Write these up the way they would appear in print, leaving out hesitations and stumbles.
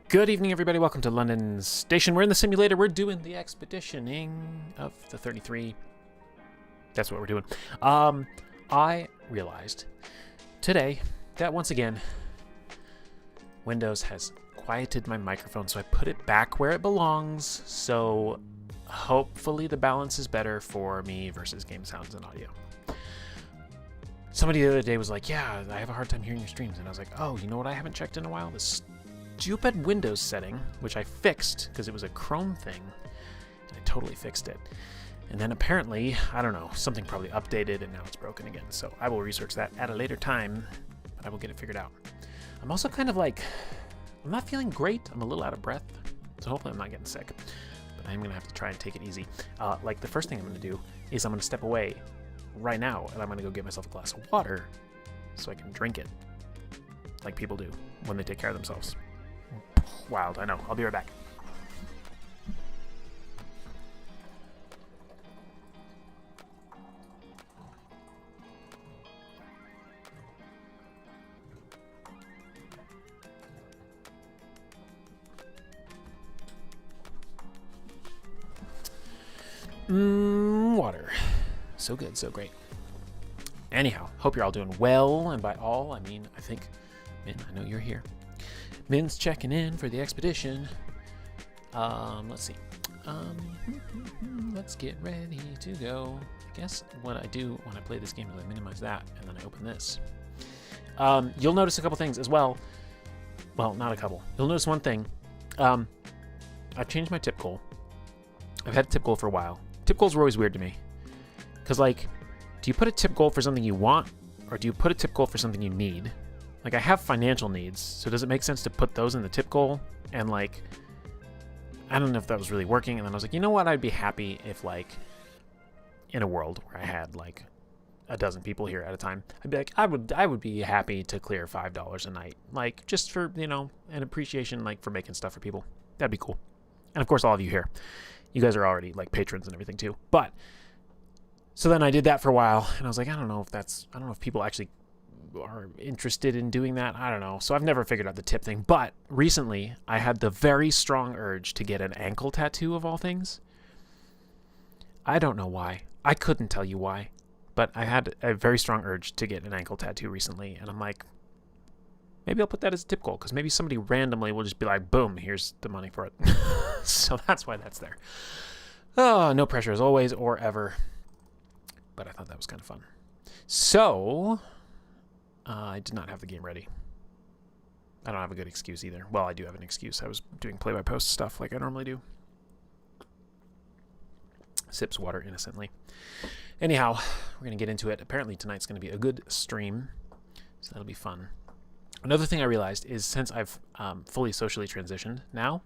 Good evening, everybody. Welcome to London Station. We're in the simulator. We're doing the expeditioning of the 33. That's what we're doing. I realized today that once again, Windows has quieted my microphone, so I put it back where it belongs. So hopefully the balance is better for me versus game sounds and audio. Somebody the other day was like, yeah, I have a hard time hearing your streams. And I was like, oh, you know what I haven't checked in a while? This stupid Windows setting, which I fixed because it was a Chrome thing. And I totally fixed it. And then apparently, I don't know, something probably updated and now it's broken again. So I will research that at a later time, but I will get it figured out. I'm also kind of like, I'm not feeling great. I'm a little out of breath. So hopefully I'm not getting sick. But I'm going to have to try and take it easy. Like the first thing I'm going to do is I'm going to step away right now and I'm going to go get myself a glass of water so I can drink it like people do when they take care of themselves. Wild, I know. I'll be right back. Water. So good, so great. Anyhow, hope you're all doing well, and by all, I mean, I think, Min, I know you're here. Min's checking in for the expedition. Let's see. Let's get ready to go. I guess what I do when I play this game is I minimize that, and then I open this. You'll notice a couple things as well. Well, not a couple. You'll notice one thing. I've changed my tip goal. I've had a tip goal for a while. Tip goals were always weird to me. Because, like, do you put a tip goal for something you want, or do you put a tip goal for something you need? Like, I have financial needs, so does it make sense to put those in the tip goal? And, like, I don't know if that was really working. And then I was like, you know what? I'd be happy if, like, in a world where I had, like, a dozen people here at a time, I'd be like, I would be happy to clear $5 a night. Like, just for, you know, an appreciation, like, for making stuff for people. That'd be cool. And, of course, all of you here. You guys are already, like, patrons and everything, too. But, so then I did that for a while, and I was like, I don't know if people actually are interested in doing that. I don't know. So I've never figured out the tip thing. But recently, I had the very strong urge to get an ankle tattoo of all things. I don't know why. I couldn't tell you why. But I had a very strong urge to get an ankle tattoo recently. And I'm like, maybe I'll put that as a tip goal. Because maybe somebody randomly will just be like, boom, here's the money for it. So that's why that's there. Oh, no pressure as always or ever. But I thought that was kind of fun. So I did not have the game ready. I don't have a good excuse either. Well, I do have an excuse. I was doing play-by-post stuff like I normally do. Sips water innocently. Anyhow, we're going to get into it. Apparently tonight's going to be a good stream, so that'll be fun. Another thing I realized is since I've fully socially transitioned now,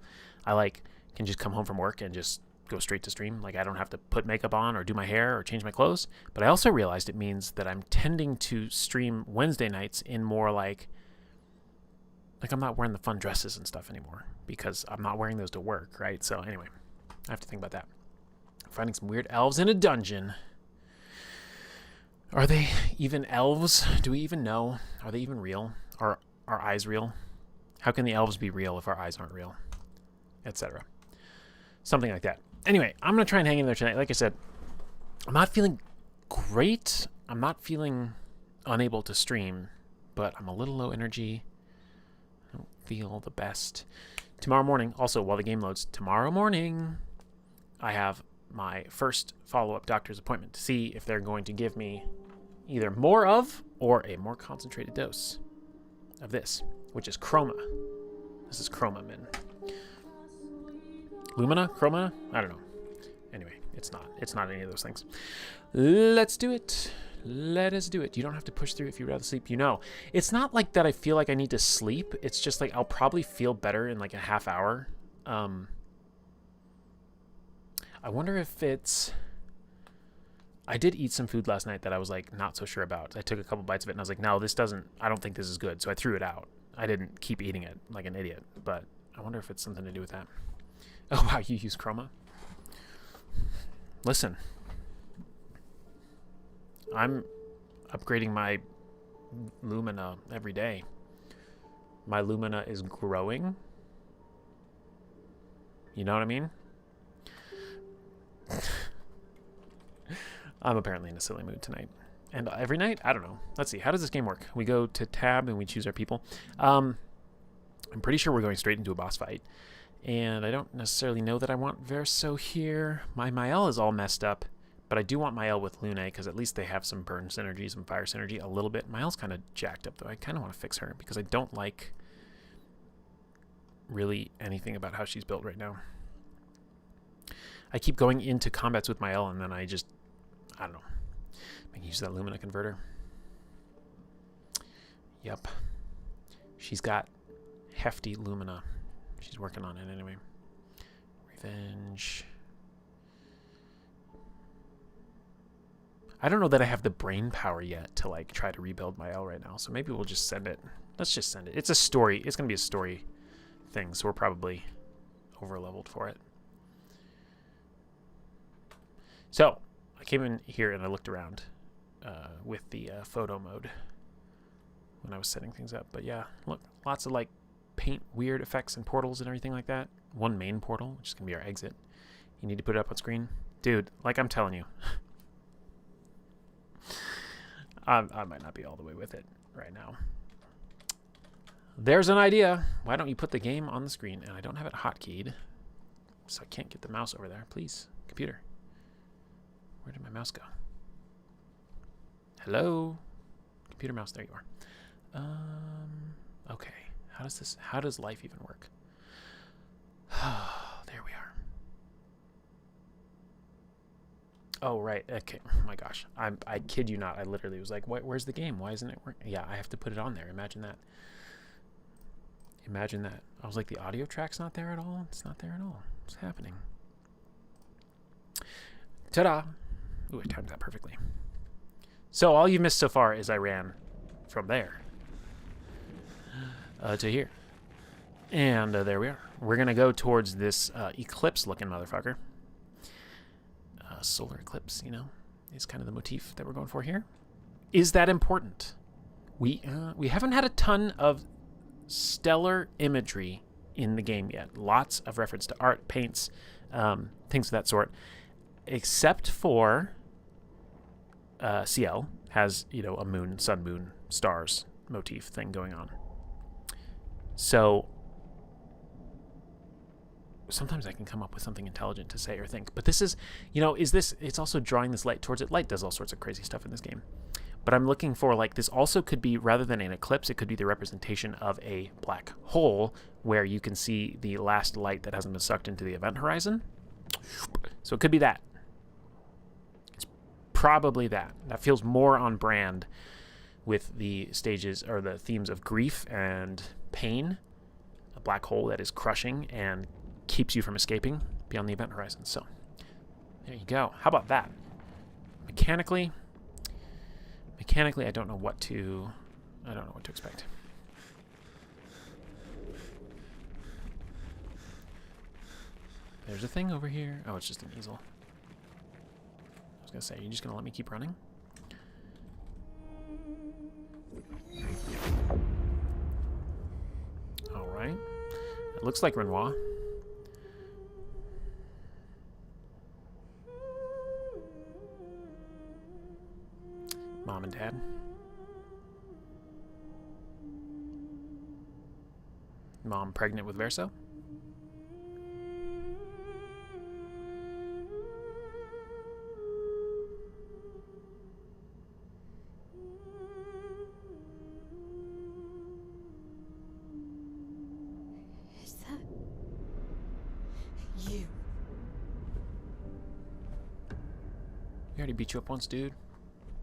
I can just come home from work and just go straight to stream. Like, I don't have to put makeup on or do my hair or change my clothes. But I also realized it means that I'm tending to stream Wednesday nights in more like I'm not wearing the fun dresses and stuff anymore because I'm not wearing those to work, right? So anyway, I have to think about that. I'm finding some weird elves in a dungeon. Are they even elves? Do we even know? Are they even real? Are our eyes real? How can the elves be real if our eyes aren't real? Etc. Something like that. Anyway, I'm going to try and hang in there tonight. Like I said, I'm not feeling great. I'm not feeling unable to stream, but I'm a little low energy. I don't feel the best. Tomorrow morning, also while the game loads, tomorrow morning, I have my first follow-up doctor's appointment to see if they're going to give me either more of or a more concentrated dose of this, which is Chroma. This is Chroma, Min. Lumina? Chroma? I don't know. Anyway, it's not. It's not any of those things. Let's do it. Let us do it. You don't have to push through if you'd rather sleep. You know, it's not like that I feel like I need to sleep. It's just like I'll probably feel better in like a half hour. I wonder if it's... I did eat some food last night that I was like not so sure about. I took a couple bites of it and I was like, no, this doesn't... I don't think this is good. So I threw it out. I didn't keep eating it like an idiot. But I wonder if it's something to do with that. Oh, wow, you use Chroma? Listen. I'm upgrading my Lumina every day. My Lumina is growing You know what I mean? I'm apparently in a silly mood tonight. And every night? I don't know. Let's see. How does this game work? We go to tab and we choose our people. I'm pretty sure we're going straight into a boss fight. And I don't necessarily know that I want Verso here. My Mael is all messed up. But I do want Mael with Lune, because at least they have some burn synergy, some fire synergy a little bit. Mael's kind of jacked up, though. I kind of want to fix her, because I don't like really anything about how she's built right now. I keep going into combats with Mael, and then I don't know. I can use that Lumina converter. Yep. She's got hefty Lumina. She's working on it anyway. Revenge. I don't know that I have the brain power yet to like try to rebuild my L right now, so maybe we'll just send it. Let's just send it. It's a story. It's going to be a story thing, so we're probably over-leveled for it. So, I came in here and I looked around with the photo mode when I was setting things up. But yeah, look, lots of like paint weird effects and portals and everything like that. One main portal, which is going to be our exit. You need to put it up on screen. Dude, like I'm telling you. I might not be all the way with it right now. There's an idea. Why don't you put the game on the screen? And I don't have it hotkeyed, so I can't get the mouse over there. Please, computer. Where did my mouse go? Hello? Computer mouse, there you are. Okay. How does life even work? There we are. Oh, right. Okay. Oh my gosh. I kid you not. I literally was like, where's the game? Why isn't it working? Yeah, I have to put it on there. Imagine that. Imagine that. I was like, the audio track's not there at all? It's not there at all. What's happening? Ta-da! Ooh, I timed that perfectly. So all you've missed so far is I ran from there to here. And there we are. We're going to go towards this eclipse-looking motherfucker. Solar eclipse, you know, is kind of the motif that we're going for here. Is that important? We haven't had a ton of stellar imagery in the game yet. Lots of reference to art, paints, things of that sort. Except for CL has, you know, a moon, sun, moon, stars motif thing going on. So sometimes I can come up with something intelligent to say or think. But this is, you know, it's also drawing this light towards it. Light does all sorts of crazy stuff in this game. But I'm looking for, like, this also could be, rather than an eclipse, it could be the representation of a black hole where you can see the last light that hasn't been sucked into the event horizon. So it could be that. It's probably that. That feels more on brand with the stages or the themes of grief and pain. A black hole that is crushing and keeps you from escaping beyond the event horizon. So there you go. How about that? Mechanically, I don't know what to expect. There's a thing over here. Oh, it's just an easel. I was gonna say, are you just gonna let me keep running? All right. It looks like Renoir. Mom and Dad. Mom pregnant with Verso. Is that you? We already beat you up once, dude.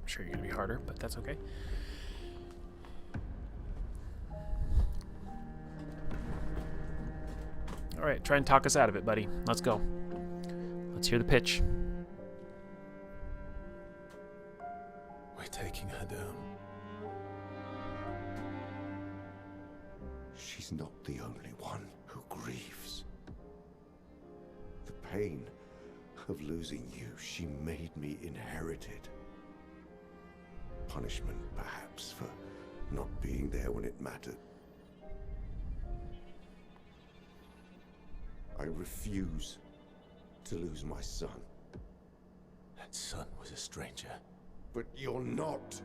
I'm sure you're gonna be harder, but that's okay. All right, try and talk us out of it, buddy. Let's go. Let's hear the pitch. We're taking her down. She's not the only one who grieves. The pain of losing you, she made me inherited. Punishment, perhaps, for not being there when it mattered. I refuse to lose my son. That son was a stranger. But you're not.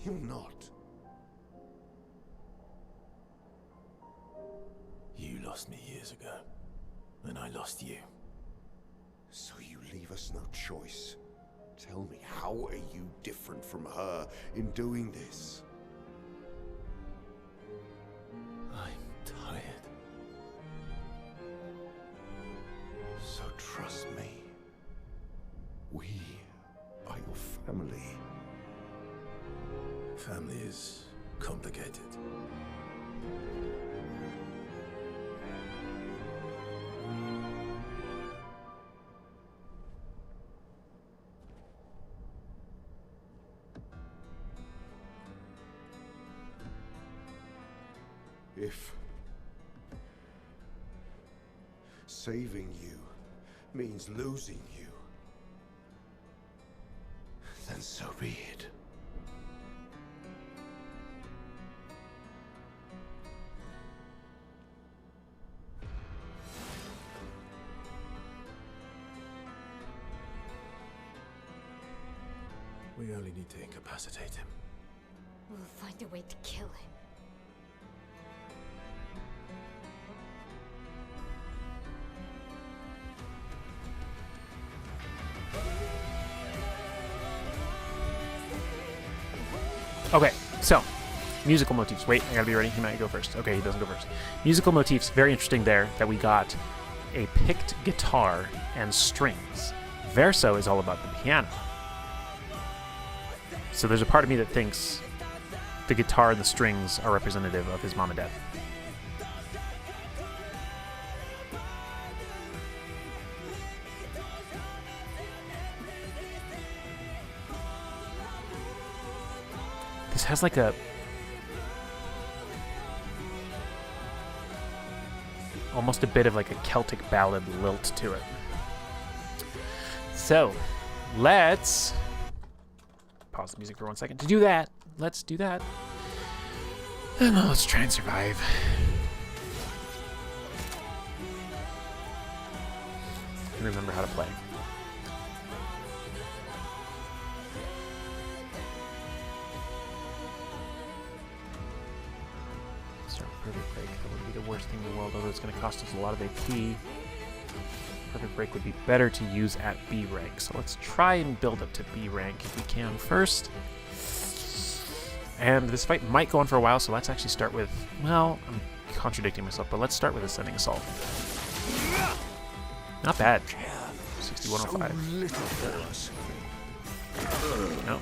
You're not. You lost me years ago, and I lost you. So you leave us no choice. Tell me, how are you different from her in doing this? I'm tired. So trust me. We are your family. Family is complicated. If saving you means losing you, then so be it. We only need to incapacitate him. We'll find a way to kill him. Okay, so musical motifs. Wait, I gotta be ready. He might go first. Okay, he doesn't go first. Musical motifs. Very interesting there that we got a picked guitar and strings. Verso is all about the piano. So there's a part of me that thinks the guitar and the strings are representative of his mom and dad. This has like a almost a bit of like a Celtic ballad lilt to it. So let's pause the music for 1 second. To do that, let's do that. And let's try and survive. And remember how to play. Start with Perfect Break. That wouldn't be the worst thing in the world, although it's going to cost us a lot of AP. Perfect Break would be better to use at B rank. So let's try and build up to B rank if we can first. And this fight might go on for a while, so let's actually start with, well, I'm contradicting myself, but let's start with Ascending Assault. Not bad. 6105. No.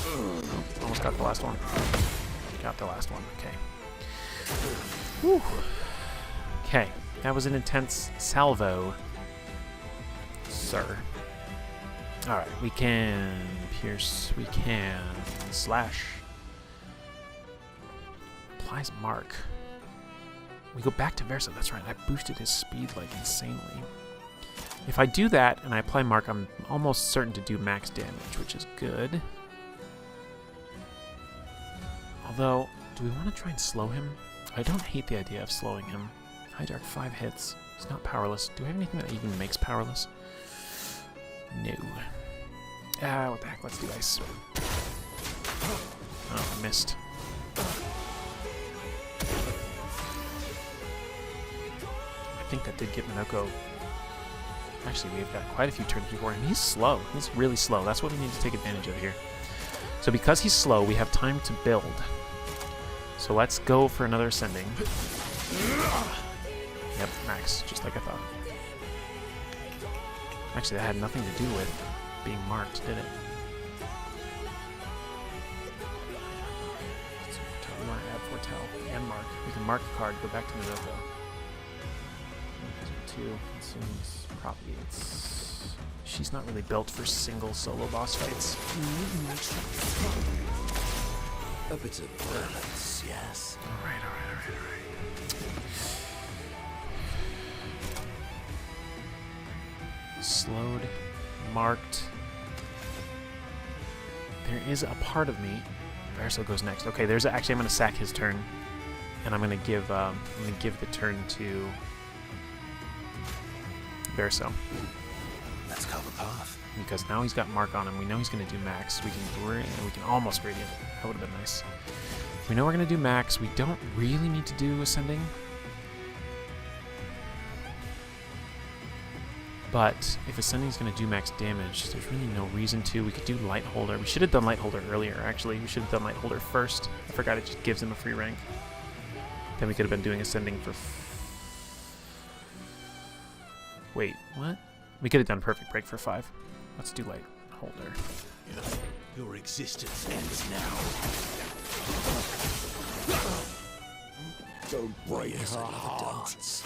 Oh, almost got the last one. Got the last one. Okay. Whew. Okay. That was an intense salvo, sir. Alright, we can pierce, we can slash. Applies mark. We go back to Verso, that's right, I boosted his speed like insanely. If I do that and I apply mark, I'm almost certain to do max damage, which is good. Although, do we want to try and slow him? I don't hate the idea of slowing him. High Dark, 5 hits. He's not powerless. Do I have anything that even makes powerless? No. What the heck? Let's do ice. Oh, I missed. I think that did get Minoko. Actually, we've got quite a few turns before him. He's slow. He's really slow. That's what we need to take advantage of here. So because he's slow, we have time to build. So let's go for another Ascending. Yep, max, just like I thought. Actually, that had nothing to do with being marked, did it? So we want to add Foretell and mark. We can mark a card, go back to Minoko. 2 consumes, propagates. She's not really built for single solo boss fights. A bit of balance, yes. Alright. Slowed, marked. There is a part of me Verso goes next. Okay, there's actually I'm gonna sack his turn, and I'm gonna give the turn to Verso. Let's cover path. Because now he's got Mark on him. We know he's gonna do max. We can almost radiant. That would have been nice. We know we're gonna do max. We don't really need to do ascending. But if ascending is going to do max damage, there's really no reason to. We could do light holder. We should have done light holder earlier, actually. We should have done light holder first. I forgot it just gives him a free rank. Then we could have been doing ascending for... Wait, what? We could have done perfect break for 5. Let's do light holder. Your existence ends now. Don't break our hearts.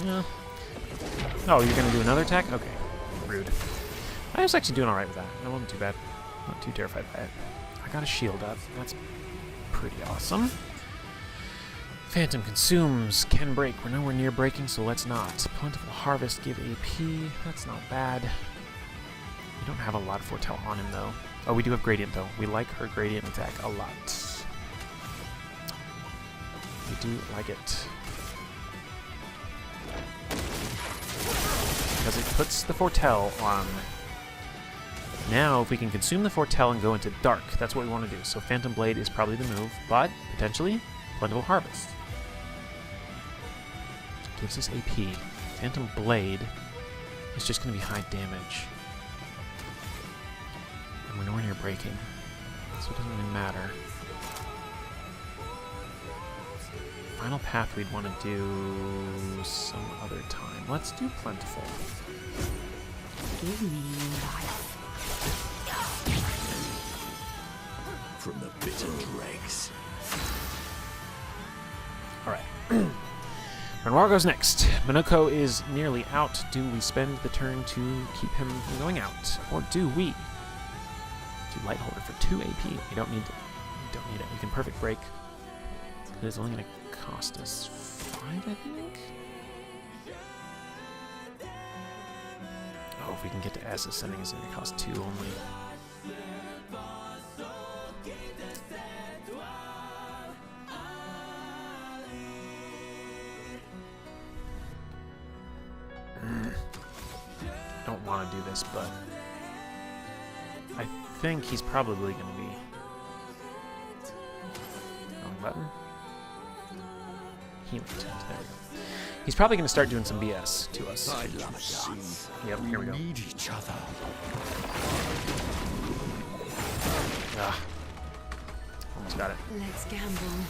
Yeah. Oh, you're going to do another attack? Okay. Rude. I was actually doing alright with that. That wasn't too bad. Not too terrified by it. I got a shield up. That's pretty awesome. Phantom consumes. Can break. We're nowhere near breaking, so let's not. Plentiful Harvest. Give AP. That's not bad. We don't have a lot of foretell on him, though. Oh, we do have Gradient, though. We like her Gradient attack a lot. We do like it. Because it puts the foretell on. Now, if we can consume the foretell and go into dark, that's what we want to do. So Phantom Blade is probably the move, but potentially Plentiful Harvest. Gives us AP. Phantom Blade is just going to be high damage. And we're nowhere near breaking, so it doesn't really matter. Final path we'd want to do some other time. Let's do Plentiful. Give me life. From the bitter dregs. Alright. Renoir goes next. Monoko is nearly out. Do we spend the turn to keep him from going out? Or do we do Light Holder for 2 AP? We don't need it. We don't need it. We can perfect break. It is only going to cost us 5, I think? Oh, if we can get to S ascending, it's going to cost 2 only. Don't want to do this, but I think he's probably going to be... Wrong button. Healing tent. There we go. He's probably going to start doing some BS to us. I love it. Yep, here we go. We need each other. Ah. Almost got it. Let's gamble.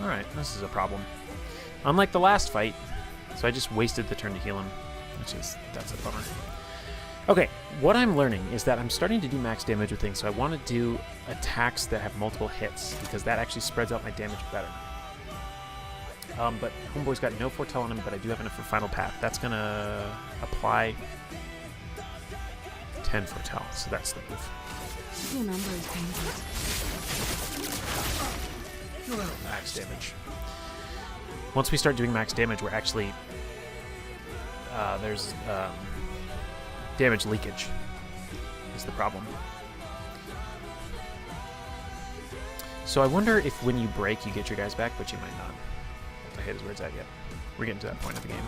Alright, this is a problem. Unlike the last fight, so I just wasted the turn to heal him, that's a bummer. Okay, what I'm learning is that I'm starting to do max damage with things, so I want to do attacks that have multiple hits, because that actually spreads out my damage better. But Homeboy's got no foretell on him, but I do have enough for Final Path. That's going to apply 10 foretell, so that's the move. Your number is painted. Max damage. Once we start doing max damage, we're actually... there's damage leakage is the problem. So I wonder if when you break, you get your guys back, but you might not. Multi-hit is where it's at yet. We're getting to that point of the game.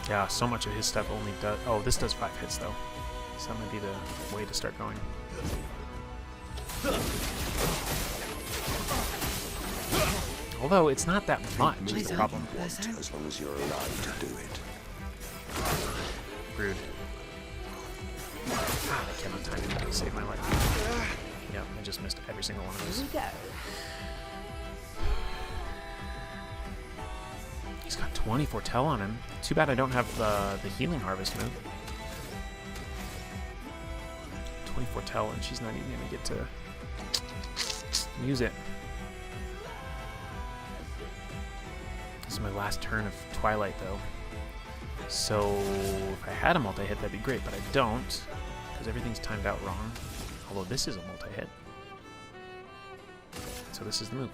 Yeah, so much of his stuff only does... Oh, this does 5 hits, though. So that might be the way to start going. Although, it's not that much is the problem. As long as you're allowed to do it. Rude. Ah, I cannot time it to save my life. Yeah, I just missed every single one of those. Here we go. He's got 20 foretell on him. Too bad I don't have the healing harvest move. 20 foretell, and she's not even gonna get to use it. This is my last turn of Twilight, though. So if I had a multi-hit, that'd be great, but I don't, because everything's timed out wrong. Although this is a multi-hit. so this is the move.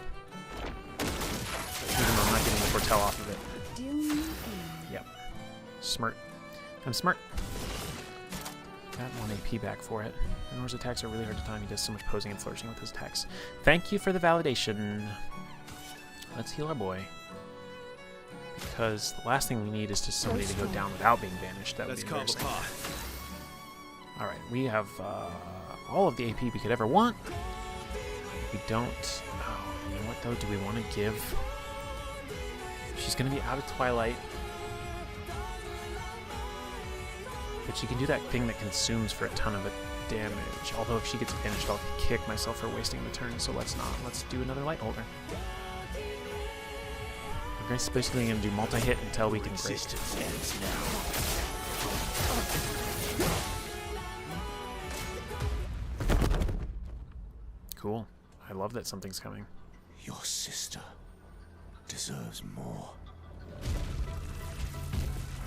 Even though I'm not getting the foretell off of it. Yep. Smart. I'm smart. Got 1 AP back for it. Nor's attacks are really hard to time. He does so much posing and flourishing with his attacks. Thank you for the validation. Let's heal our boy. Because the last thing we need is just somebody to go down without being banished. That would be embarrassing. Alright, we have all of the AP we could ever want. We don't... Oh, you know what, though? Do we want to give... She's going to be out of Twilight. But she can do that thing that consumes for a ton of damage. Although if she gets banished, I'll kick myself for wasting the turn, so let's not. Let's do another Light Holder. We're basically going to do multi-hit until we can break. Cool. I love that something's coming. Your sister deserves more.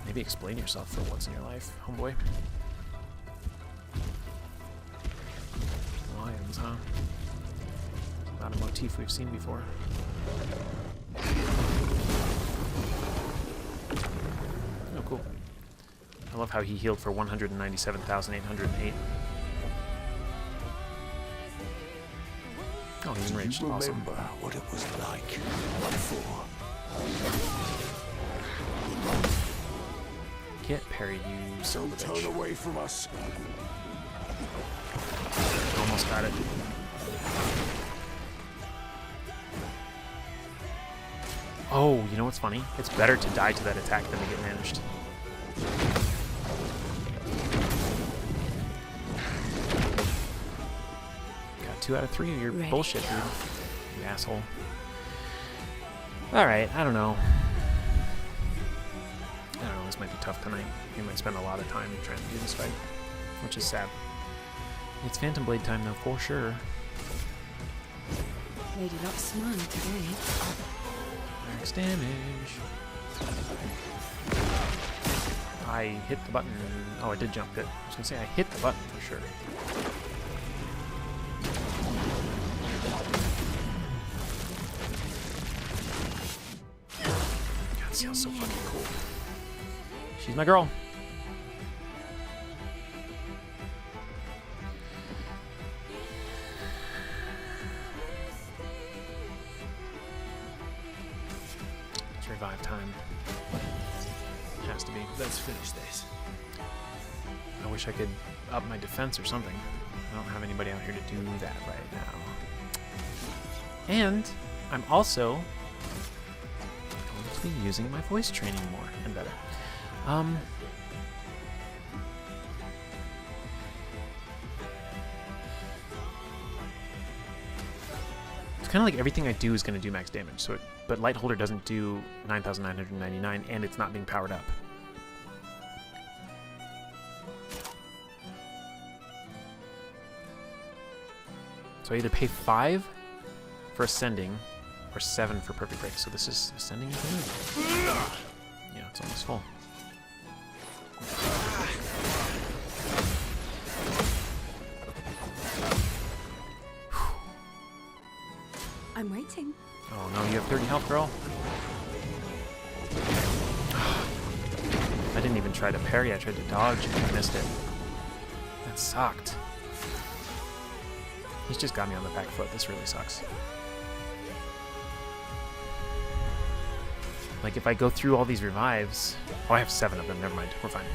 Maybe explain yourself for once in your life, homeboy. Lions, huh? Not a motif we've seen before. Oh, cool. I love how he healed for 197,808. Oh, he's enraged. Awesome. Remember what it was like before. Get parried, you son of a bitch. Turn away from us. Almost got it. Oh, you know what's funny? It's better to die to that attack than to get managed. Got 2 out of 3 of your bullshit, dude. You asshole. Alright, I don't know. This might be tough tonight. We might spend a lot of time trying to do this fight, which is sad. It's Phantom Blade time, though, for sure. Lady Luck's smiling today. Max damage. I hit the button. Oh, I did jump it. I was gonna say I hit the button for sure. God, Ciel's so fucking cool. She's my girl. It's revive time. Has to be. Let's finish this. I wish I could up my defense or something. I don't have anybody out here to do that right now. And I'm also going to be using my voice training more and better. It's kind of like everything I do is going to do max damage. So, but Light Holder doesn't do 9,999, and it's not being powered up. So I either pay 5 for Ascending or 7 for Perfect Break. So this is Ascending is the move. Yeah, it's almost full. I'm waiting. Oh no, you have 30 health, girl. I didn't even try to parry, I tried to dodge and I missed it. That sucked. He's just got me on the back foot, this really sucks. Like, if I go through all these revives... Oh, I have 7 of them. Never mind. We're fine.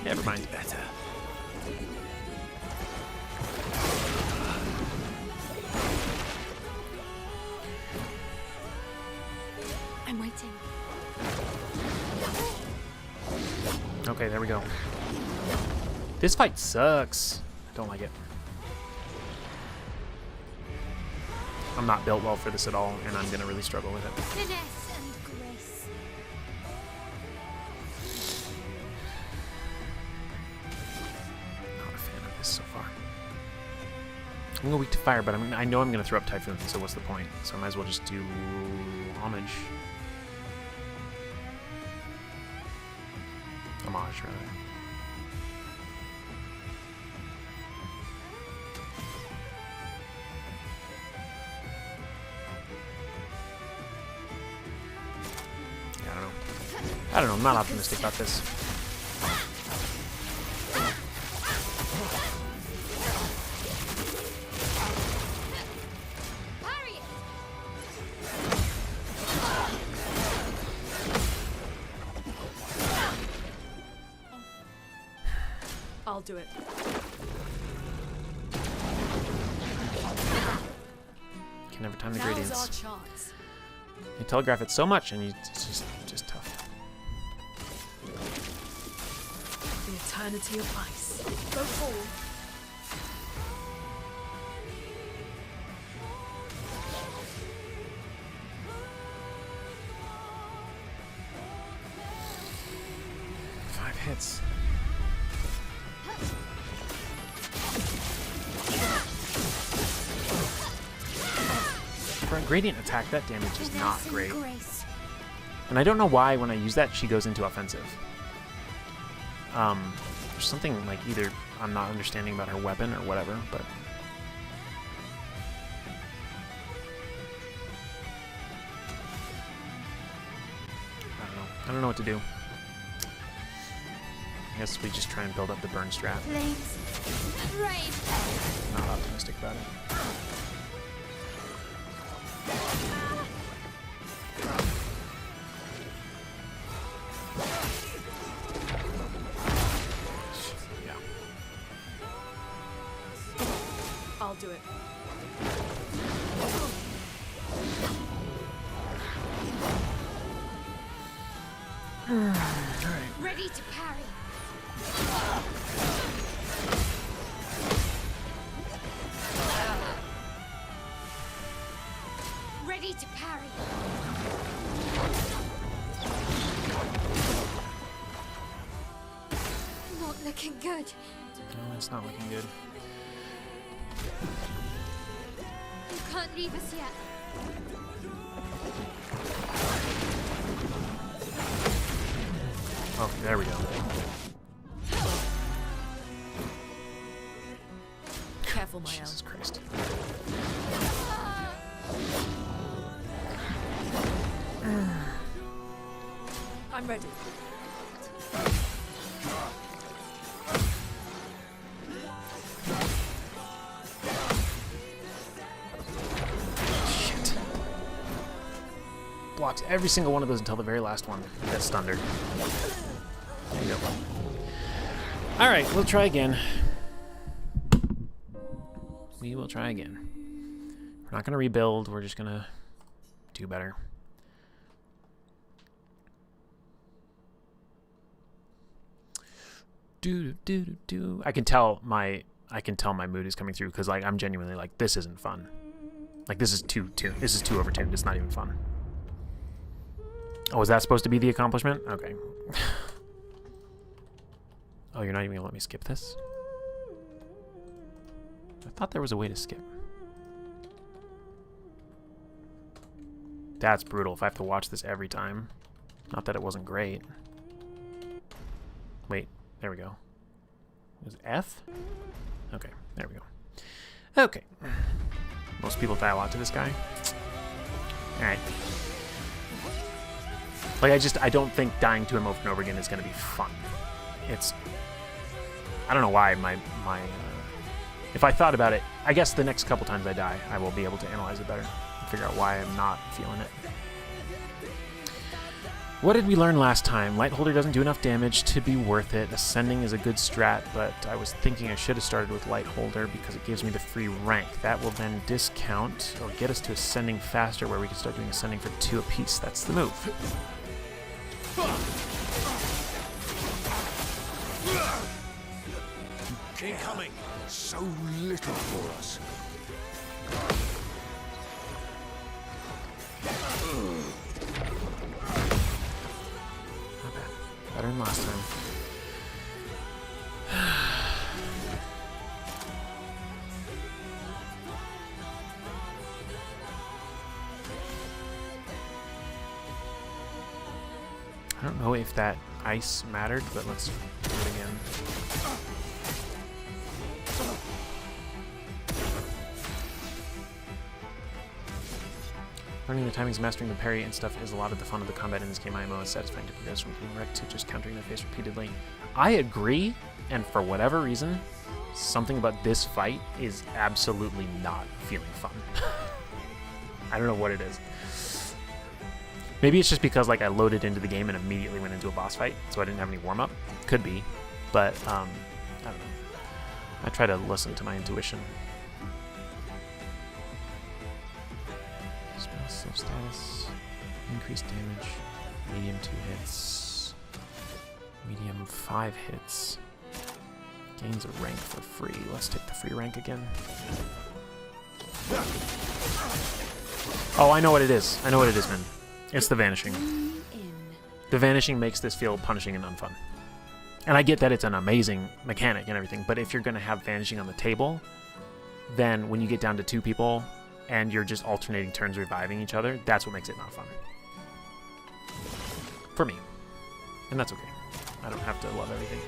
Never mind. Better. I'm waiting. Okay, there we go. This fight sucks. Don't like it. I'm not built well for this at all, and I'm going to really struggle with it. Finesse and grace. Not a fan of this so far. I'm going to go weak to fire, but I know I'm going to throw up Typhoon, so what's the point? So I might as well just do Homage. Homage, rather. I don't know, I'm not optimistic about this. Parry it. I'll do it. Can never time the Now's our gradients. chance. You telegraph it so much, and it's just tough. The eternity of ice. Go forward. Five hits. For a gradient attack, that damage is not Finesse great. and grace. And I don't know why when I use that, she goes into offensive. There's something like either I'm not understanding about her weapon or whatever, but... I don't know what to do. I guess we just try and build up the burn strat. Flames. Brave. Not optimistic about it. Yeah. I'll do it. Ready to parry. Ready to parry. Not looking good. No, it's not looking good. You can't leave us yet. Oh, there we go. Careful, my Jesus Christ. I'm ready. Shit. Blocks every single one of those until the very last one. That's thunder. There you go. Alright, we'll try again. We will try again. We're not going to rebuild, we're just going to do better. I can tell my mood is coming through because like I'm genuinely like this isn't fun. Like this is too overtuned. It's not even fun. Oh, is that supposed to be the accomplishment? Okay. Oh, you're not even gonna let me skip this? I thought there was a way to skip. That's brutal if I have to watch this every time. Not that it wasn't great. Wait, there we go. Is it F? Okay, there we go. Okay. Most people die a lot to this guy. Alright. Like, I don't think dying to him over and over again is going to be fun. It's... I don't know why if I thought about it, I guess the next couple times I die, I will be able to analyze it better and figure out why I'm not feeling it. What did we learn last time? Lightholder doesn't do enough damage to be worth it. Ascending is a good strat, but I was thinking I should have started with Lightholder because it gives me the free rank. That will then discount or get us to Ascending faster where we can start doing Ascending for 2 apiece. That's the move. Incoming! So little for us. Not bad. Better than last time. I don't know if that ice mattered, but let's do it again. Learning the timings, mastering the parry and stuff is a lot of the fun of the combat in this game. IMO is satisfying to progress from being wrecked to just countering their face repeatedly. I agree, and for whatever reason, something about this fight is absolutely not feeling fun. I don't know what it is. Maybe it's just because like I loaded into the game and immediately went into a boss fight, so I didn't have any warm-up. Could be, but I don't know. I try to listen to my intuition. Spell slow status, increased damage, medium 2 hits, medium 5 hits. Gains a rank for free. Let's take the free rank again. Oh, I know what it is. I know what it is, man. It's the vanishing. The vanishing makes this feel punishing and unfun. And I get that it's an amazing mechanic and everything, but if you're going to have vanishing on the table, then when you get down to 2 people and you're just alternating turns reviving each other, that's what makes it not fun. For me. And that's okay. I don't have to love everything.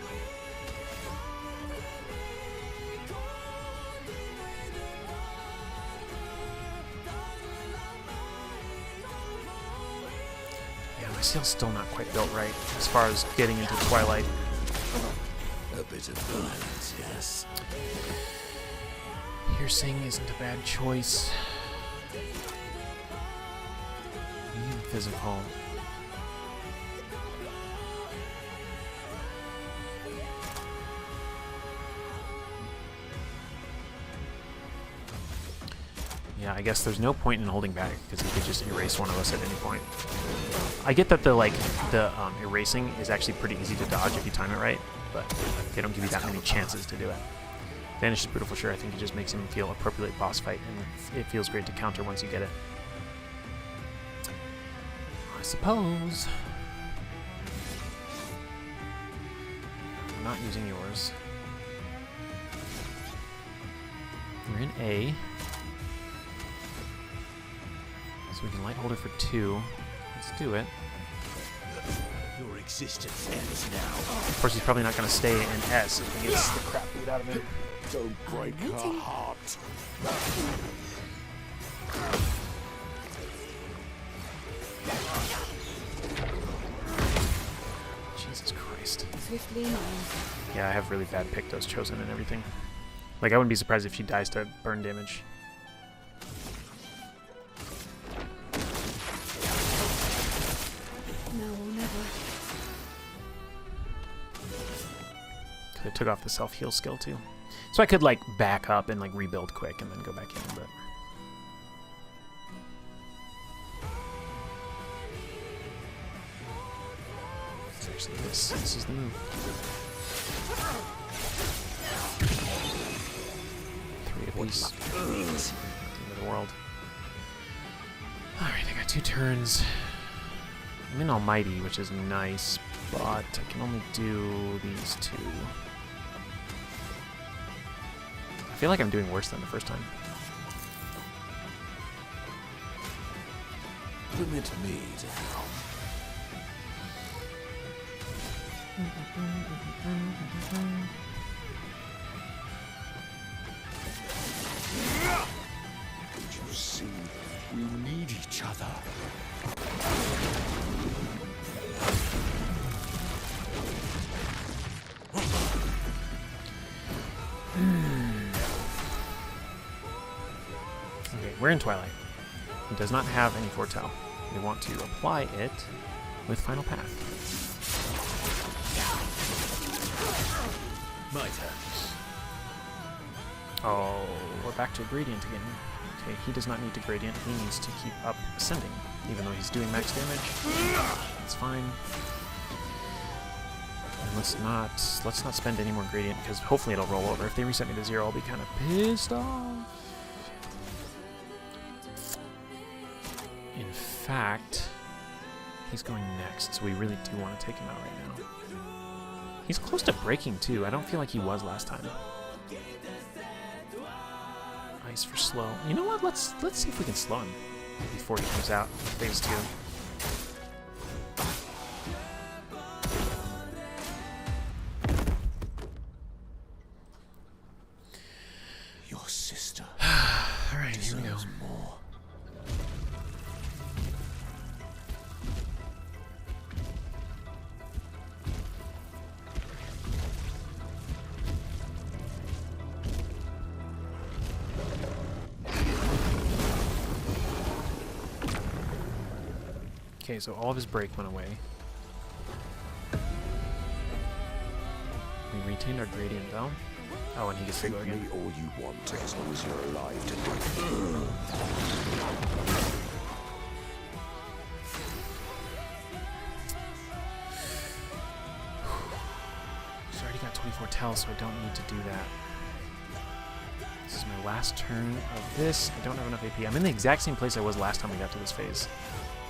My sail's still not quite built right as far as getting into Twilight. A bit of violence, yes. Piercing isn't a bad choice. Medium physical. Yeah, I guess there's no point in holding back because he could just erase one of us at any point. I get that the erasing is actually pretty easy to dodge if you time it right, but they don't give you that many chances to do it. Vanish is brutal for sure. I think it just makes him feel appropriate boss fight, and it feels great to counter once you get it. I suppose. I'm not using yours. We're in A. So we can light hold it for 2. Let's do it. Your existence ends now. Of course, he's probably not going to stay in S if he gets the crap beat out of him. Don't break her heart. Jesus Christ. Swiftly. Yeah, I have really bad Pictos chosen and everything. Like, I wouldn't be surprised if she dies to burn damage. I took off the self-heal skill too. So I could like back up and like rebuild quick and then go back in, but it's actually this is the move. 3 of these. End of the world. Alright, I got 2 turns. I'm in Almighty, which is nice, but I can only do these 2. I feel like I'm doing worse than the first time. Permit me to help. Don't you see? We need each other. Okay, we're in Twilight. It does not have any foretell. We want to apply it with Final Path. My turn. Oh, we're back to Gradient again. Okay, he does not need to Gradient. He needs to keep up Ascending, even though he's doing max damage. That's fine. And let's not spend any more Gradient, because hopefully it'll roll over. If they reset me to 0, I'll be kind of pissed off. In fact, he's going next, so we really do want to take him out right now. He's close to breaking too. I don't feel like he was last time. Ice for slow. You know what? Let's see if we can slow him before he comes out in phase 2. Your sister. All right, here we go. More. Okay, so all of his break went away. We retained our gradient though. Oh, and he gets to go Take me again. all you want, as long as you're alive to do it. He's already got 24 tells, so I don't need to do that. This is my last turn of this. I don't have enough AP. I'm in the exact same place I was last time we got to this phase.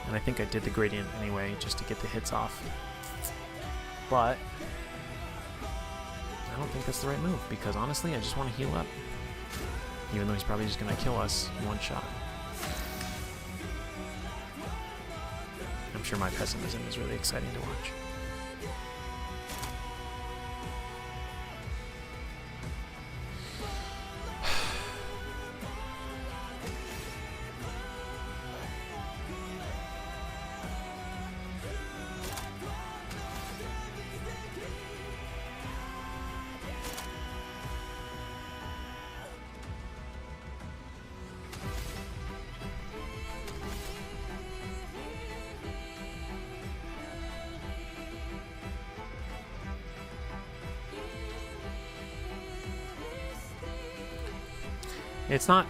And I think I did the gradient anyway, just to get the hits off. But I don't think that's the right move, because honestly, I just want to heal up. Even though he's probably just going to kill us in one shot. I'm sure my pessimism is really exciting to watch. It's not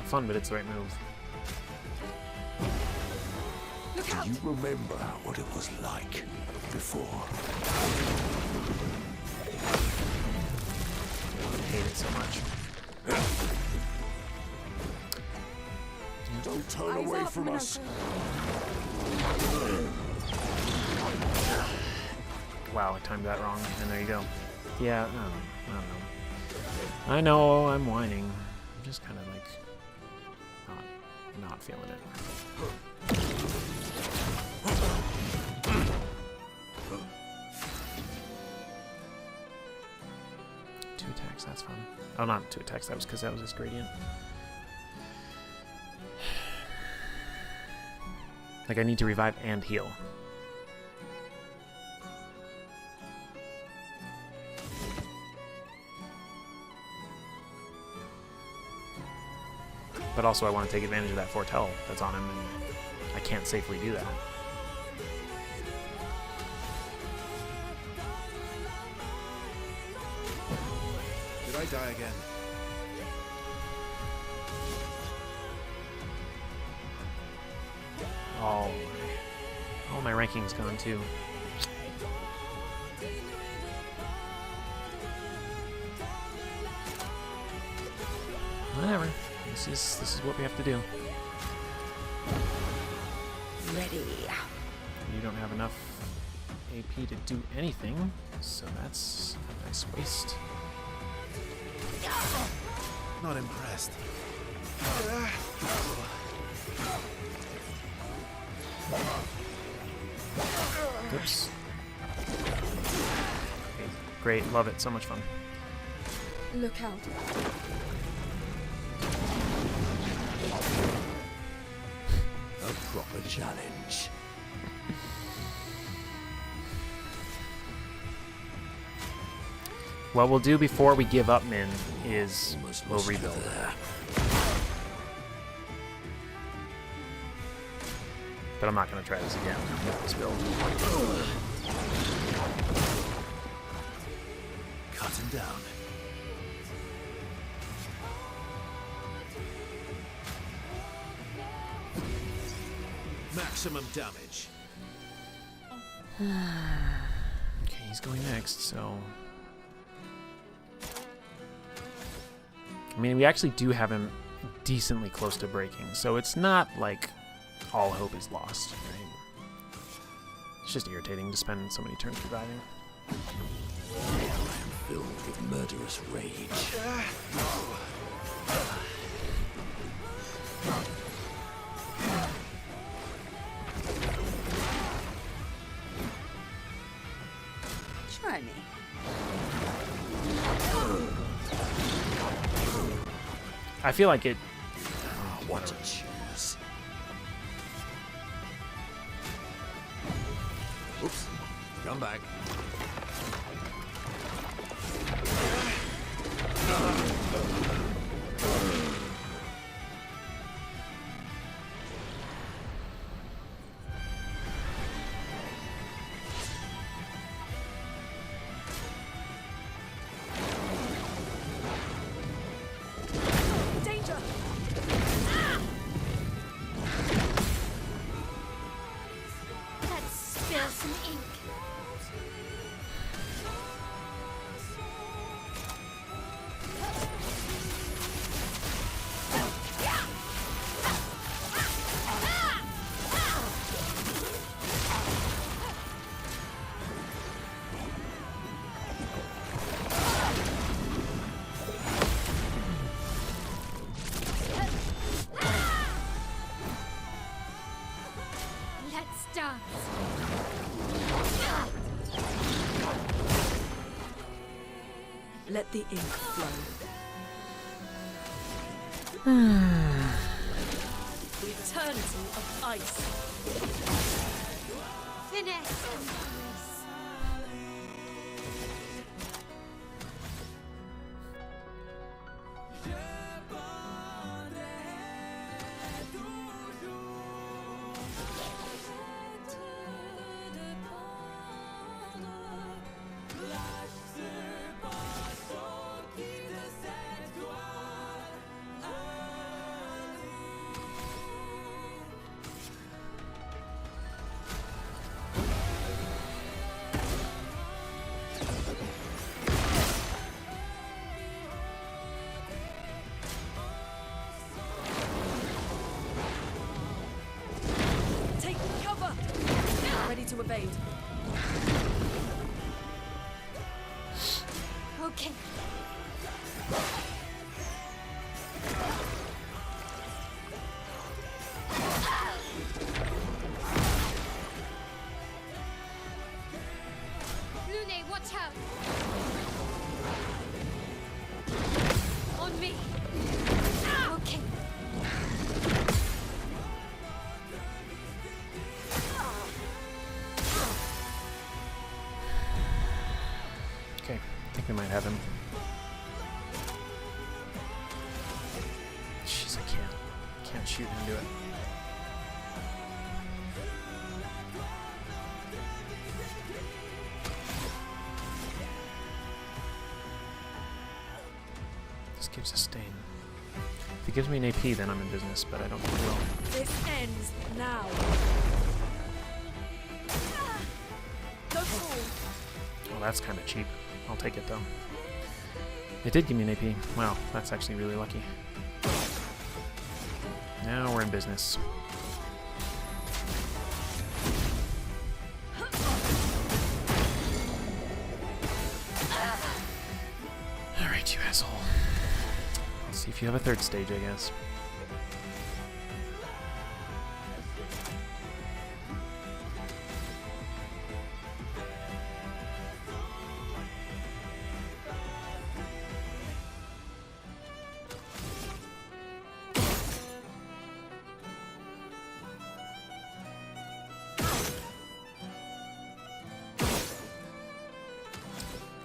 fun, but it's the right move. Do you remember what it was like before? I hate it so much. Don't turn away from us. Wow, I timed that wrong, and there you go. Yeah, I don't know. I know I'm whining. I'm just kind of like not feeling it. Two attacks, that's fun. Oh, not two attacks, that was because that was his gradient. Like, I need to revive and heal. But also I want to take advantage of that foretell that's on him, and I can't safely do that. Did I die again? Oh, my ranking's gone too. Whatever. This is what we have to do. Ready. You don't have enough AP to do anything, so that's a nice waste. Not impressed. Oops. Okay, great, love it, so much fun. Look out. A proper challenge. What we'll do before we give up, Min, is we'll rebuild. But I'm not going to try this again with this build. Cut him down. Maximum damage. Okay, he's going next, so... I mean, we actually do have him decently close to breaking, so it's not like all hope is lost, right? It's just irritating to spend so many turns reviving. I am filled with murderous rage. Try me. I feel like it... What to choose? Oops. Come back. dance. Let the ink flow. The eternity of ice. Finesse and grace. Take cover! Ready to evade. Okay. Lune, watch out! On me! Okay. Okay, I think we might have him. Jeez, I can't shoot into it. This gives a stain. If it gives me an AP, then I'm in business, but I don't think it will. This ends now. Don't fall. Well, that's kind of cheap. I'll take it, though. It did give me an AP. Wow, that's actually really lucky. Now we're in business. Alright, you asshole. Let's see if you have a third stage, I guess.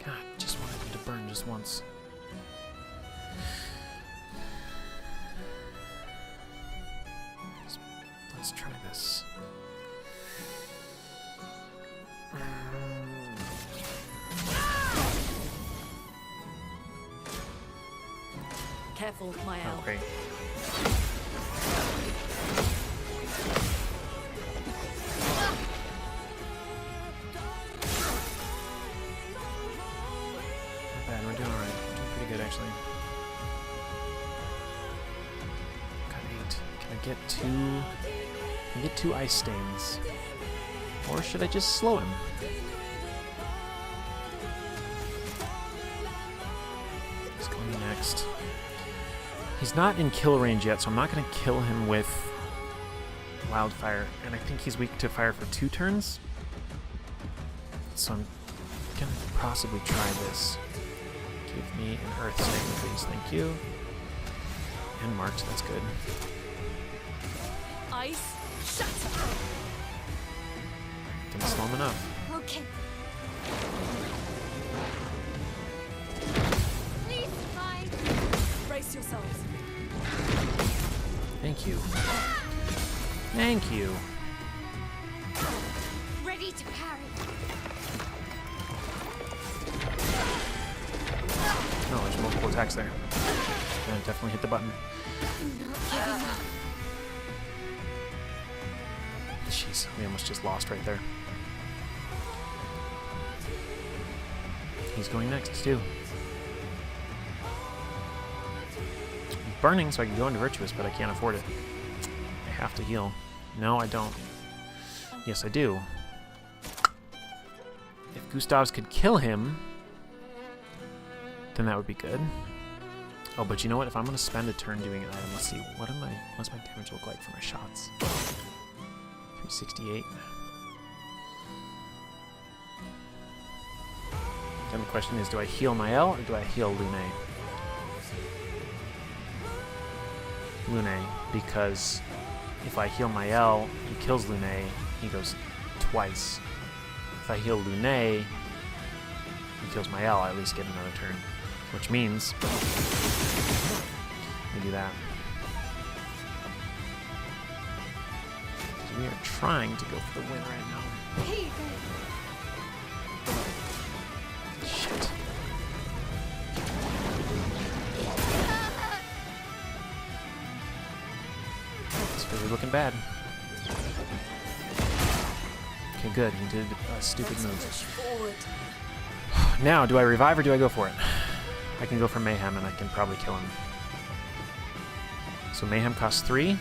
God, just wanted him to burn just once. Let's try this. Careful, my Oh, owl. great. Not bad, we're doing alright. Doing pretty good, actually. Got 8. Can I get 2? Can I get 2 ice stains? Or should I just slow him? He's going next. He's not in kill range yet, so I'm not going to kill him with wildfire. And I think he's weak to fire for 2 turns. So I'm going to possibly try this. Give me an earth stain, please. Thank you. And marked, that's good. Ice, shatter! Didn't slow him enough. Okay. Please, fine. Brace yourselves. Thank you. Thank you. Ready to parry. No, there's multiple attacks there. And definitely hit the button. Not giving up. Jeez, we almost just lost right there. He's going next, too. I'm burning so I can go into Virtuous, but I can't afford it. I have to heal. No, I don't. Yes, I do. If Gustavs could kill him, then that would be good. Oh, but you know what? If I'm going to spend a turn doing an item, let's see. What's my damage look like for my shots? 368. Then the question is, do I heal Mael or do I heal Lune? Lune, because if I heal Mael, he kills Lune, he goes twice. If I heal Lune, he kills Mael, I at least get another turn. Which means we do that. So we are trying to go for the win right now. Hey, Shit. It's really looking bad. Okay, good. He did a stupid move. Forward. Now, do I revive or do I go for it? I can go for Mayhem and I can probably kill him. So Mayhem costs 3.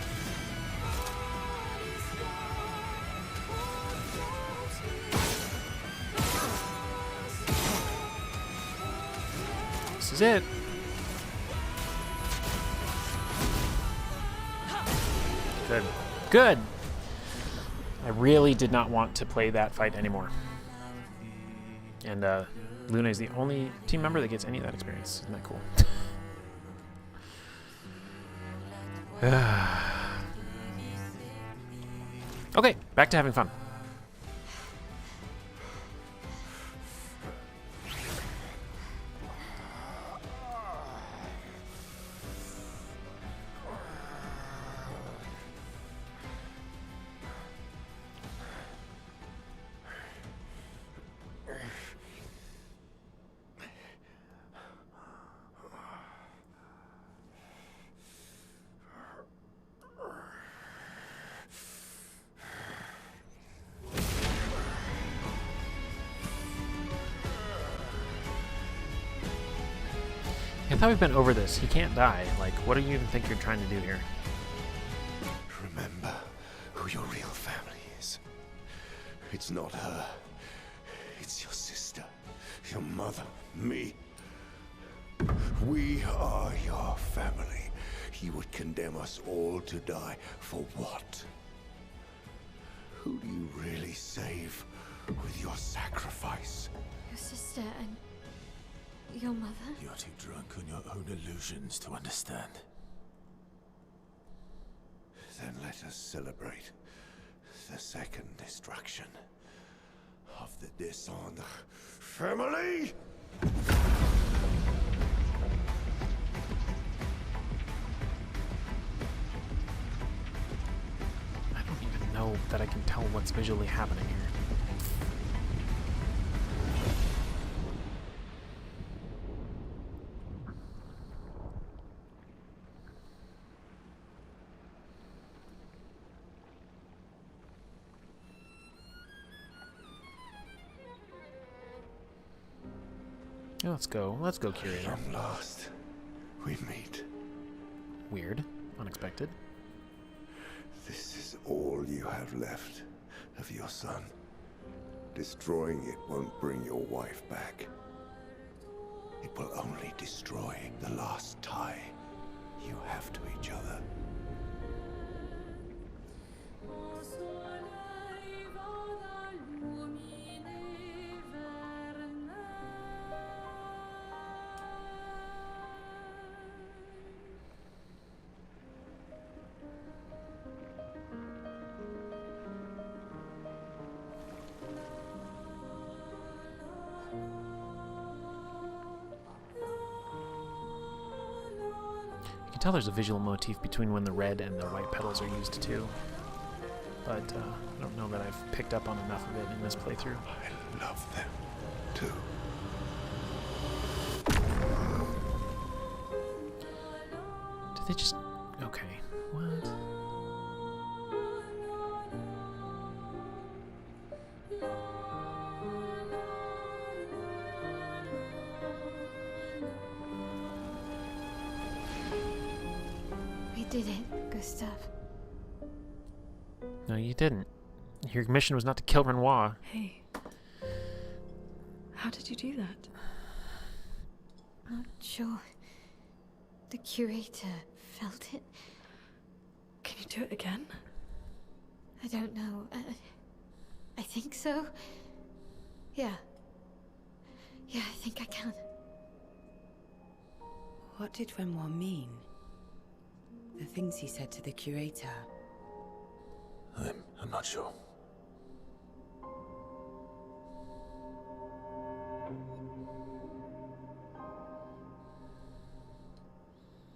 This is it. Good. Good! I really did not want to play that fight anymore. And Luna is the only team member that gets any of that experience. Isn't that cool? Okay, back to having fun. I thought we've been over this. He can't die. Like, what do you even think you're trying to do here? Remember who your real family is. It's not her. It's your sister, your mother, me. We are your family. He would condemn us all to die for what? Who do you really save with your sacrifice? your sister and your mother? You're too drunk on your own illusions to understand. Then let us celebrate the second destruction of the Dishonor family! I don't even know that I can tell what's visually happening here. Yeah, let's go, Curator. From last, we meet. Weird. Unexpected. This is all you have left of your son. Destroying it won't bring your wife back. It will only destroy the last tie you have to each other. You can tell there's a visual motif between when the red and the white petals are used too. But I don't know that I've picked up on enough of it in this playthrough. I love them, too. Did they just... Okay. What? We did it, Gustav. No, you didn't. Your mission was not to kill Renoir. Hey. How did you do that? Not sure. The curator felt it. Can you do it again? I don't know. I think so. Yeah. Yeah, I think I can. What did Renoir mean? The things he said to the curator. I'm not sure.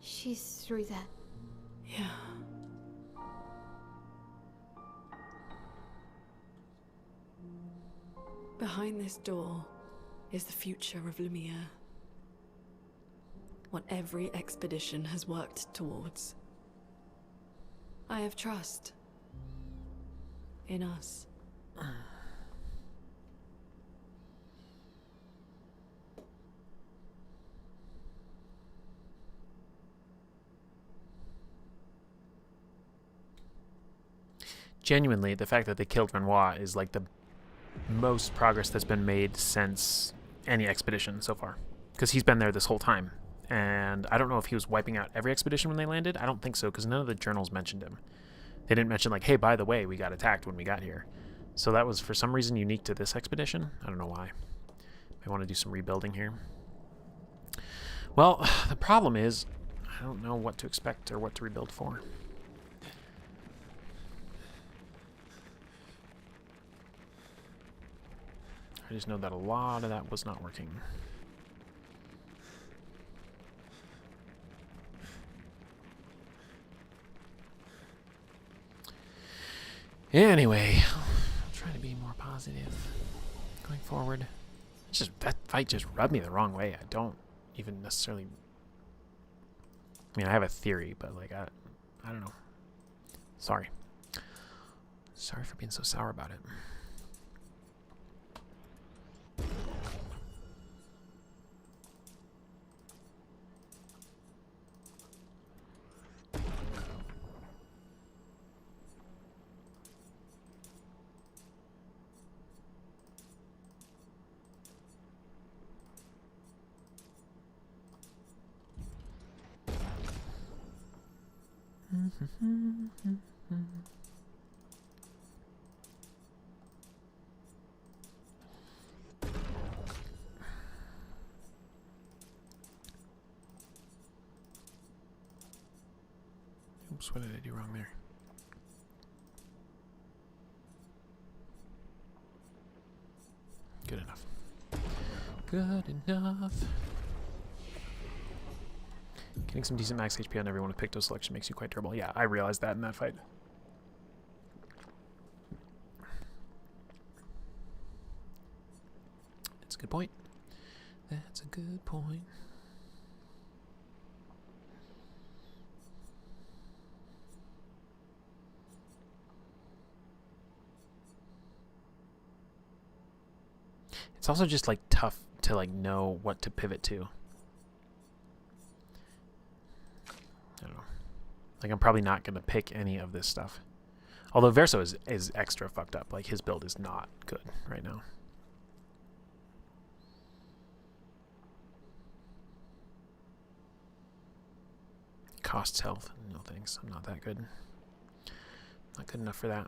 She's through there. Yeah. Behind this door is the future of Lumiere. What every expedition has worked towards. I have trust in us. Genuinely, the fact that they killed Renoir is like the most progress that's been made since any expedition so far. Because he's been there this whole time. And I don't know if he was wiping out every expedition when they landed. I don't think so, because none of the journals mentioned him. They didn't mention, like, hey, by the way, we got attacked when we got here. So that was, for some reason, unique to this expedition. I don't know why. I want to do some rebuilding here. Well, the problem is, I don't know what to expect or what to rebuild for. I just know that a lot of that was not working. Anyway, I'll try to be more positive going forward. That fight just rubbed me the wrong way. I don't even necessarily... I mean, I have a theory, but like, I don't know. Sorry. Sorry for being so sour about it. Oops, what did I do wrong there? Good enough. Good enough. Getting some decent max HP on everyone with Picto selection makes you quite durable. Yeah, I realized that in that fight. That's a good point. That's a good point. It's also just like tough to like know what to pivot to. I don't know. Like I'm probably not gonna pick any of this stuff. Although Verso is extra fucked up. Like his build is not good right now. Costs health. No thanks. I'm not that good. Not good enough for that.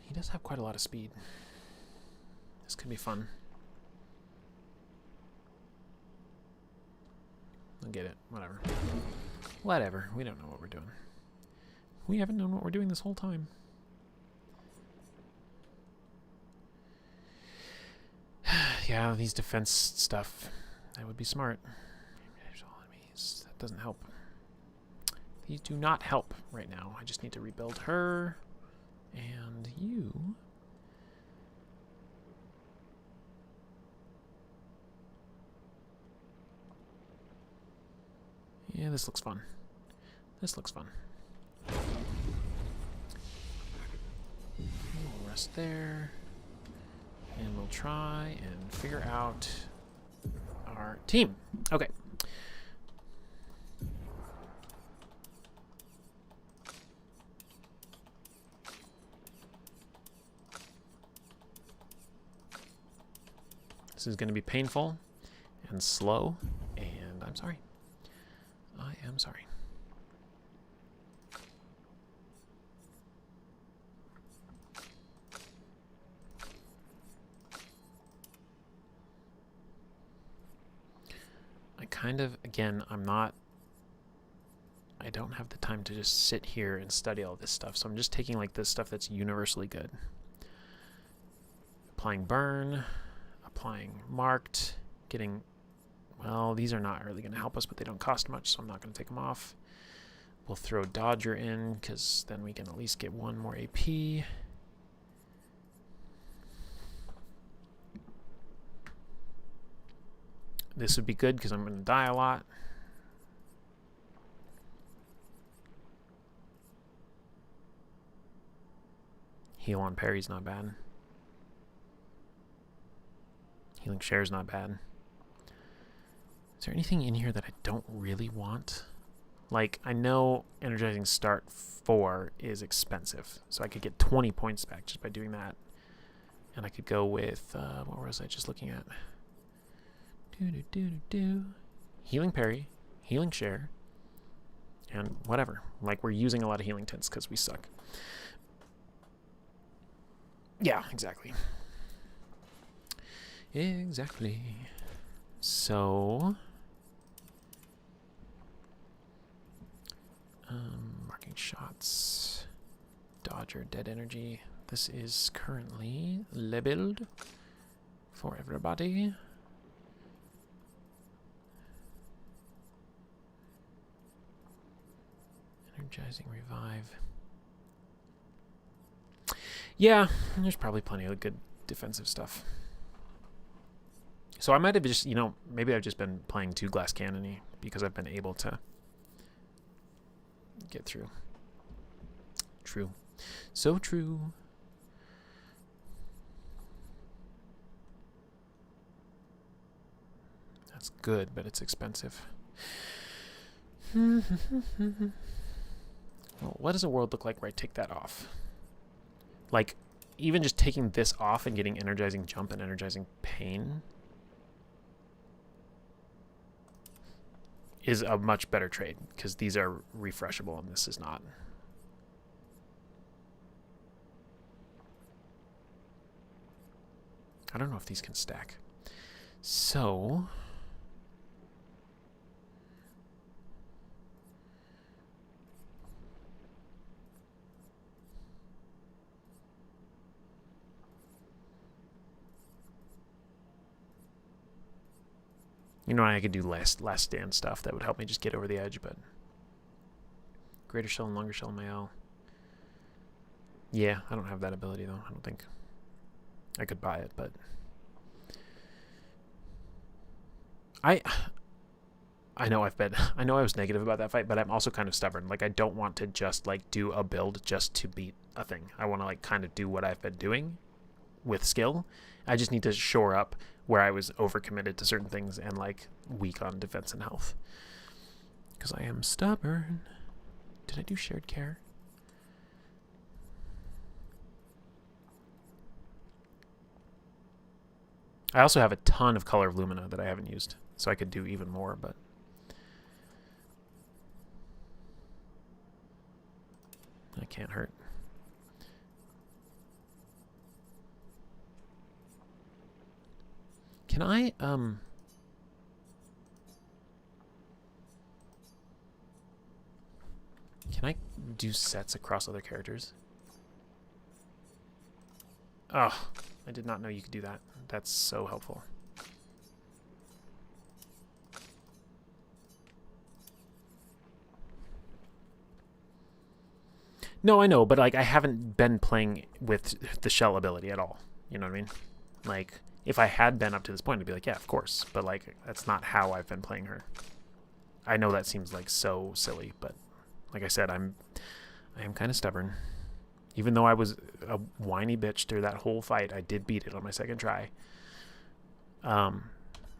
He does have quite a lot of speed. This could be fun. I'll get it. Whatever. Whatever. We don't know what we're doing. We haven't known what we're doing this whole time. Yeah, these defense stuff. That would be smart. That doesn't help. These do not help right now. I just need to rebuild her. And you. Yeah, this looks fun. This looks fun. We'll rest there. And we'll try and figure out our team. Okay. This is going to be painful and slow, and I'm sorry. I am sorry. I kind of, again, I don't have the time to just sit here and study all this stuff, so I'm just taking like this stuff that's universally good. Applying burn, applying marked, getting, well, these are not really going to help us, but they don't cost much, so I'm not going to take them off. We'll throw Dodger in, because then we can at least get 1 more AP. This would be good, because I'm going to die a lot. Heal on parry's not bad. Healing share's not bad. Is there anything in here that I don't really want? Like, I know energizing start 4 is expensive, so I could get 20 points back just by doing that. And I could go with, what was I just looking at? Healing parry, healing share, and whatever. Like, we're using a lot of healing tints because we suck. Yeah, exactly. Exactly. So, marking shots, Dodger, dead energy. This is currently labeled for everybody. Energizing revive. Yeah, there's probably plenty of good defensive stuff. So I might have just, you know, maybe I've just been playing too glass cannon-y because I've been able to get through. True. So true. That's good, but it's expensive. Well, what does a world look like where I take that off? Like, even just taking this off and getting energizing jump and energizing pain is a much better trade, because these are refreshable and this is not. I don't know if these can stack. So, you know, I could do last stand stuff that would help me just get over the edge, but greater shell and longer shell in my L. Yeah, I don't have that ability though. I don't think I could buy it, but I know I know I was negative about that fight, but I'm also kind of stubborn. Like, I don't want to just like do a build just to beat a thing. I want to like kind of do what I've been doing with skill. I just need to shore up where I was overcommitted to certain things and like weak on defense and health. Because I am stubborn. Did I do shared care? I also have a ton of Color of Lumina that I haven't used, so I could do even more, but that can't hurt. Can I, do sets across other characters? Oh, I did not know you could do that. That's so helpful. No, I know, but like I haven't been playing with the shell ability at all. You know what I mean? Like, if I had been up to this point, I'd be like, yeah, of course. But like, that's not how I've been playing her. I know that seems like so silly, but like I said, I am kind of stubborn. Even though I was a whiny bitch through that whole fight, I did beat it on my second try.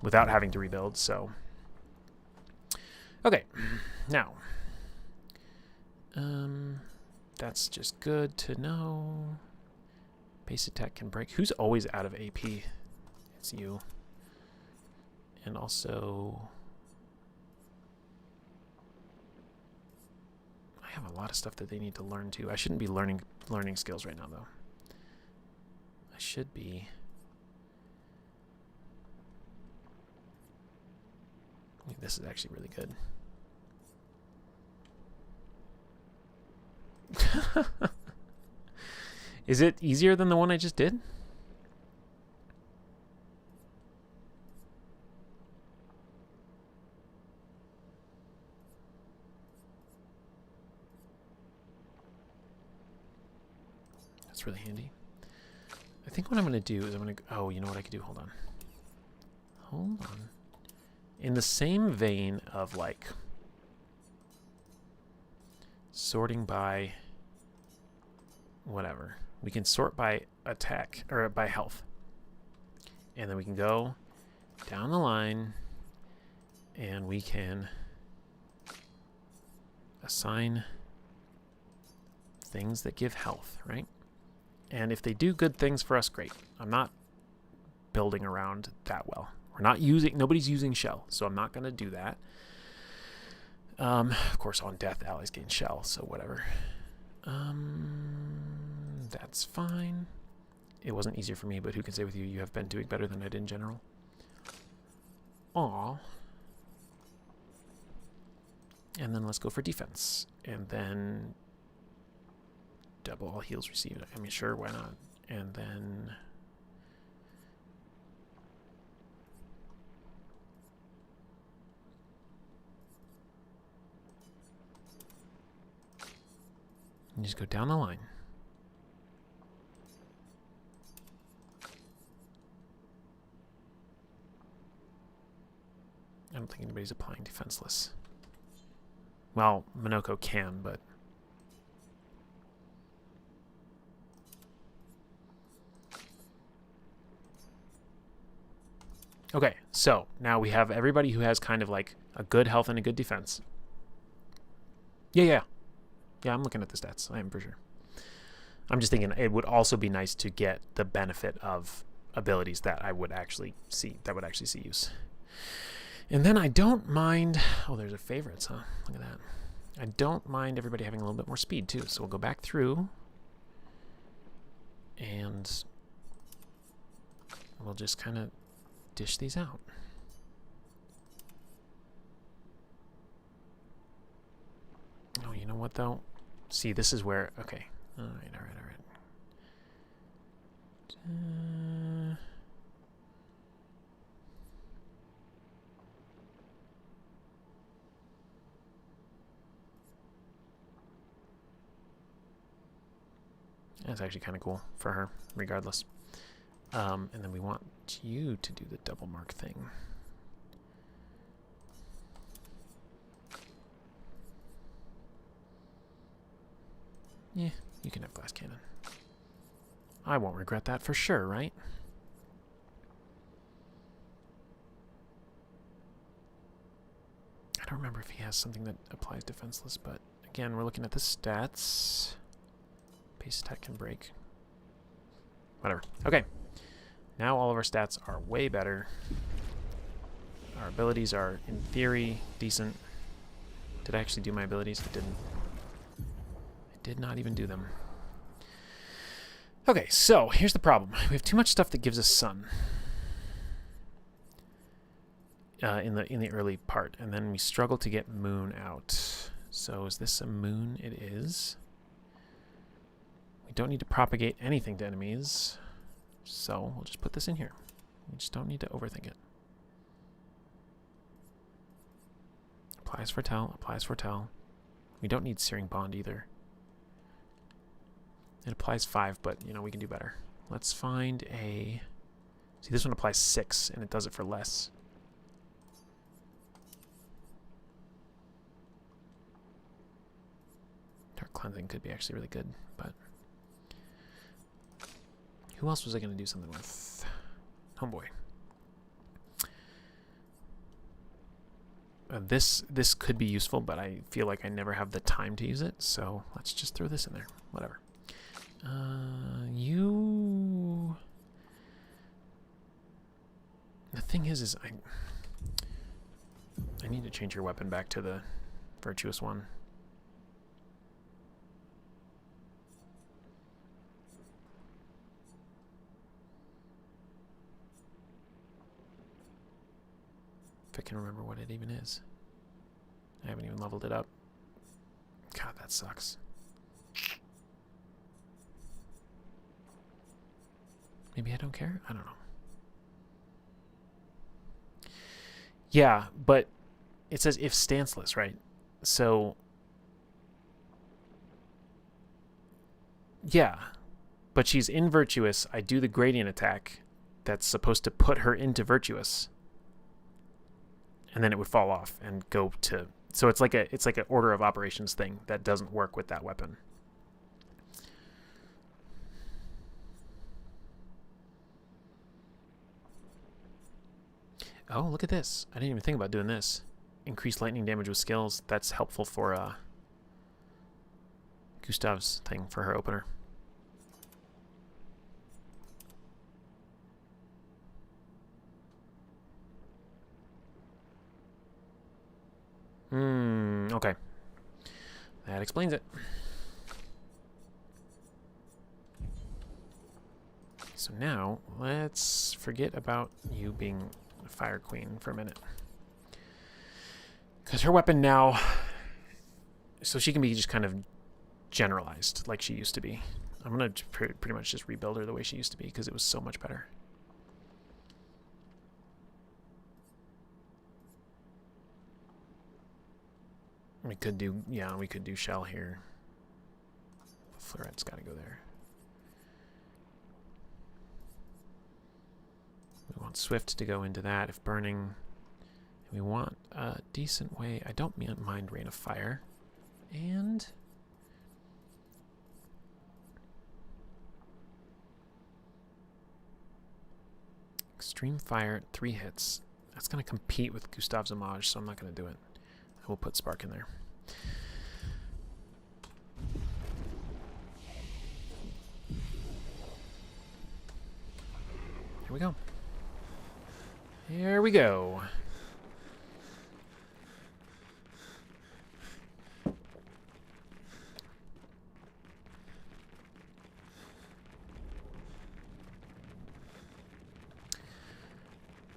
Without having to rebuild, so. Okay, now. That's just good to know. Base attack can break. Who's always out of AP? It's you. And also, I have a lot of stuff that they need to learn too. I shouldn't be learning skills right now though. I should be. This is actually really good. Is it easier than the one I just did? That's really handy. I think what I'm going to do is I'm going to... Oh, you know what I could do? Hold on. Hold on. In the same vein of, like, sorting by whatever, we can sort by attack, or by health. And then we can go down the line, and we can assign things that give health, right? And if they do good things for us, great. I'm not building around that well. We're not using, nobody's using shell, so I'm not going to do that. Of course, on death, allies gain shell, so whatever. That's fine. It wasn't easier for me, but who can say with you, you have been doing better than I did in general. Aw. And then let's go for defense. And then double all heals received. I mean, sure, why not? And then you just go down the line. I don't think anybody's applying defenseless. Well, Minoko can, but okay, so now we have everybody who has kind of like a good health and a good defense. Yeah, I'm looking at the stats. I am for sure. I'm just thinking it would also be nice to get the benefit of abilities that I would actually see, use. And then I don't mind... Oh, there's a favorites, huh? Look at that. I don't mind everybody having a little bit more speed, too. So we'll go back through. And we'll just kind of dish these out. Oh, you know what, though? See, this is where... Okay. All right. That's actually kind of cool for her, regardless. And then we want you to do the double mark thing. Yeah, you can have glass cannon. I won't regret that for sure, right? I don't remember if he has something that applies defenseless, but again, we're looking at the stats. Base attack can break. Whatever. Okay. Now all of our stats are way better. Our abilities are, in theory, decent. Did I actually do my abilities? I didn't. I did not even do them. Okay, so here's the problem. We have too much stuff that gives us sun in the early part, and then we struggle to get moon out. So is this a moon? It is. We don't need to propagate anything to enemies, so we'll just put this in here. We just don't need to overthink it. Applies foretell, applies foretell. We don't need Searing Bond either. It applies 5, but, you know, we can do better. Let's find a... See, this one applies 6, and it does it for less. Dark Cleansing could be actually really good, but... Who else was I going to do something with? Homeboy. This could be useful, but I feel like I never have the time to use it, so let's just throw this in there. Whatever. You... The thing is I I need to change your weapon back to the virtuous one. If I can remember what it even is. I haven't even leveled it up. God, that sucks. Maybe I don't care? I don't know. Yeah, but it says if stanceless, right? So, yeah. But she's in virtuous. I do the gradient attack that's supposed to put her into virtuous. And then it would fall off and go to... So it's like an order of operations thing that doesn't work with that weapon. Oh, look at this. I didn't even think about doing this. Increased lightning damage with skills. That's helpful for Gustav's thing for her opener. Okay. That explains it. So now, let's forget about you being a Fire Queen for a minute. Because her weapon now... So she can be just kind of generalized, like she used to be. I'm going to pretty much just rebuild her the way she used to be, because it was so much better. We could do, yeah, we could do shell here. The fleuret's got to go there. We want swift to go into that if burning. We want a decent way. I don't mind rain of fire. And extreme fire, 3 hits. That's going to compete with Gustav's homage, so I'm not going to do it. I will put spark in there. Here we go. Here we go.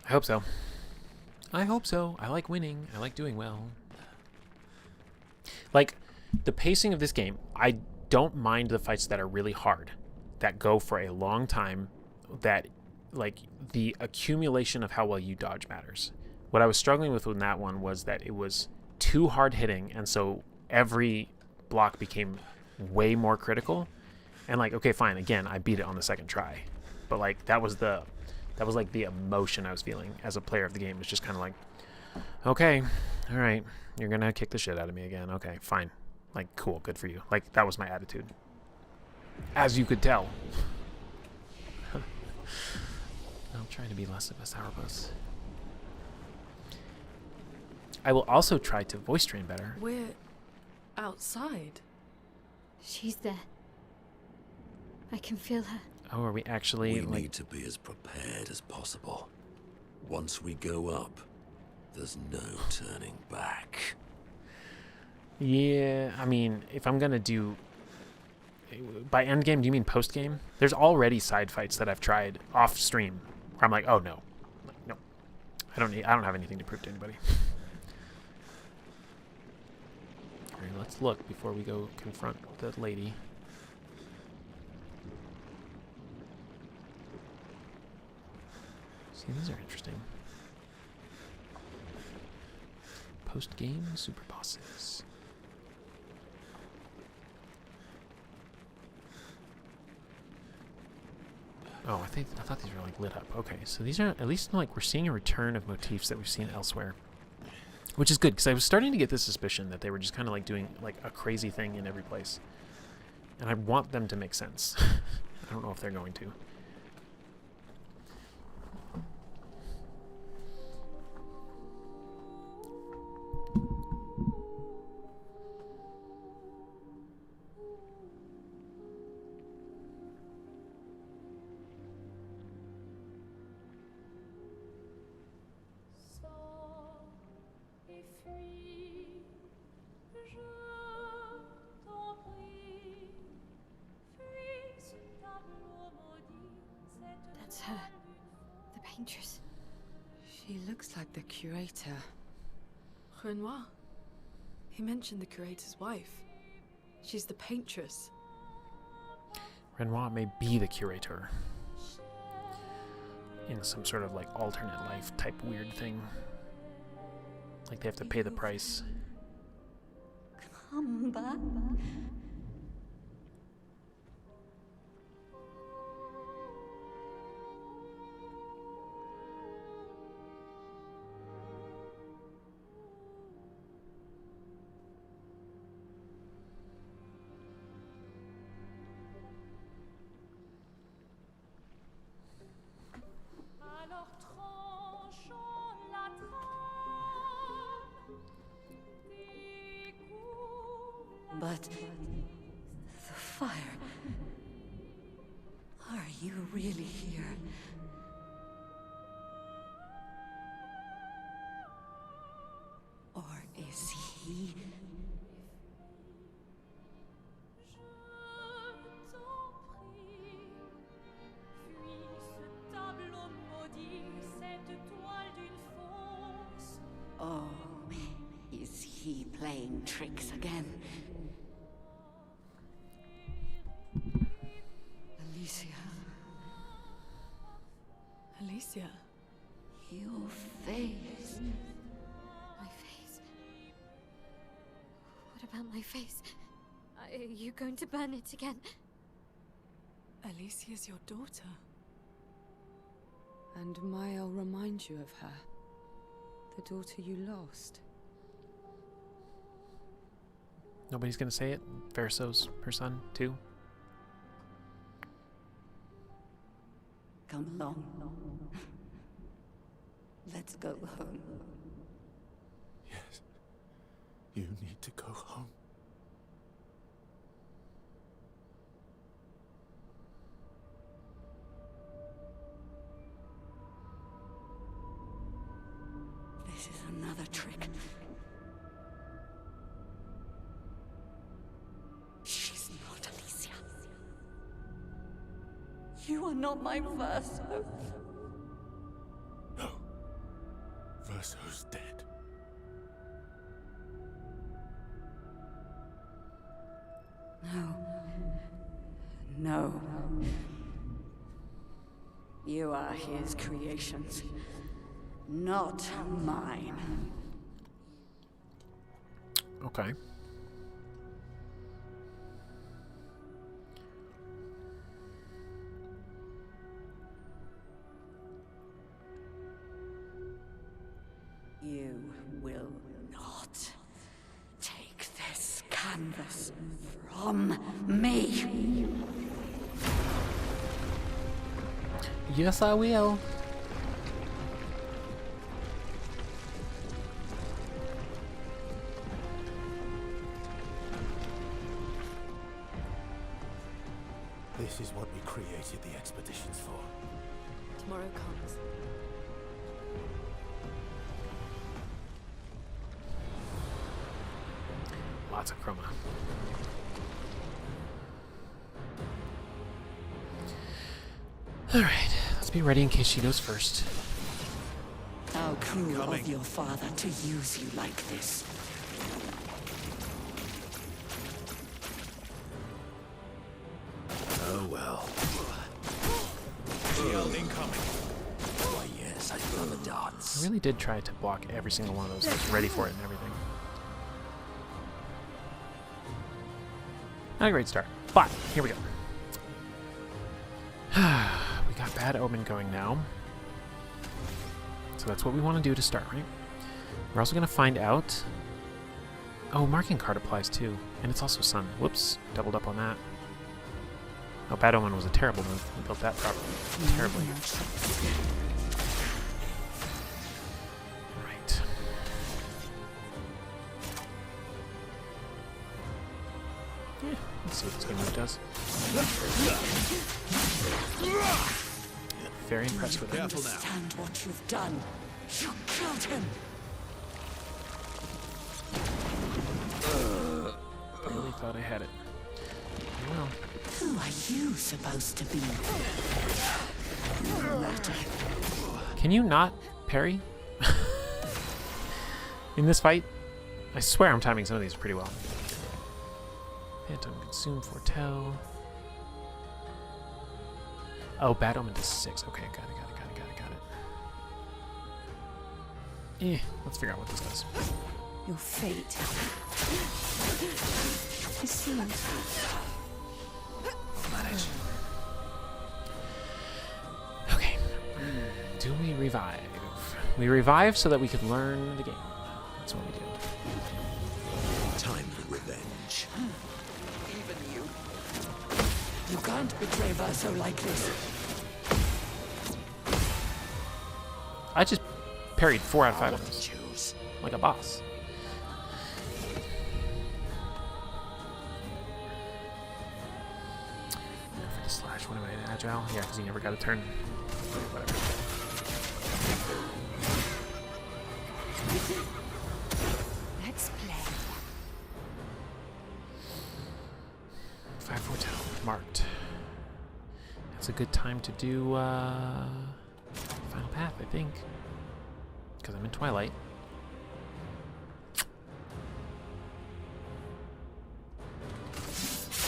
I hope so. I hope so. I like winning. I like doing well. Like, the pacing of this game, I don't mind the fights that are really hard, that go for a long time, that, like, the accumulation of how well you dodge matters. What I was struggling with in that one was that it was too hard hitting, and so every block became way more critical. And, like, okay, fine, again, I beat it on the second try. But, like, that was like the emotion I was feeling as a player of the game. It was just kind of like, okay, all right, you're going to kick the shit out of me again. Okay, fine. Like, cool, good for you. Like, that was my attitude. As you could tell. I'll try to be less of a sourpuss. I will also try to voice train better. We're outside. She's there. I can feel her. Oh, are we actually, We like... need to be as prepared as possible. Once we go up, there's no turning back. Yeah, I mean, if I'm gonna do... By endgame, do you mean postgame? There's already side fights that I've tried off stream where I'm like, oh no. Like, no. I don't have anything to prove to anybody. Alright, let's look before we go confront the lady. See, these are interesting. Post-game super bosses. Oh, I thought these were like lit up. Okay, so these are at least like we're seeing a return of motifs that we've seen elsewhere, which is good because I was starting to get this suspicion that they were just kind of like doing like a crazy thing in every place, and I want them to make sense. I don't know if they're going to. paintress. She looks like the curator. Renoir. He mentioned the curator's wife. She's the paintress. Renoir may be the curator. In some sort of like alternate life type weird thing. Like they have to pay the price. Come back. But the fire. Are you really here? Or is he? Oh, is he playing tricks again? Alicia. Alicia. Your face. My face. What about my face? Are you going to burn it again? Alicia's your daughter. And Ma'll remind you of her. The daughter you lost. Nobody's gonna say it. Verso's her son too. Come along. Let's go home. Yes. You need to go home. This is another trick. She's not Alicia. You are not my Verso. No. Verso's dead. No. No. You are his creations, not mine. Okay. You will not take this canvas from me. Yes, I will. This is what we created the expeditions for. Tomorrow comes. Lots of chroma. Alright, let's be ready in case she goes first. How cruel of your father to use you like this. Oh well. Shield incoming. Why yes, I love a dance. I really did try to block every single one of those. I was ready for it and everything. Not a great start, but here we go. We got Bad Omen going now. So that's what we want to do to start, right? We're also going to find out... Oh, marking card applies too. And it's also Sun. Whoops. Doubled up on that. Oh, Bad Omen was a terrible move. We built that properly. Terribly. Right. Yeah, let's see what this good move does. Very impressed with it. Understand what you've done. You killed him. Really thought I had it. Well, Who are you supposed to be? No matter. Can you not parry? In this fight? I swear I'm timing some of these pretty well. Phantom, Consume, Foretell. Oh, Bad Omen does 6. Okay, got it. Let's figure out what this does. Your fate is sealed. Manage. Okay. Do we revive? We revive so that we can learn the game. That's what we do. Time for revenge. Even you. You can't betray Verso like this. I just parried 4 out of 5 I'll of those. choose. Like a boss. Go for the slash. What am I, agile? Yeah, because he never got a turn. Whatever. Let's play. 5 Foretell marked. It's a good time to do Final Path, I think. Because I'm in Twilight.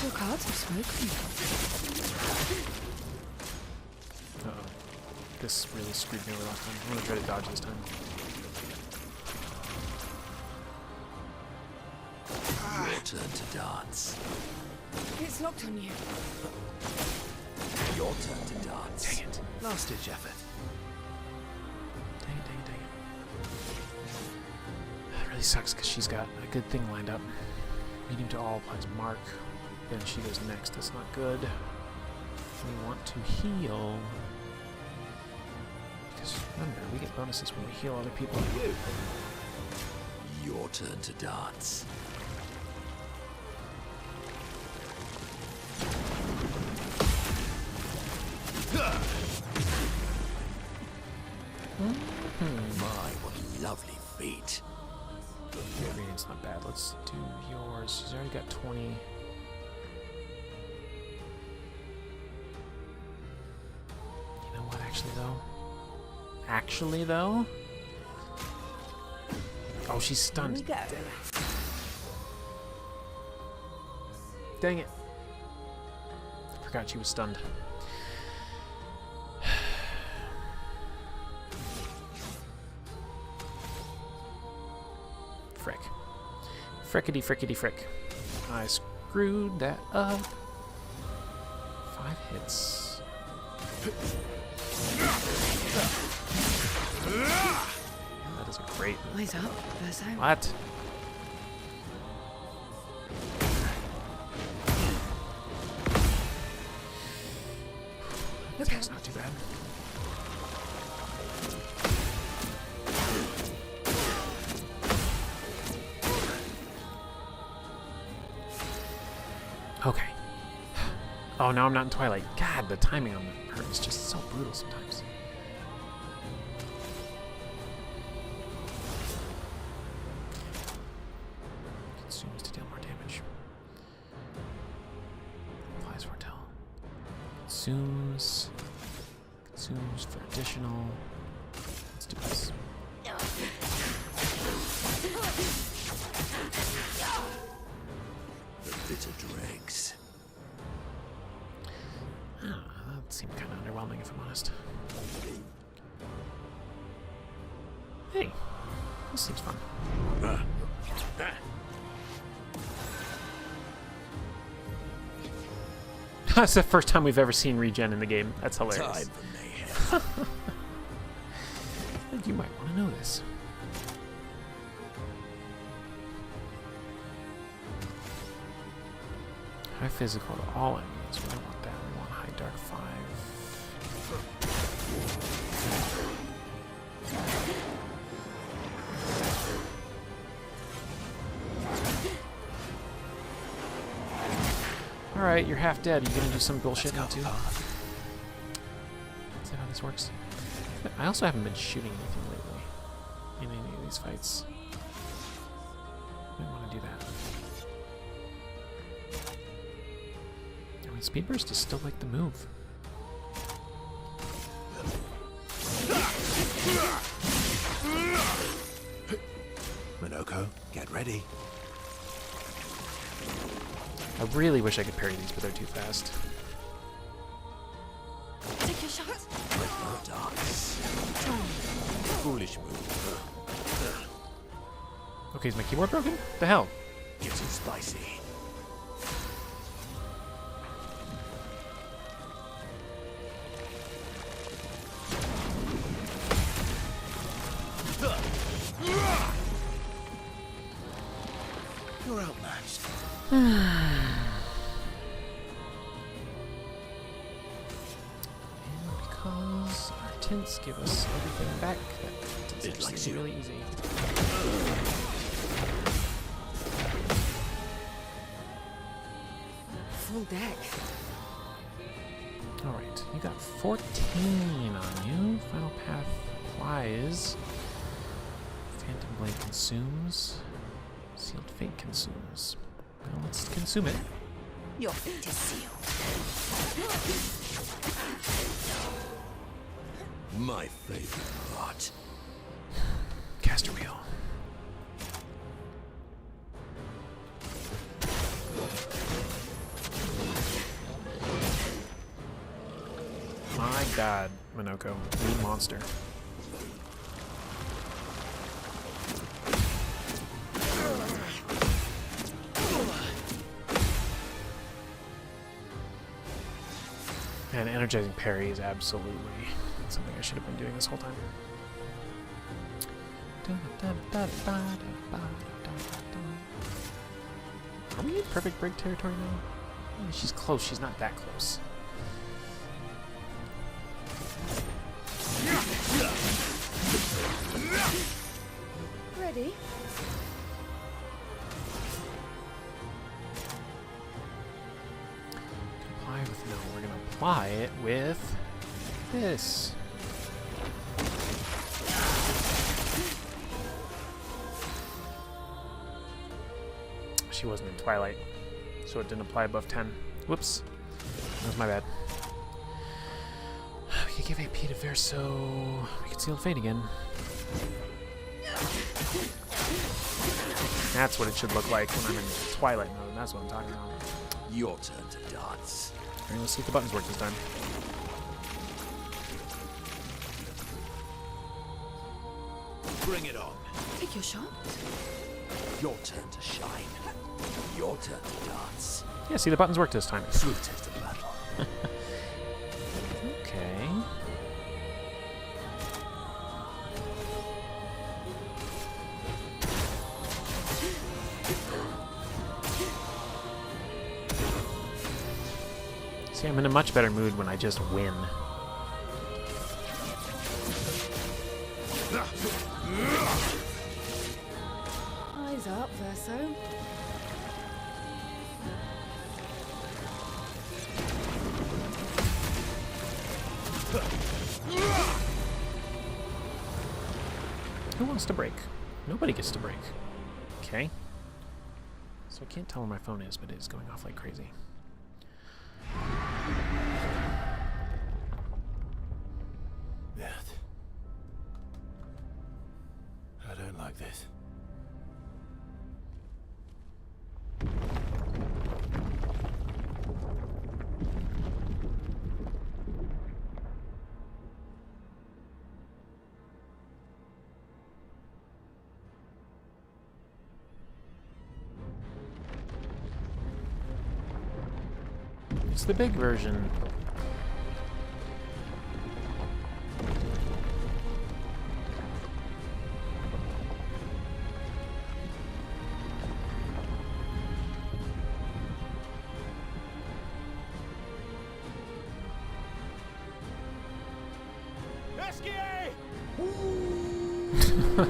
Your cards have spoken. Uh-oh. This really screwed me over last time. I'm going to try to dodge this time. Your turn to dance. It's locked on you. Your turn to dance. Dang it. Last ditch effort. Dang it. That really sucks because she's got a good thing lined up. Medium to all applies mark. Then she goes next. That's not good. We want to heal. Because remember, we get bonuses when we heal other people. Your turn to dance. My, what lovely feet. Yeah, reading's not bad. Let's do yours. She's already got 20. You know what, actually though? Oh, she's stunned. Here we go. Dang it. I forgot she was stunned. Frick. Frickety frickety frick. I screwed that up. 5 hits. That is a great move. Eyes up, Verso. What? Look That's out. not too bad. Okay. Oh, now I'm not in Twilight. God, the timing on her is just so brutal sometimes. Consumes to deal more damage. Applies foretell. Consumes. Consumes for additional. Let's do this. The bitter dregs. That seemed kind of underwhelming, if I'm honest. Hey, this seems fun. That's the first time we've ever seen regen in the game. That's hilarious. Time for mayhem. I think you might want to know this. High physical to all enemies. We don't want that. We want high dark 5. Alright, you're half dead. Are you gonna do some bullshit now too? Is that how this works? I also haven't been shooting anything lately in any of these fights. Might want to do that. I mean, Speed Burst is still like the move. I really wish I could parry these, but they're too fast. Take your shot. Foolish move. Okay, is my keyboard broken? The hell? Getting spicy. You're outmatched. And because our tints give us everything back, that It likes is you. really easy. Full deck. Alright, you got 14 on you. Final path applies. Phantom Blade consumes. Sealed Fate consumes. Well, let's consume it. Your fate is sealed. My favorite part. Caster wheel. My god, Minoko. You monster. And energizing parry is absolutely something I should have been doing this whole time. Are we in perfect break territory now? She's close. She's not that close. Ready? Apply with no. We're gonna apply it with this. She wasn't in Twilight, so it didn't apply above 10. Whoops. That was my bad. We could give AP to Verso. We could seal Fate again. That's what it should look like when I'm in Twilight mode. That's what I'm talking about. Your turn to dance. Alright, let's see if the buttons work this time. Bring it on. Take your shot. Your turn to shine. Your turn to dance. Yeah, see, the buttons work this time. Sweetest of battle. Okay. See, I'm in a much better mood when I just win. Eyes up, Verso. Who wants to break? Nobody gets to break. Okay. So I can't tell where my phone is, but it is going off like crazy. Beth. I don't like this. It's the big version. Look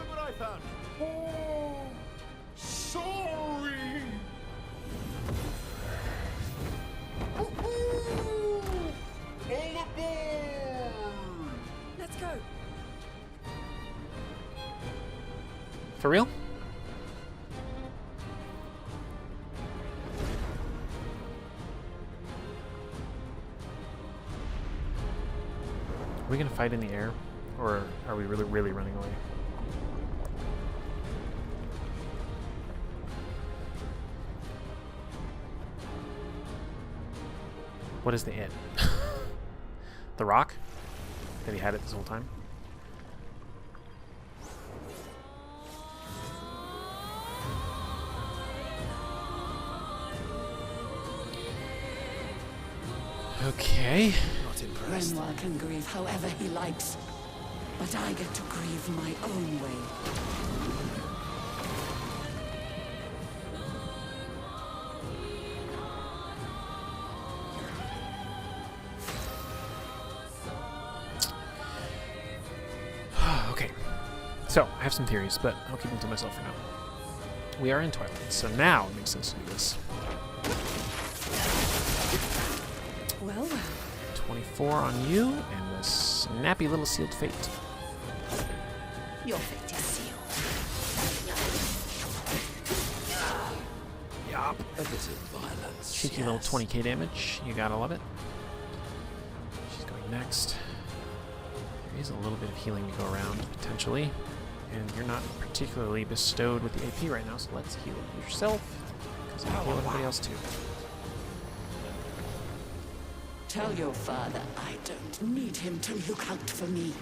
what I found. Oh, sorry. All aboard! Let's go. For real? Are we gonna fight in the air? Or are we really running away? What is the it? The rock? That he had it this whole time? Okay. Not impressed. Renoir can grieve however he likes, but I get to grieve my own way. Okay. So, I have some theories, but I'll keep them to myself for now. We are in Twilight, so now it makes sense to do this. Well, well. 24 on you, and the snappy little sealed fate. Your fate is sealed. Yup. A bit of violence. Cheeky little 20k damage. You gotta love it. She's going next. There is a little bit of healing to go around, potentially. And you're not particularly bestowed with the AP right now, so let's heal yourself. Because I'll heal everybody else too. Tell your father I don't need him to look out for me.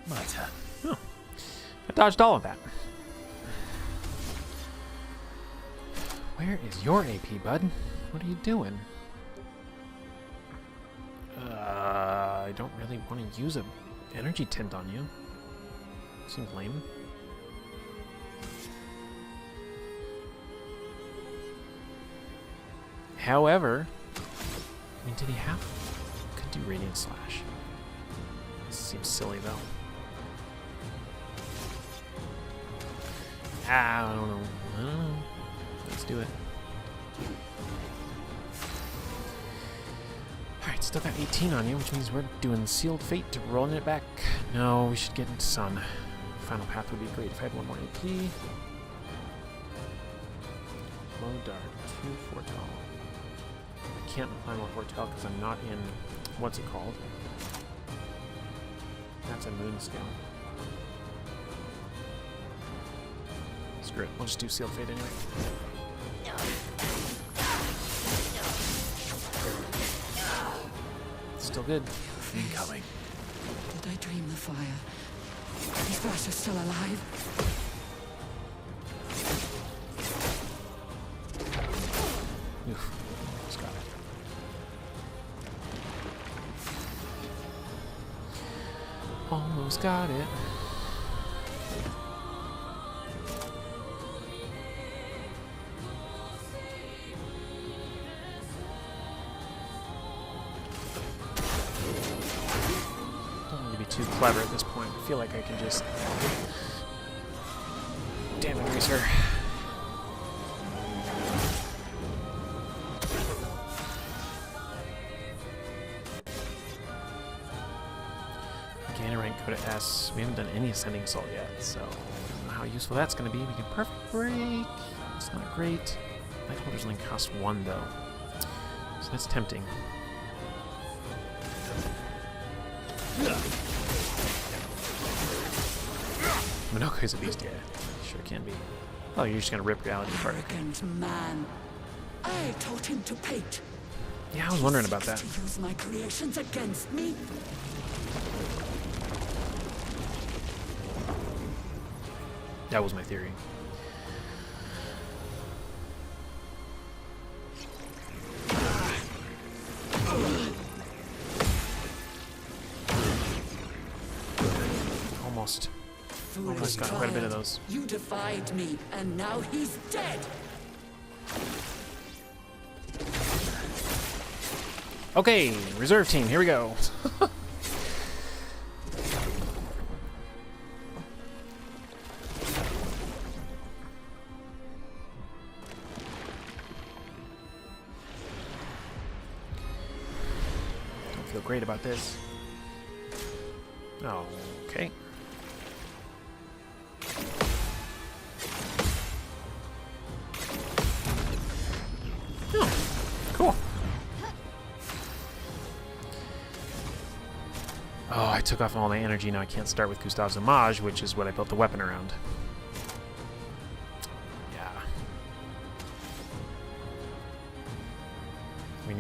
My turn. Oh. I dodged all of that. Where is your AP, bud? What are you doing? I don't really want to use a energy tint on you. Seems lame. However, I mean, did he have? Could do Radiant Slash. This seems silly though. I don't know. Let's do it. Alright, still got 18 on you, which means we're doing Sealed Fate, rolling it back. No, we should get into Sun. Final Path would be great if I had one more AP. Low Dart, 2 Foretell. I can't apply more Foretell because I'm not in, what's it called? That's a Moon Scale. Screw it, we'll just do Sealed Fate anyway. Still good. Incoming. Did I dream the fire? Is Thrasher still alive? Oof. Just got it. Almost got it. Too clever at this point. I feel like I can just damn it, Racer. Gain a rank, go to S. We haven't done any Ascending Assault yet, so I don't know how useful that's going to be. We can Perfect Break. It's not great. Light Holder's only cost 1 though, so that's tempting. Minoko's a beast, yeah. Sure can be. Oh, you're just gonna rip reality apart. Arrogant man. I taught him to paint. Yeah, I was wondering about that. To use my creations against me. That was my theory. Almost. Almost got quite a bit of those. You defied me, and now he's dead. Okay, reserve team, here we go. Don't feel great about this. Oh, okay. Oh, cool. took off all my energy. Now I can't start with Gustav's Homage, which is what I built the weapon around. Yeah. We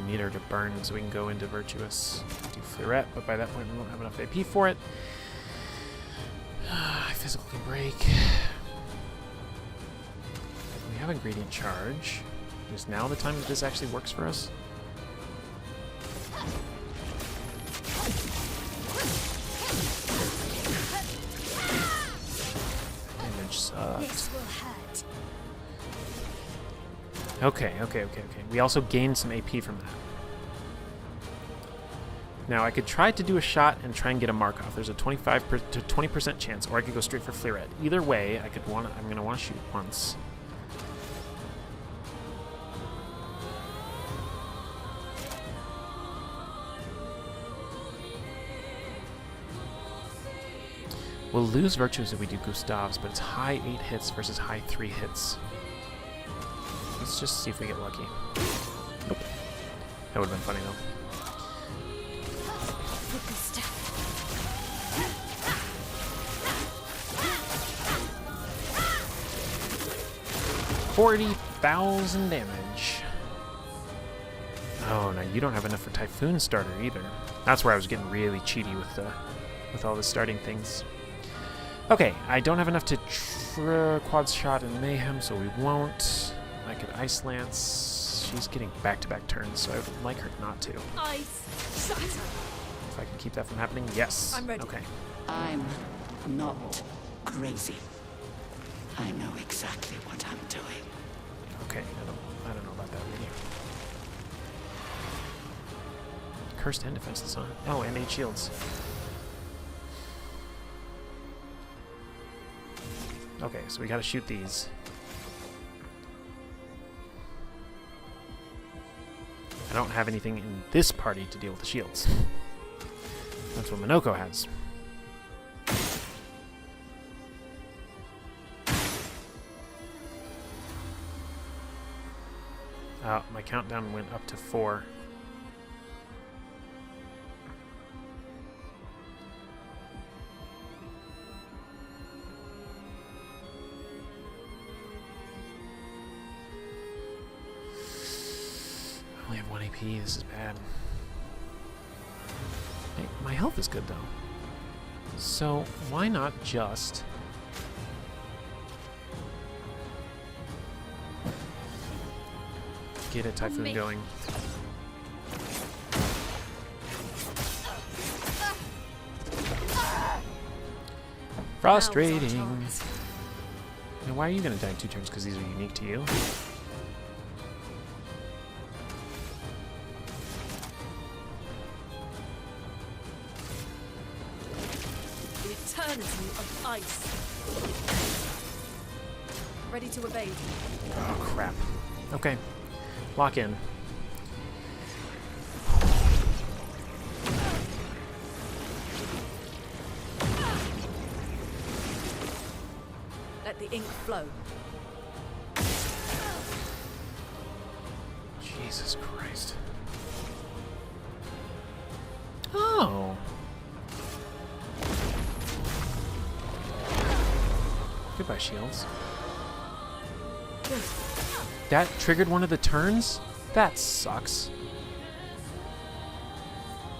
need her to burn so we can go into Virtuous. Do Fleurette, but by that point we won't have enough AP for it. I physically break. We have Ingredient Charge. Is now the time that this actually works for us? Damage sucks. Okay. We also gained some AP from that. Now I could try to do a shot and try and get a mark off. There's a 25 to 20% chance, or I could go straight for Fleurette. Either way, I'm gonna want to shoot once. We'll lose Virtues if we do Gustav's, but it's high 8 hits versus high 3 hits. Let's just see if we get lucky. Nope. That would have been funny though. 40,000 damage. Oh, no, you don't have enough for Typhoon Starter either. That's where I was getting really cheaty with all the starting things. Okay, I don't have enough to quad shot and mayhem, so we won't. I could Ice Lance. She's getting back-to-back turns, so I would like her not to. Ice Shatter. If I can keep that from happening, yes. I'm ready. Okay. I'm not crazy. I know exactly what I'm doing. Okay, I don't know about that really. Cursed and defenseless, huh? Oh, and 8 shields. Okay, so we gotta shoot these. I don't have anything in this party to deal with the shields. That's what Minoko has. My countdown went up to 4. I only have 1 AP. This is bad. Hey, my health is good though. So why not just get a Typhoon going? Frustrating. Now, why are you going to die in 2 turns? Because these are unique to you? The eternity of ice. Ready to evade. Oh, crap. Okay. Lock in. Let the ink flow. Jesus Christ. Oh. Goodbye, shields. That triggered one of the turns? That sucks.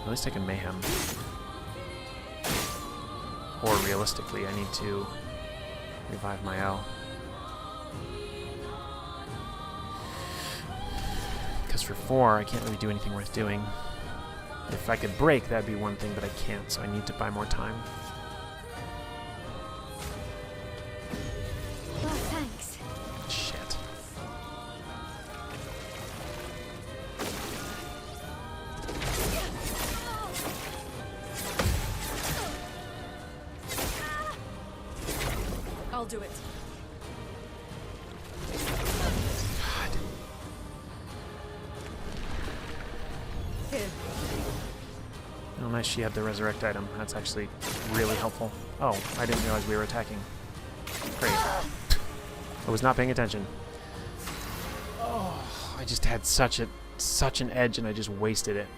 At least I can mayhem. Or realistically, I need to revive my L. Because for 4, I can't really do anything worth doing. If I could break, that'd be one thing, but I can't, so I need to buy more time. Well, thanks. Shit. I'll do it. God. Here. Oh, nice, she had the resurrect item. That's actually really helpful. Oh, I didn't realize we were attacking. Great. I was not paying attention. Oh, I just had such an edge and I just wasted it.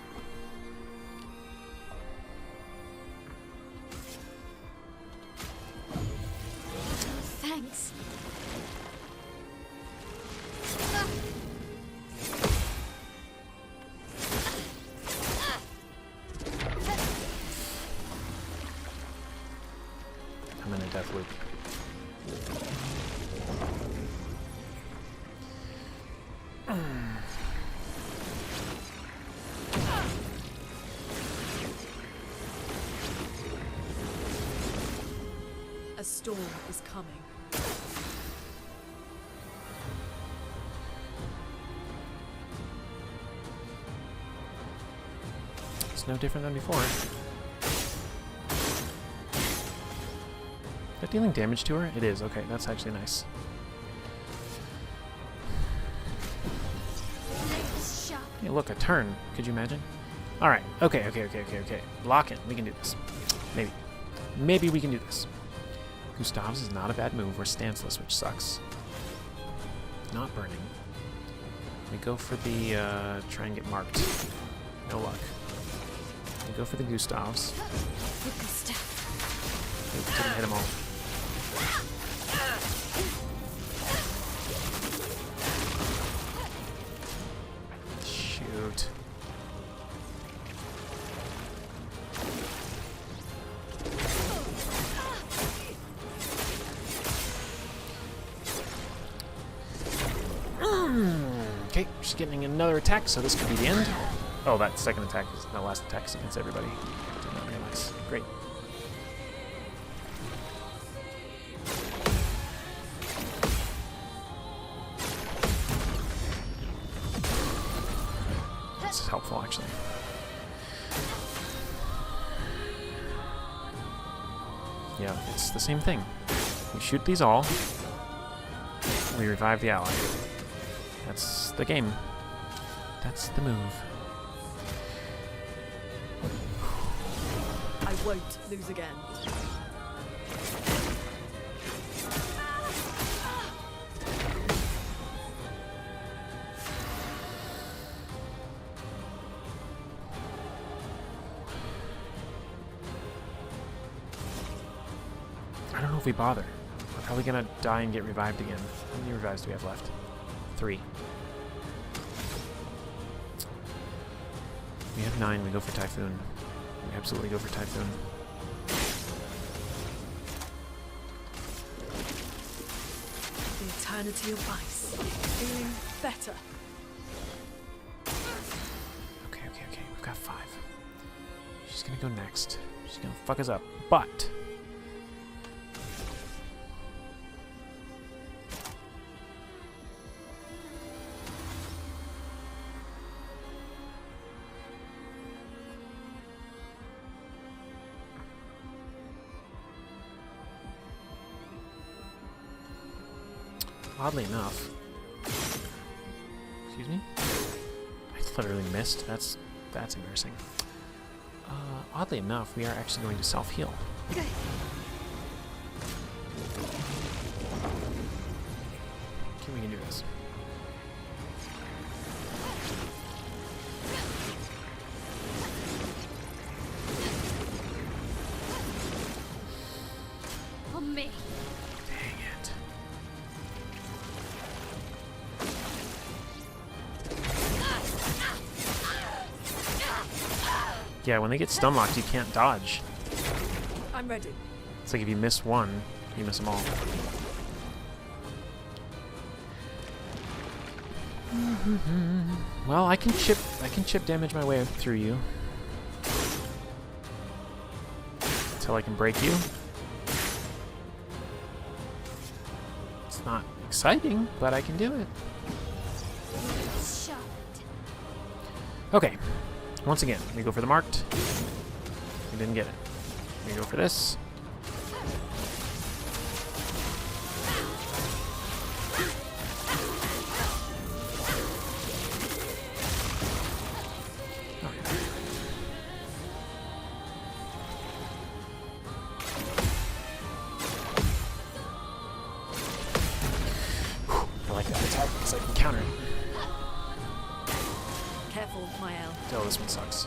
storm is coming. It's no different than before. Is that dealing damage to her? It is. Okay, that's actually nice. Hey, look, a turn. Could you imagine? All right. Okay. Lock in. We can do this. Maybe. Maybe we can do this. Gustav's is not a bad move. We're stanceless, which sucks. Not burning. We go for the, try and get marked. No luck. We go for the Gustavs. We didn't hit them all. Shoot. Okay, she's getting another attack, so this could be the end. Oh, that second attack is the last attack is against everybody. Did not realize. Great. This is helpful, actually. Yeah, it's the same thing. We shoot these all. We revive the ally. That's the game. That's the move. I won't lose again. I don't know if we bother. We're probably gonna die and get revived again. How many revives do we have left? 3. We have 9. We go for Typhoon. We absolutely go for Typhoon. The eternity of ice. Feeling better. Okay. We've got 5. She's gonna go next. She's gonna fuck us up. But oddly enough, excuse me, I literally missed. That's embarrassing. Oddly enough, we are actually going to self-heal. Okay. We can do this. On me. Dang it. Yeah, when they get stun locked, you can't dodge. I'm ready. It's like if you miss one, you miss them all. Well, I can chip damage my way through you. Until I can break you. It's not exciting, but I can do it. Shot. Okay. Once again, we go for the marked. We didn't get it. We go for this. I like that attack because I can counter it. Careful, Mael. Oh, this one sucks.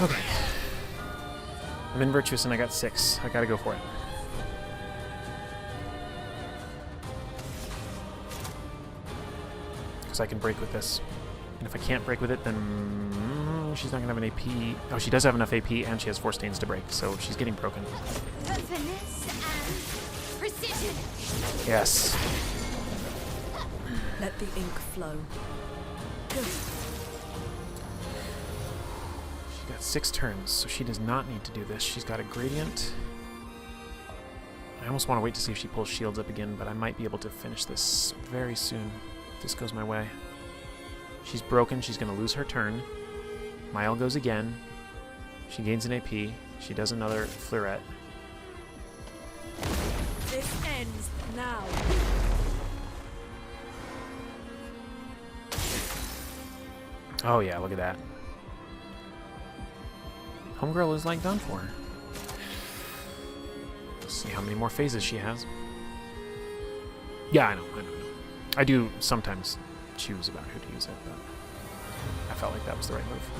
Okay. I'm in Virtuous and I got 6. I gotta go for it. Because I can break with this. And if I can't break with it, then she's not gonna have an AP. Oh, she does have enough AP and she has 4 stains to break, so she's getting broken. Finesse and Precision. Yes. Let the ink flow. Good. She's got 6 turns, so she does not need to do this. She's got a gradient. I almost want to wait to see if she pulls shields up again, but I might be able to finish this very soon if this goes my way. She's broken. She's going to lose her turn. Mile goes again. She gains an AP. She does another fleuret. This ends now. Oh yeah, look at that. Homegirl is like done for. Let's see how many more phases she has. Yeah, I know. I do sometimes choose about who to use it, but I felt like that was the right move.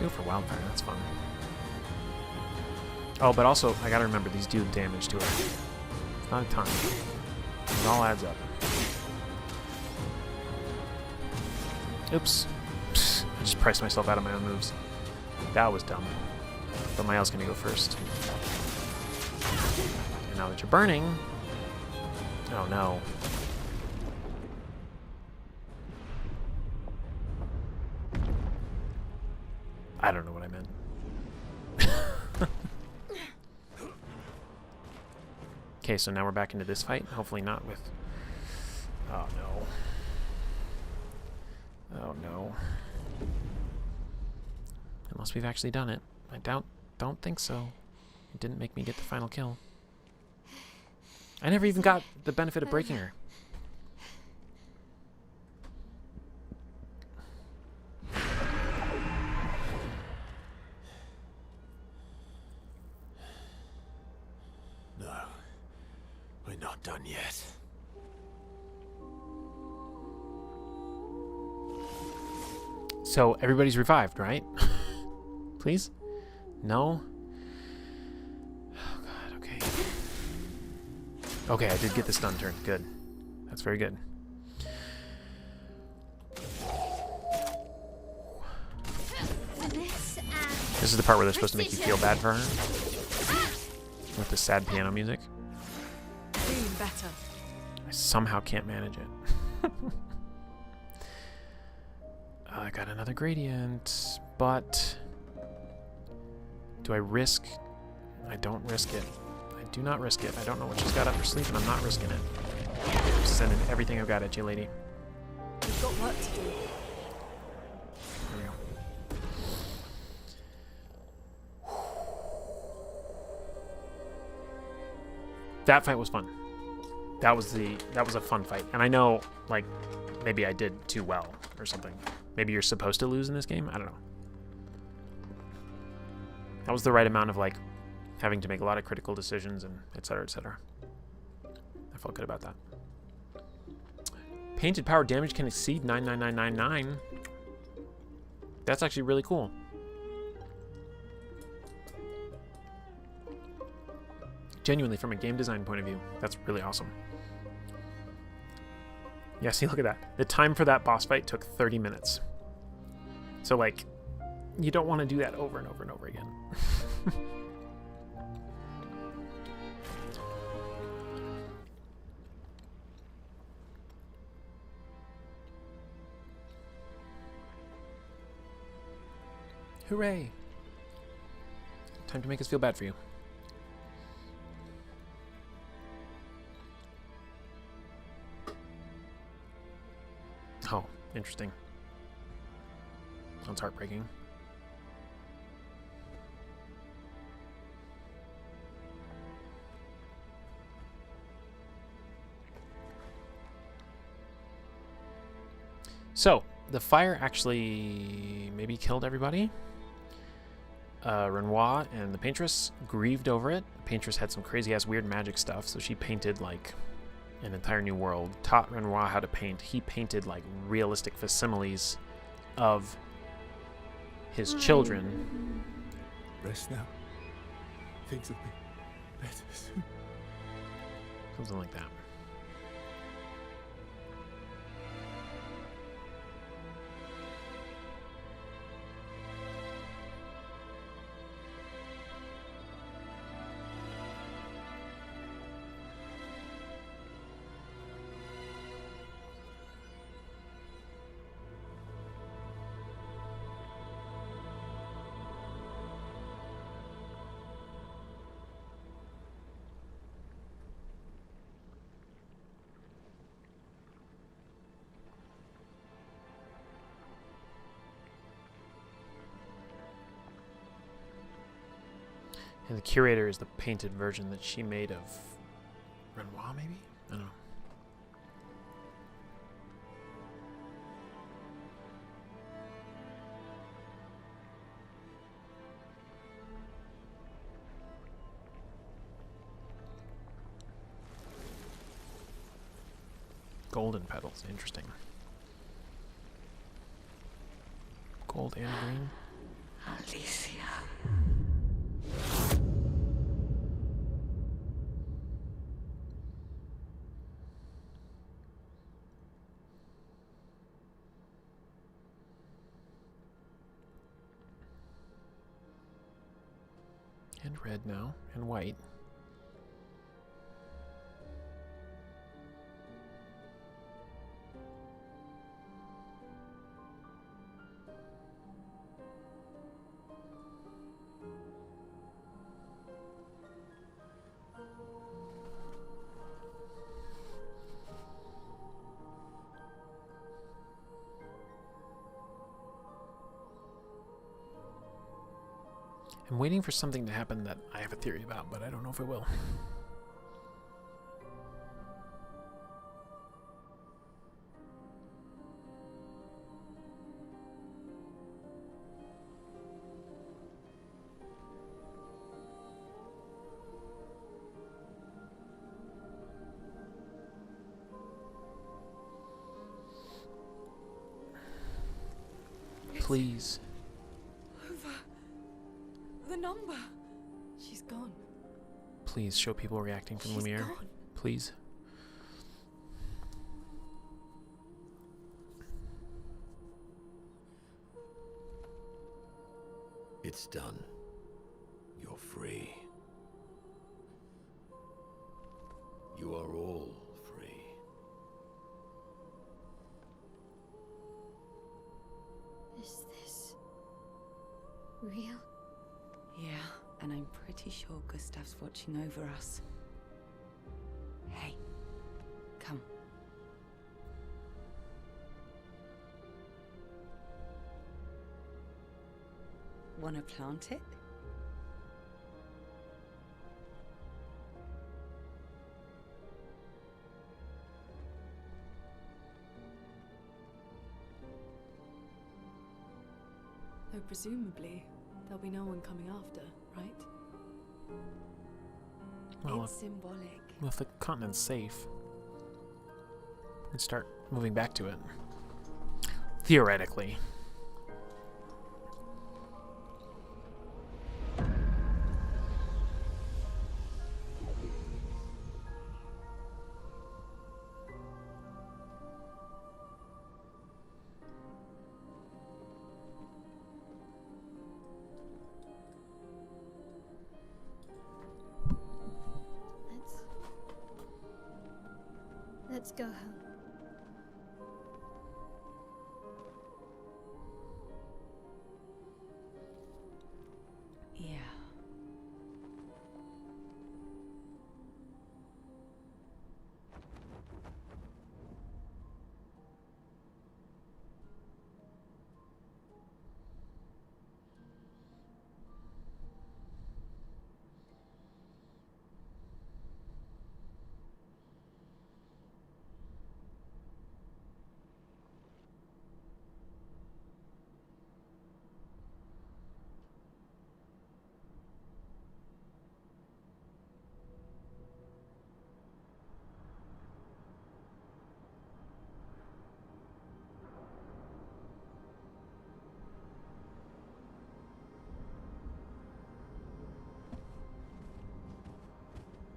Go for wildfire, that's fun. Oh, but also, I gotta remember, these do damage to her. It's not a ton. It all adds up. Oops. I just priced myself out of my own moves. That was dumb. But my L's gonna go first. And now that you're burning... Oh no. I don't know what I meant. Okay, so now we're back into this fight. Hopefully not with... Oh no. Oh no. Unless we've actually done it. I don't think so. It didn't make me get the final kill. I never even got the benefit of breaking her. No, we're not done yet. So everybody's revived, right? Please? No? Oh god, okay. Okay, I did get the stun turn. Good. That's very good. This is the part where they're supposed to make you feel bad for her. With the sad piano music. Feeling better. I somehow can't manage it. I got another gradient, but do I risk? I don't risk it. I do not risk it. I don't know what she's got up her sleeve, and I'm not risking it. I'm sending everything I've got at you, lady. We've got work to do. There we go. That fight was fun. That was a fun fight, and I know, like, maybe I did too well or something. Maybe you're supposed to lose in this game? I don't know. That was the right amount of, like, having to make a lot of critical decisions and et cetera, et cetera. I felt good about that. Painted power damage can exceed 99999. That's actually really cool. Genuinely, from a game design point of view, that's really awesome. Yeah, see, look at that. The time for that boss fight took 30 minutes. So, like, you don't want to do that over and over and over again. Hooray! Time to make us feel bad for you. Oh, interesting. Sounds heartbreaking. So, the fire actually maybe killed everybody. Renoir and the Paintress grieved over it. The Paintress had some crazy-ass weird magic stuff, so she painted, like, an entire new world. Taught Renoir how to paint. He painted, like, realistic facsimiles of his children. Rest now. Things will be better soon. Something like that. And the curator is the painted version that she made of Renoir, maybe? I don't know. Golden petals, interesting. Gold and green. Alicia. And red now, and white. I'm waiting for something to happen that I have a theory about, but I don't know if it will. Please. The number. She's gone. Please show people reacting from She's Lumiere. gone. Please. It's done. You're free. You are all free. Is this real? Yeah, and I'm pretty sure Gustav's watching over us. Hey, come. Wanna plant it? Though presumably, there'll be no one coming after, right? Well, It's symbolic. if the continent's safe, we can start moving back to it. Theoretically. Let's go home. Yeah.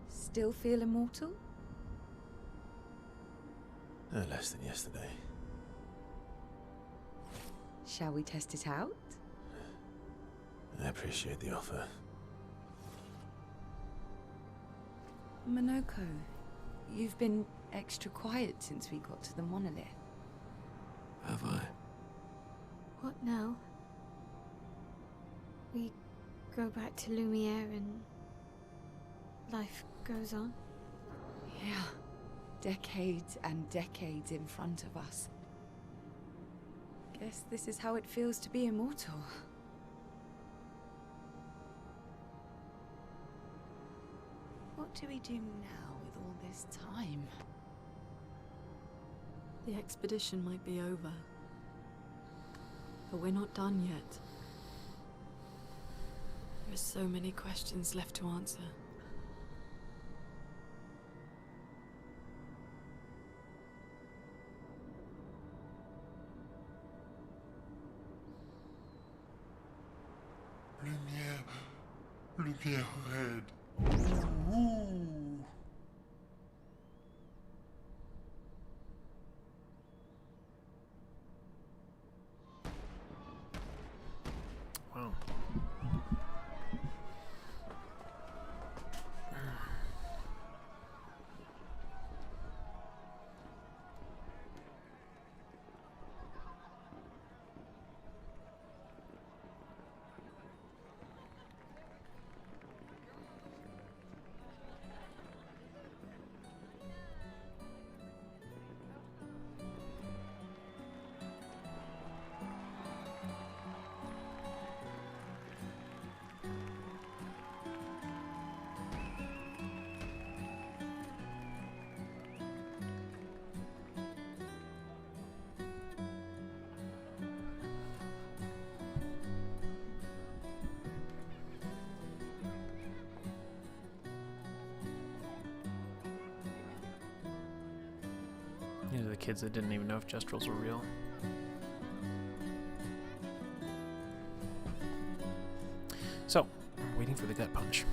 Still feel immortal? No less than yesterday. Shall we test it out? I appreciate the offer. Monoko, you've been extra quiet since we got to the Monolith. Have I? What now? We go back to Lumiere and life goes on? Yeah. Decades and decades in front of us. Guess this is how it feels to be immortal. do we do now with all this time? The expedition might be over, but we're not done yet. There are so many questions left to answer. Lumière red. Ooh. Wow. These are the kids that didn't even know if Jestrels were real. So, I'm waiting for the gut punch.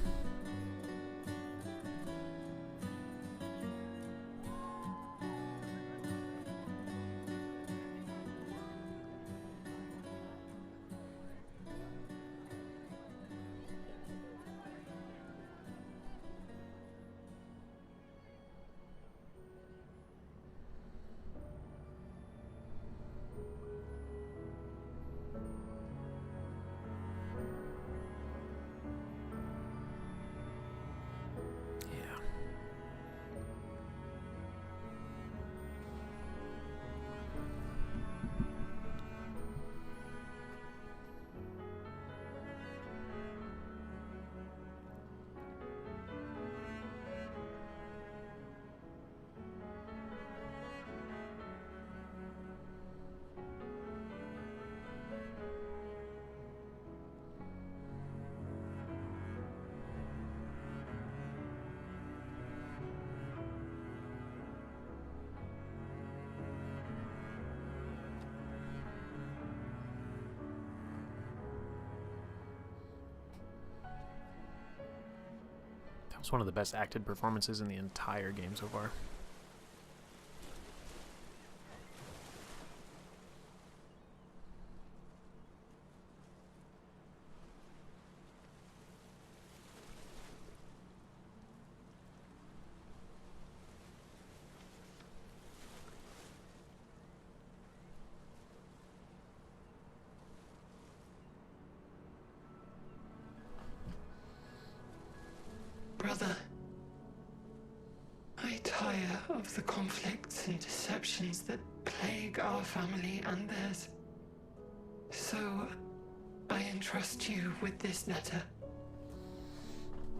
That was one of the best acted performances in the entire game so far. Brother, I tire of the conflicts and deceptions that plague our family and theirs. So, I entrust you with this letter.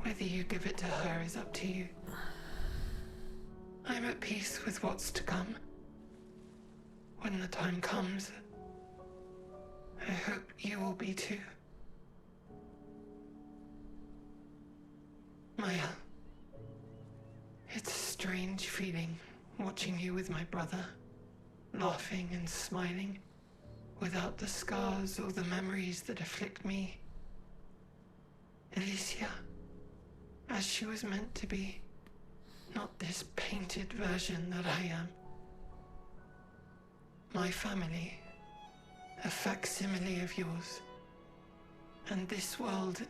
Whether you give it to her is up to you. I'm at peace with what's to come. When the time comes, I hope you will be too. Maya, it's a strange feeling watching you with my brother, laughing and smiling, without the scars or the memories that afflict me. Alicia, as she was meant to be, not this painted version that I am. My family, a facsimile of yours, and this world,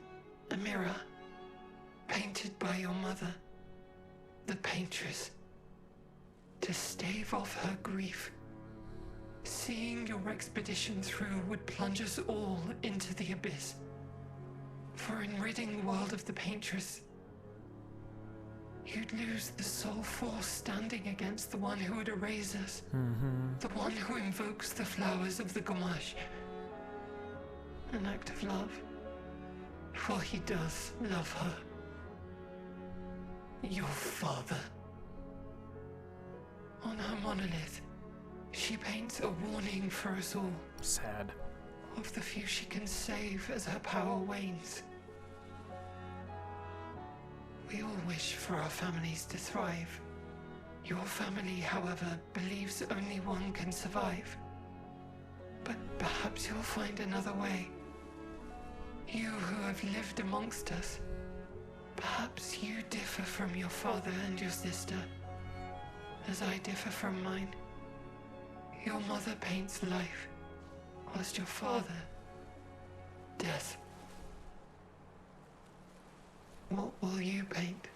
a mirror, painted by your mother, the paintress, to stave off her grief. Seeing your expedition through would plunge us all into the abyss. For in ridding the world of the paintress, you'd lose the sole force standing against the one who would erase us. The one who invokes the flowers of the Gamash. An act of love, for he does love her. your father. On her monolith, she paints a warning for us all. Sad. Of the few she can save as her power wanes. We all wish for our families to thrive. Your family, however, believes only one can survive. But perhaps you'll find another way. You who have lived amongst us, perhaps you differ from your father and your sister, as I differ from mine. Your mother paints life, whilst your father, death. What will you paint?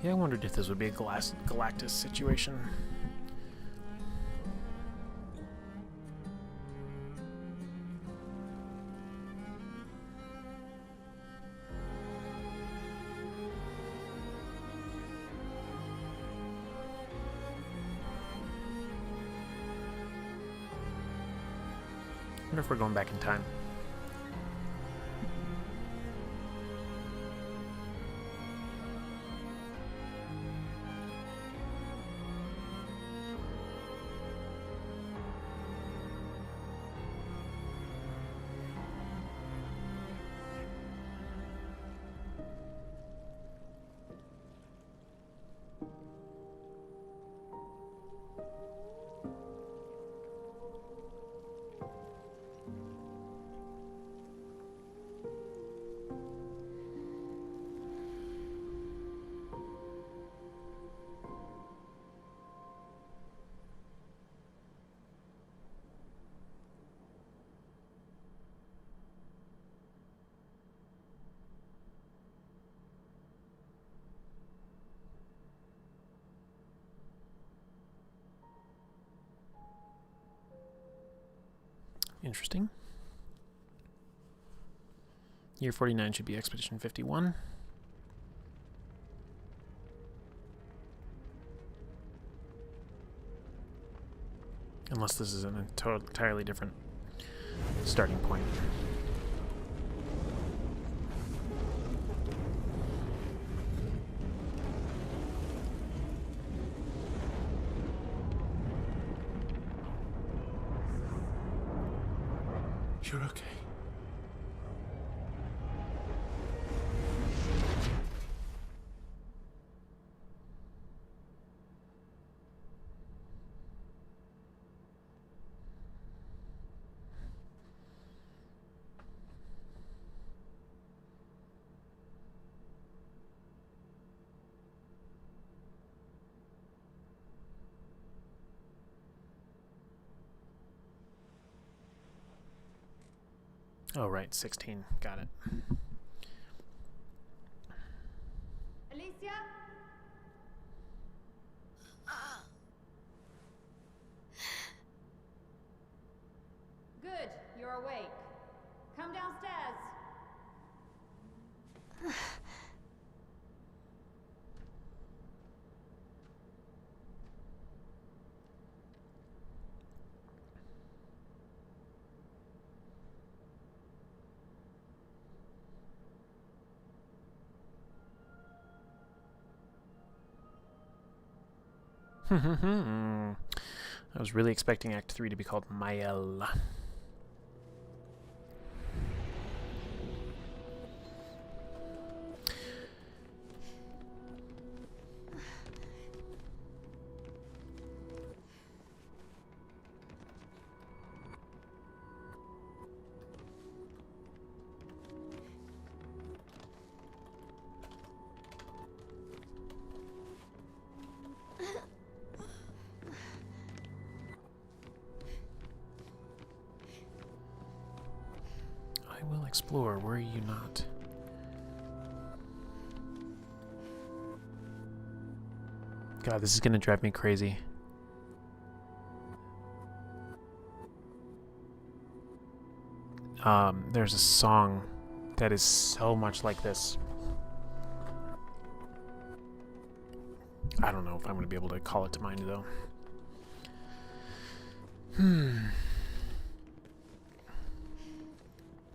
Yeah, I wondered if this would be a Galactus situation. I wonder if we're going back in time. Interesting. Year 49 should be Expedition 51. Unless this is an entirely different starting point. You're okay. Oh, right, 16. Got it. Alicia? Good, you're awake. Come downstairs. I was really expecting Act 3 to be called Mael. explore, worry you not. God, this is gonna drive me crazy. There's a song that is so much like this. I don't know if I'm gonna be able to call it to mind though.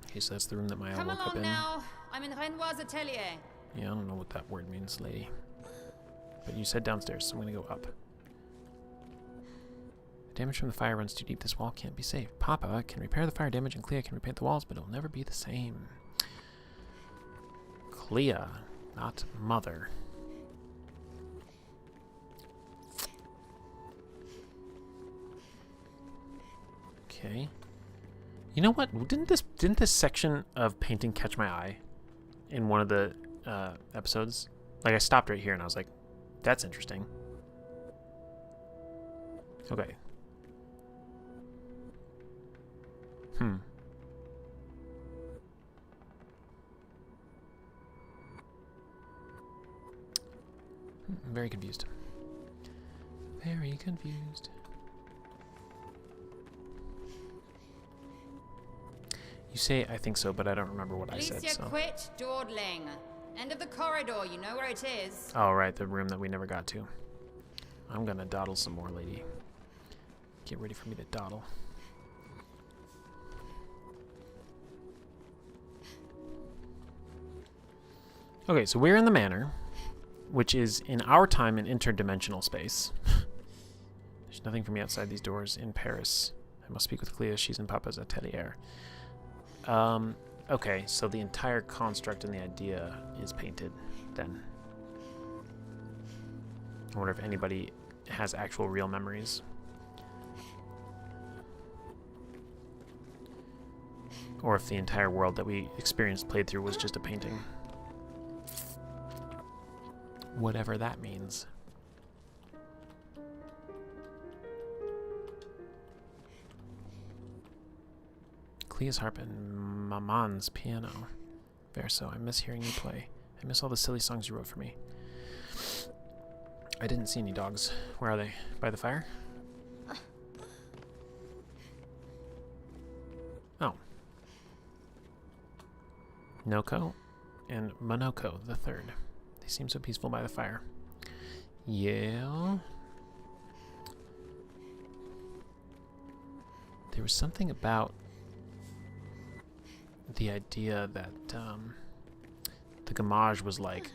Okay, so that's the room that Maya Come woke up along in. now. I'm in Renoir's atelier. Yeah, I don't know what that word means, lady. But you said downstairs, so I'm gonna go up. The damage from the fire runs too deep. This wall can't be saved. Papa can repair the fire damage, and Clea can repaint the walls, but it'll never be the same. Clea, not Mother. Okay. You know what? Didn't this section of painting catch my eye in one of the episodes? Like, I stopped right here and I was like, that's interesting. Okay. I'm very confused. Very confused. You say I think so, but I don't remember what I said. Alicia, So. quit dawdling. End of the corridor, you know where it is. Oh, right, the room that we never got to. I'm gonna dawdle some more, lady. Get ready for me to dawdle. Okay, so we're in the manor, which is in our time an interdimensional space. There's nothing for me outside these doors in Paris. I must speak with Clea. She's in Papa's atelier. Okay, so the entire construct and the idea is painted then. I wonder if anybody has actual real memories. Or if the entire world that we experienced played through was just a painting. Whatever that means. Clea's harp and Maman's piano. Verso, I miss hearing you play. I miss all the silly songs you wrote for me. I didn't see any dogs. Where are they? By the fire? Oh. Noko and Monoko the third. They seem so peaceful by the fire. Yeah. There was something about the idea that the Gamage was like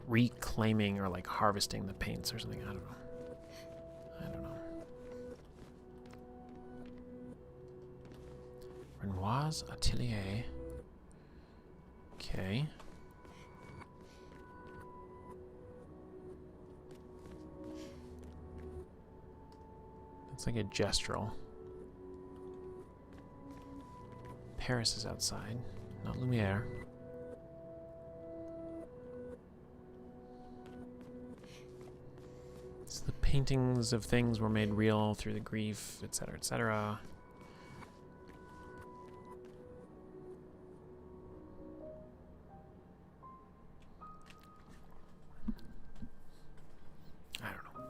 reclaiming or like harvesting the paints or something. I don't know. I don't know. Renoir's atelier. Okay. It's like a gestural. Paris is outside, not Lumiere. So the paintings of things were made real through the grief, etc., etc. I don't know.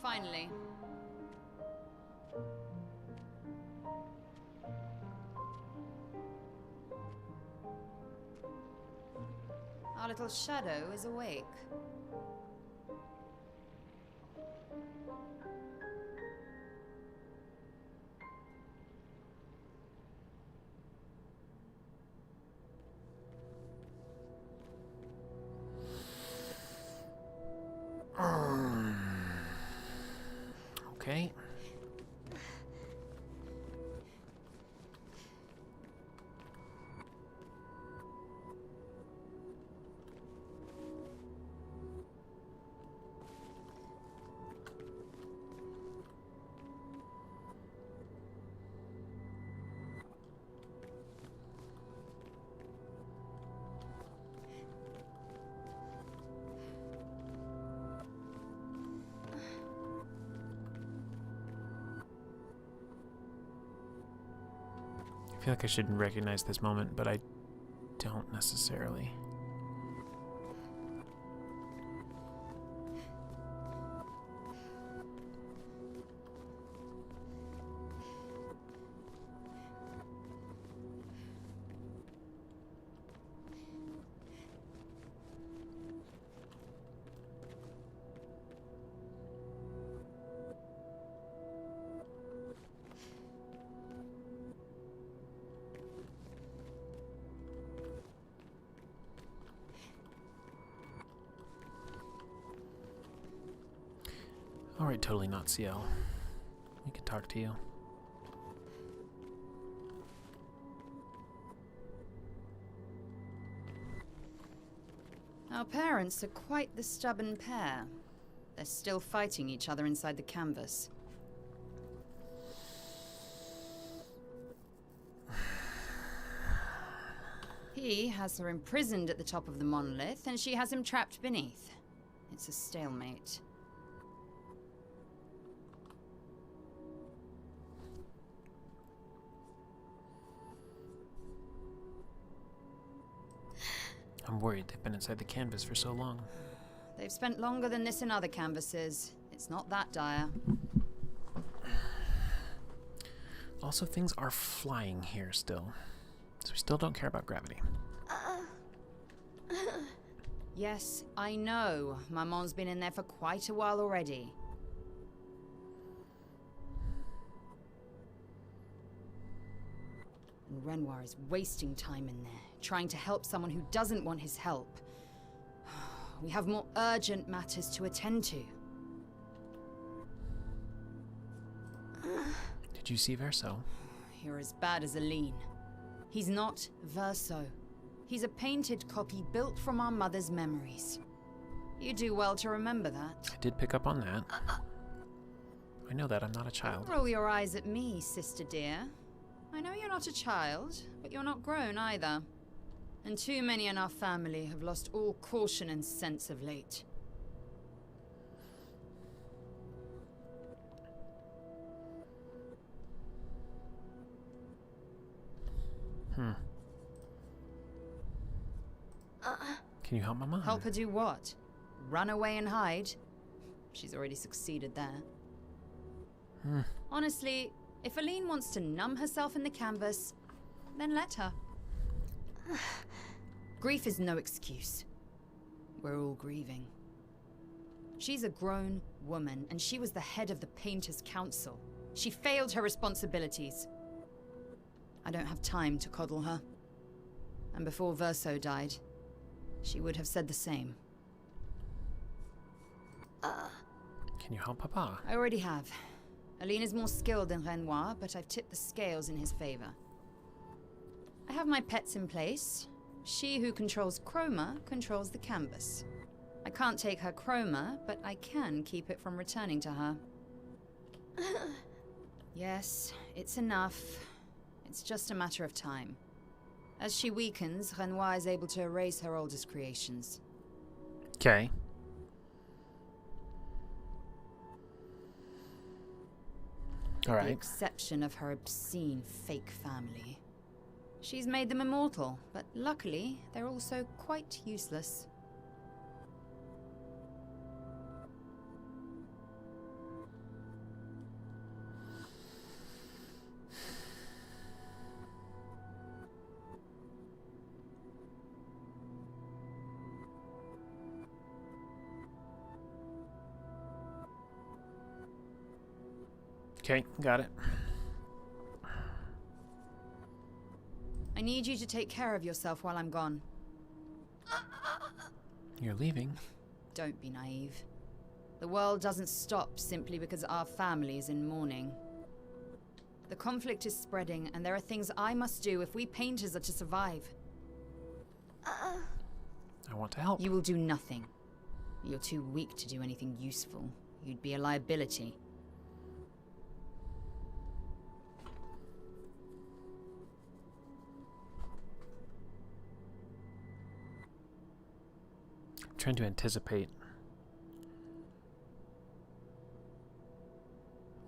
Finally. Our little shadow is awake. Okay. I feel like I should recognize this moment, but I don't necessarily. Alright, totally not CL. We could talk to you. Our parents are quite the stubborn pair. They're still fighting each other inside the canvas. He has her imprisoned at the top of the monolith, and she has him trapped beneath. It's a stalemate. I'm worried they've been inside the canvas for so long. They've spent longer than this in other canvases. It's not that dire. Also, things are flying here still. So we still don't care about gravity. Yes, I know. Maman's been in there for quite a while already. And Renoir is wasting time in there, trying to help someone who doesn't want his help. We have more urgent matters to attend to. Did you see Verso? You're as bad as Aline. He's not Verso. He's a painted copy built from our mother's memories. You do well to remember that. I did pick up on that. I know that I'm not a child. Don't roll your eyes at me, sister dear. I know you're not a child, but you're not grown either. And too many in our family have lost all caution and sense of late. Can you help Mama? Help her do what? Run away and hide? She's already succeeded there. Honestly, if Aline wants to numb herself in the canvas, then let her. Grief is no excuse. We're all grieving. She's a grown woman, and she was the head of the Painters' Council. She failed her responsibilities. I don't have time to coddle her. And before Verso died, she would have said the same. Can you help Papa? I already have. Aline is more skilled than Renoir, but I've tipped the scales in his favor. I have my pets in place. She who controls chroma controls the canvas. I can't take her chroma, but I can keep it from returning to her. Yes, it's enough. It's just a matter of time. As she weakens, Renoir is able to erase her oldest creations. Okay. All With the right. exception of her obscene fake family. She's made them immortal, but luckily, they're also quite useless. Okay, got it. I need you to take care of yourself while I'm gone. You're leaving. Don't be naive. The world doesn't stop simply because our family is in mourning. The conflict is spreading, and there are things I must do if we painters are to survive. I want to help. You will do nothing. You're too weak to do anything useful. You'd be a liability. I'm trying to anticipate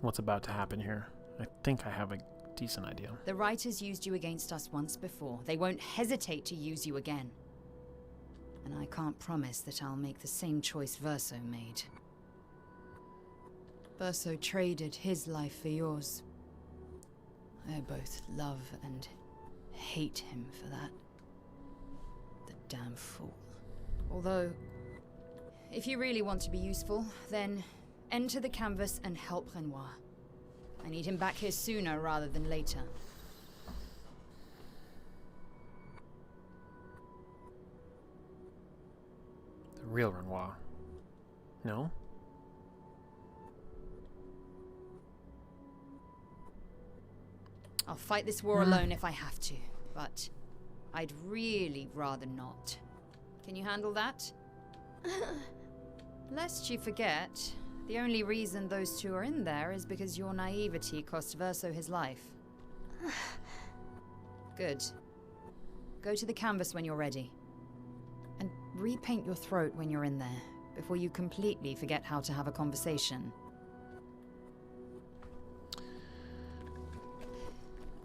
what's about to happen here. I think I have a decent idea. The writers used you against us once before. They won't hesitate to use you again. And I can't promise that I'll make the same choice Verso made. Verso traded his life for yours. I both love and hate him for that. The damn fool. Although, if you really want to be useful, then enter the canvas and help Renoir. I need him back here sooner rather than later. The real Renoir. No? I'll fight this war alone if I have to, but I'd really rather not. Can you handle that? Lest you forget, the only reason those two are in there is because your naivety cost Verso his life. Good. Go to the canvas when you're ready. And repaint your throat when you're in there, before you completely forget how to have a conversation.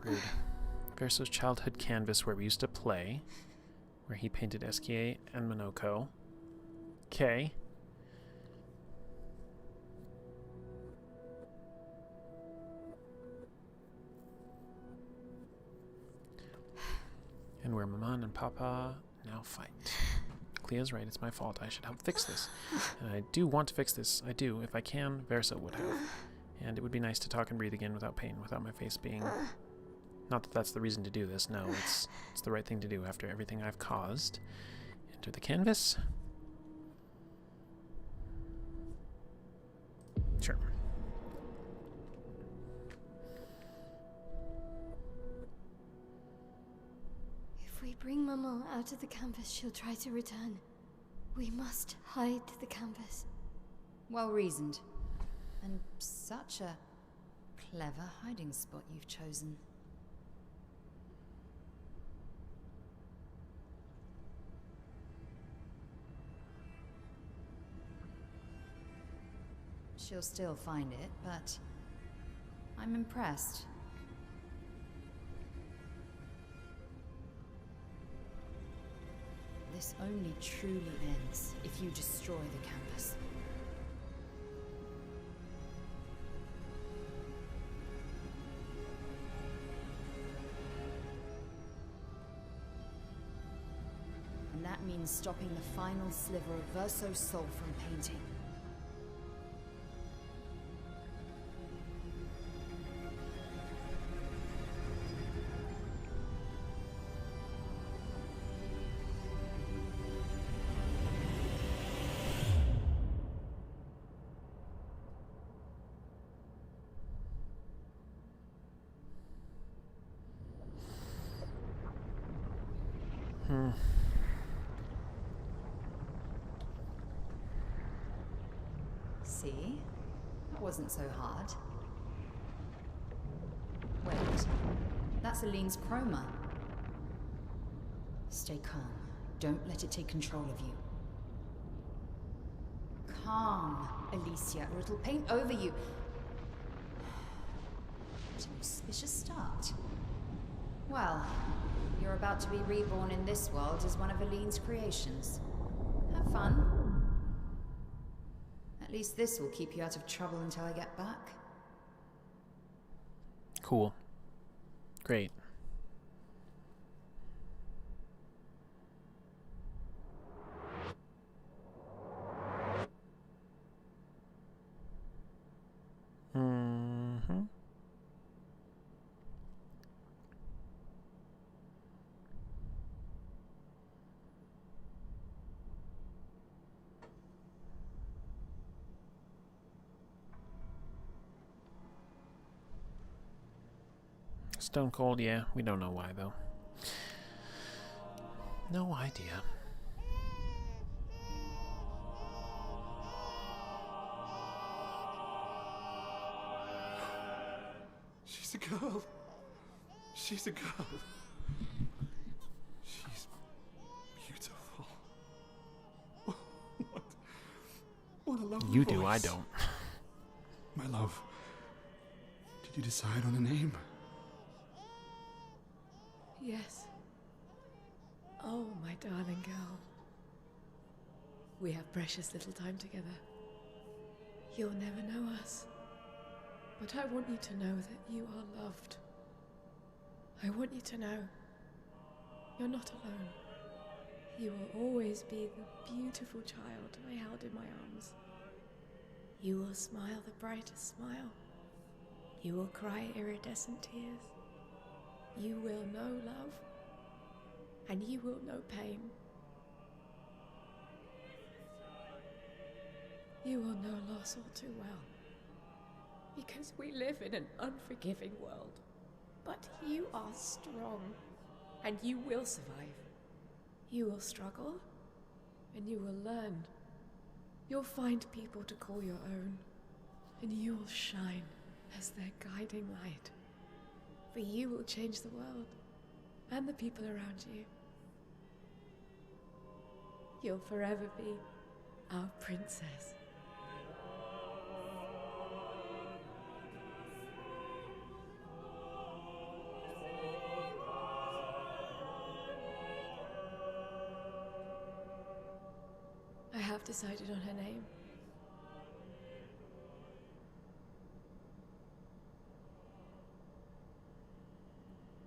Rude. Verso's childhood canvas where we used to play, where he painted Esquier and Monoko. Okay. And where Maman and Papa now fight. Clea's right, it's my fault. I should help fix this. And I do want to fix this. I do. If I can, Verso would have. And it would be nice to talk and breathe again without pain, without my face being... Not that that's the reason to do this. No, it's the right thing to do after everything I've caused. Enter the canvas. Sure. If we bring Maman out of the canvas, she'll try to return. We must hide the canvas. Well reasoned. And such a clever hiding spot you've chosen. She'll still find it, but I'm impressed. This only truly ends if you destroy the canvas. And that means stopping the final sliver of Verso's soul from painting. See? That wasn't so hard. Wait. That's Aline's chroma. Stay calm. Don't let it take control of you. Calm, Alicia, or it'll paint over you. What an auspicious start. Well, you're about to be reborn in this world as one of Aline's creations. Have fun. At least this will keep you out of trouble until I get back. Cool. Great. Mm-hmm. Stone cold, yeah. We don't know why, though. No idea. She's a girl. She's a girl. She's beautiful. What a lovely You voice. do, I don't. My love, did you decide on a name? Yes. Oh, my darling girl. We have precious little time together. You'll never know us. But I want you to know that you are loved. I want you to know you're not alone. You will always be the beautiful child I held in my arms. You will smile the brightest smile. You will cry iridescent tears. You will know love, and you will know pain. You will know loss all too well, because we live in an unforgiving world. But you are strong, and you will survive. You will struggle, and you will learn. You'll find people to call your own, and you will shine as their guiding light. For you will change the world, and the people around you. You'll forever be our princess. I have decided on her name.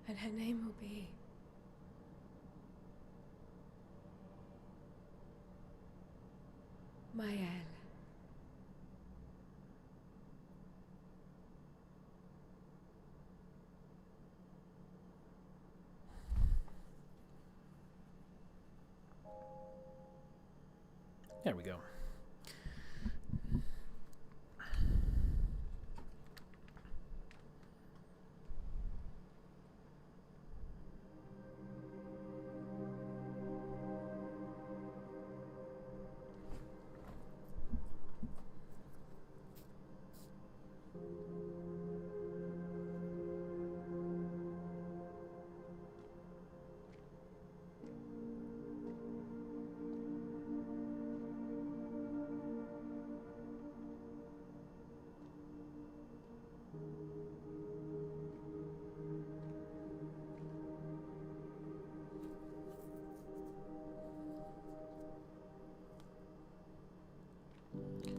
And her name will be Maëlle. There we go.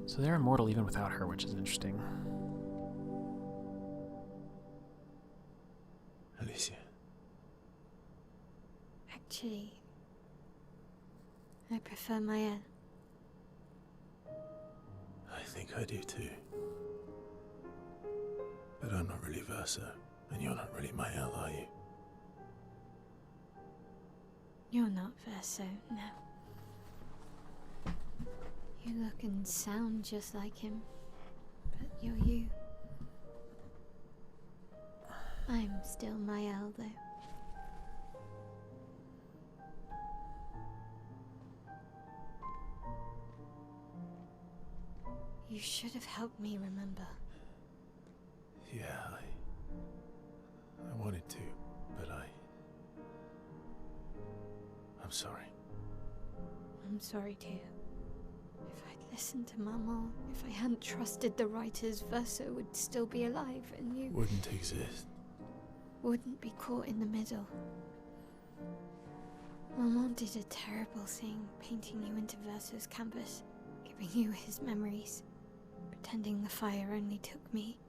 So they're immortal even without her, which is interesting. Alicia. Actually, I prefer Maëlle. I think I do too. But I'm not really Verso, and you're not really Maëlle, are you? You're not Verso, no. You look and sound just like him, but you're you. I'm still Maëlle, though. You should have helped me remember. Yeah, I wanted to, but I'm sorry. I'm sorry too. If I'd listened to Mama, if I hadn't trusted the writers, Verso would still be alive and you Wouldn't exist. wouldn't be caught in the middle. Mama did a terrible thing, painting you into Verso's canvas, giving you his memories, pretending the fire only took me.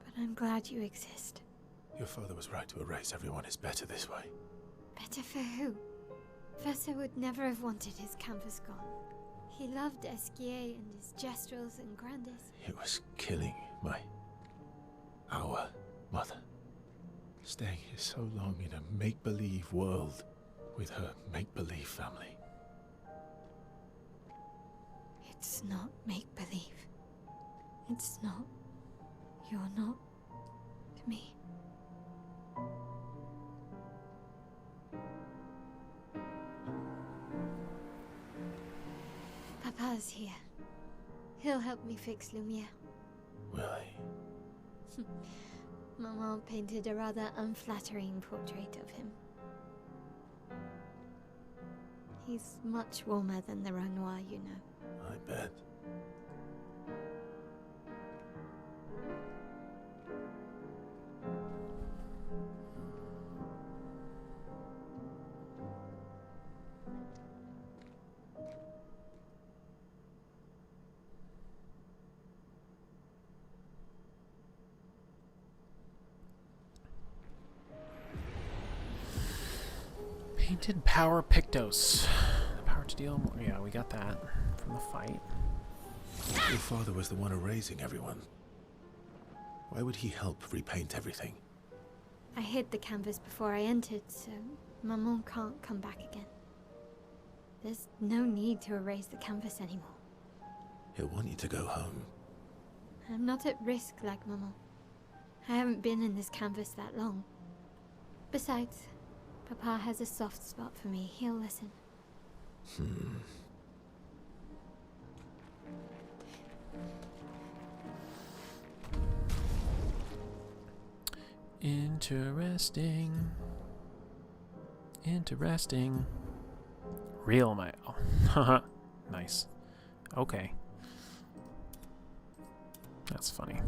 But I'm glad you exist. Your father was right to erase everyone. It's better this way. Better for who? Verso would never have wanted his canvas gone. He loved Esquier and his gestrels and Grandis. It was killing our mother. Staying here so long in a make-believe world with her make-believe family. It's not make-believe. It's not. You're not to me. Papa's here. He'll help me fix Lumiere. Will he? Maman painted a rather unflattering portrait of him. He's much warmer than the Renoir, you know. I bet. Painted power Pictos. The power to deal more. Yeah, we got that from the fight. Your father was the one erasing everyone. Why would he help repaint everything? I hid the canvas before I entered, so Maman can't come back again. There's no need to erase the canvas anymore. He'll want you to go home. I'm not at risk like Maman. I haven't been in this canvas that long. Besides, Papa has a soft spot for me. He'll listen. Interesting. Interesting. Real mail. Nice. Okay. That's funny.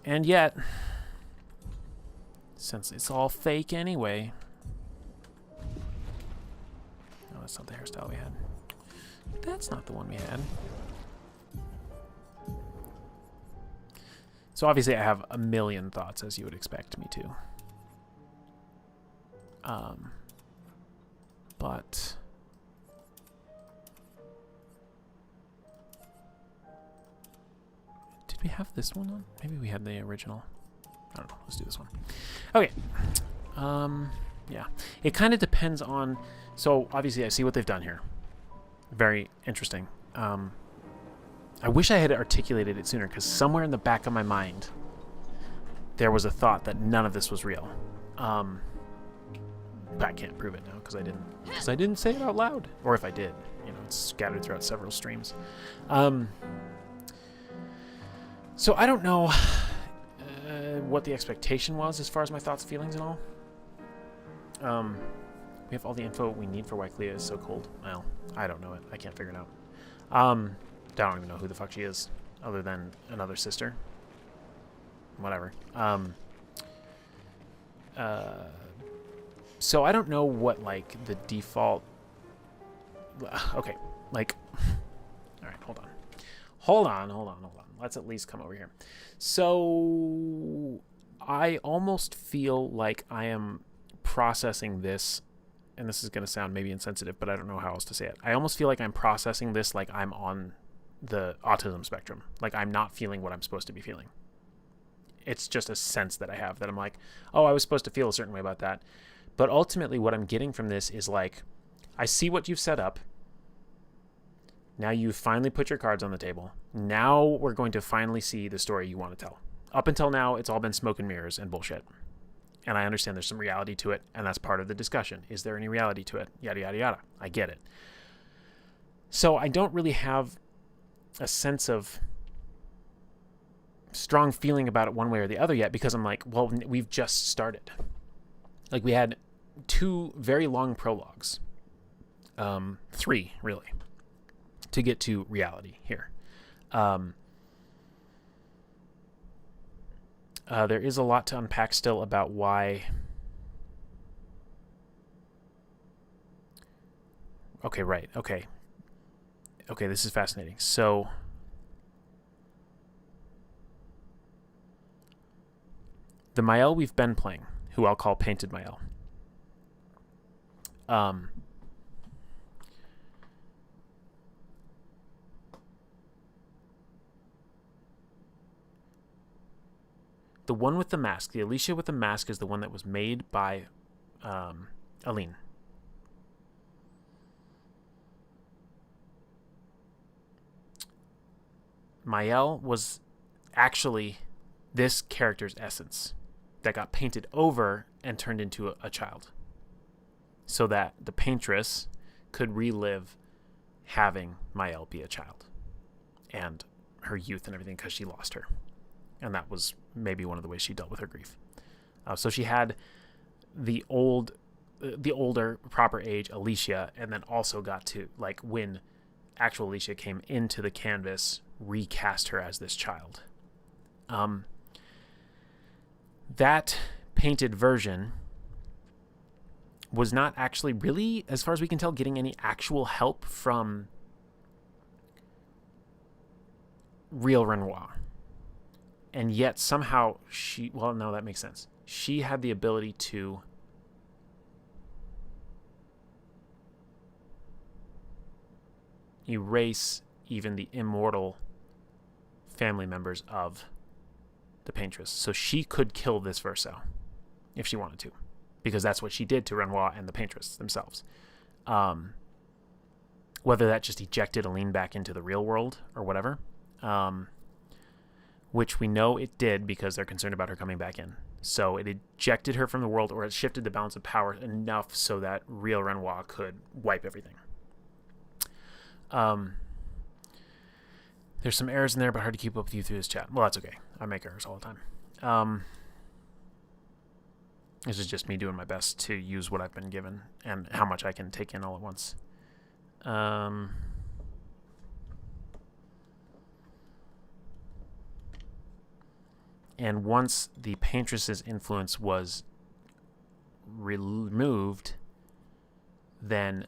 And yet, since it's all fake anyway. Oh, that's not the hairstyle we had. That's not the one we had. So obviously I have a million thoughts, as you would expect me to. But did we have this one on? Maybe we had the original. I don't know. Let's do this one. Okay. Yeah. It kind of depends on... So, obviously, I see what they've done here. Very interesting. I wish I had articulated it sooner, because somewhere in the back of my mind, there was a thought that none of this was real. But I can't prove it now, because I didn't say it out loud. Or if I did, you know, it's scattered throughout several streams. So I don't know what the expectation was as far as my thoughts, feelings, and all. We have all the info we need for why Clea is so cold. Well, I don't know it. I can't figure it out. I don't even know who the fuck she is, other than another sister. Whatever. So I don't know what, like, the default... Okay, like... Alright, hold on. Hold on. Let's at least come over here. So I almost feel like I am processing this, and this is going to sound maybe insensitive, but I don't know how else to say it. I almost feel like I'm processing this like I'm on the autism spectrum. Like I'm not feeling what I'm supposed to be feeling. It's just a sense that I have that I'm like, oh, I was supposed to feel a certain way about that. But ultimately what I'm getting from this is like, I see what you've set up. Now you've finally put your cards on the table. Now we're going to finally see the story you want to tell. Up until now, it's all been smoke and mirrors and bullshit. And I understand there's some reality to it, and that's part of the discussion. Is there any reality to it? Yada, yada, yada. I get it. So I don't really have a sense of strong feeling about it one way or the other yet, because I'm like, well, we've just started. Like, we had 2 very long prologues. 3, really, to get to reality here. There is a lot to unpack still about why... Okay, right. Okay, this is fascinating. So... the Mael we've been playing, who I'll call Painted Mael. The one with the mask, the Alicia with the mask, is the one that was made by Aline. Mael was actually this character's essence. that got painted over and turned into a child, so that the paintress could relive having Mael be a child and her youth and everything, because she lost her. And that was maybe one of the ways she dealt with her grief. So she had the older proper age Alicia, and then also got to, like, when actual Alicia came into the canvas, recast her as this child. That painted version was not actually really, as far as we can tell, getting any actual help from real Renoir. And yet somehow she, well, no, that makes sense. She had the ability to erase even the immortal family members of the paintress. So she could kill this Verso if she wanted to, because that's what she did to Renoir and the paintress themselves. Whether that just ejected Aline back into the real world or whatever, which we know it did because they're concerned about her coming back in. So it ejected her from the world, or it shifted the balance of power enough so that real Renoir could wipe everything. There's some errors in there, but hard to keep up with you through this chat. Well, that's okay. I make errors all the time. This is just me doing my best to use what I've been given and how much I can take in all at once. And once the paintress's influence was removed, then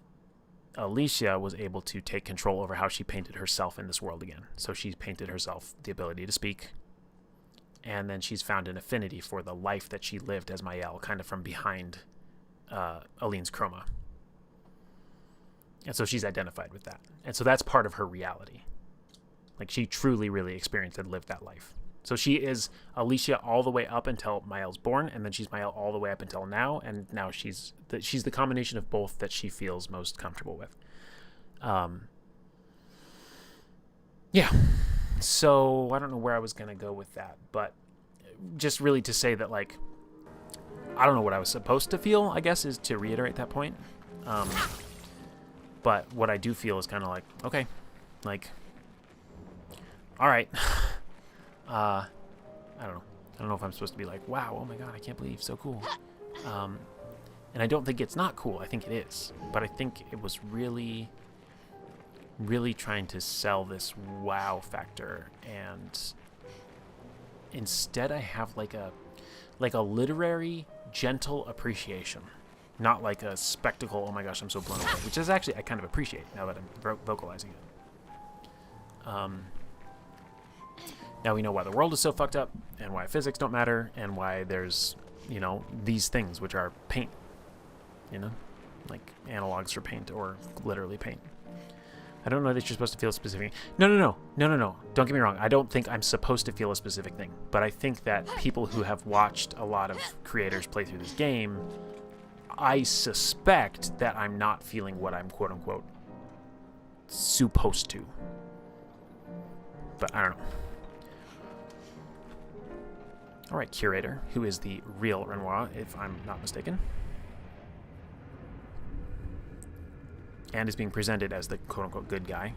Alicia was able to take control over how she painted herself in this world again. So she painted herself the ability to speak, and then she's found an affinity for the life that she lived as Mael, kind of from behind Aline's chroma. And so she's identified with that. And so that's part of her reality. Like, she truly, really experienced and lived that life. So she is Alicia all the way up until Mael's born, and then she's Mael all the way up until now, and now she's the combination of both that she feels most comfortable with. Yeah. So I don't know where I was going to go with that, but just really to say that, like, I don't know what I was supposed to feel, I guess, is to reiterate that point. But what I do feel is kind of like, okay, like, all right. I don't know. I don't know if I'm supposed to be like, wow, oh my god, I can't believe, so cool. And I don't think it's not cool. I think it is. But I think it was really, really trying to sell this wow factor. And instead I have like a literary, gentle appreciation. Not like a spectacle, oh my gosh, I'm so blown away. Which is actually, I kind of appreciate now that I'm vocalizing it. Now we know why the world is so fucked up, and why physics don't matter, and why there's, you know, these things, which are paint. You know? Like analogs for paint, or literally paint. I don't know that you're supposed to feel specific. No. Don't get me wrong. I don't think I'm supposed to feel a specific thing. But I think that people who have watched a lot of creators play through this game, I suspect that I'm not feeling what I'm quote-unquote supposed to. But I don't know. Alright, Curator, who is the real Renoir, if I'm not mistaken. And is being presented as the quote-unquote good guy.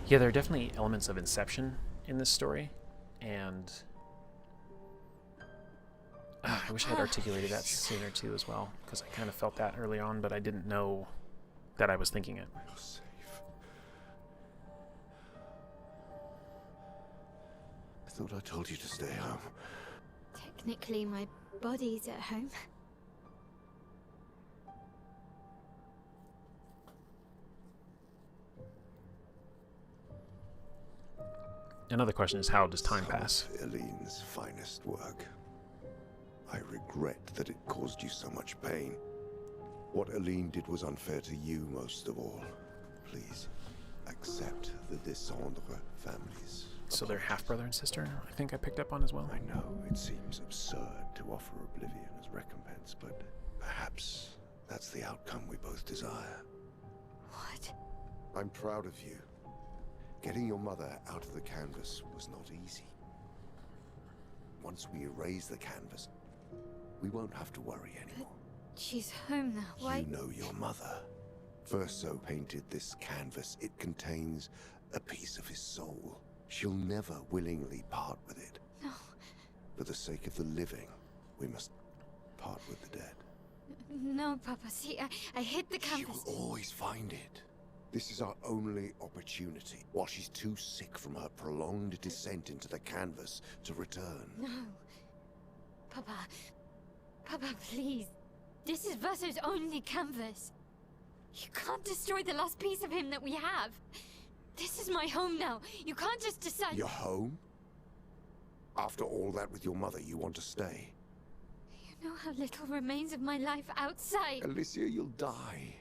Yeah, there are definitely elements of Inception in this story, and I wish I had articulated that sooner too as well, because I kind of felt that early on, but I didn't know that I was thinking it. You're safe. I thought I told you to stay home. Technically, my body's at home. Another question is, how does time pass? Some of Eileen's finest work. I regret that it caused you so much pain. What Aline did was unfair to you most of all. Please, accept the Descendre families. So they're half-brother and sister, I think I picked up on as well. I know it seems absurd to offer oblivion as recompense, but perhaps that's the outcome we both desire. What? I'm proud of you. Getting your mother out of the canvas was not easy. Once we erase the canvas, we won't have to worry anymore. But she's home now. Why? You know your mother. Verso painted this canvas. It contains a piece of his soul. She'll never willingly part with it. No. For the sake of the living, we must part with the dead. No, Papa. See, I hit the She canvas. will always find it. This is our only opportunity, while she's too sick from her prolonged descent into the canvas to return. No. Papa. Papa, please. This is Verso's only canvas. You can't destroy the last piece of him that we have. This is my home now. You can't just decide... Your home? After all that with your mother, you want to stay? You know how little remains of my life outside. Alicia, you'll die.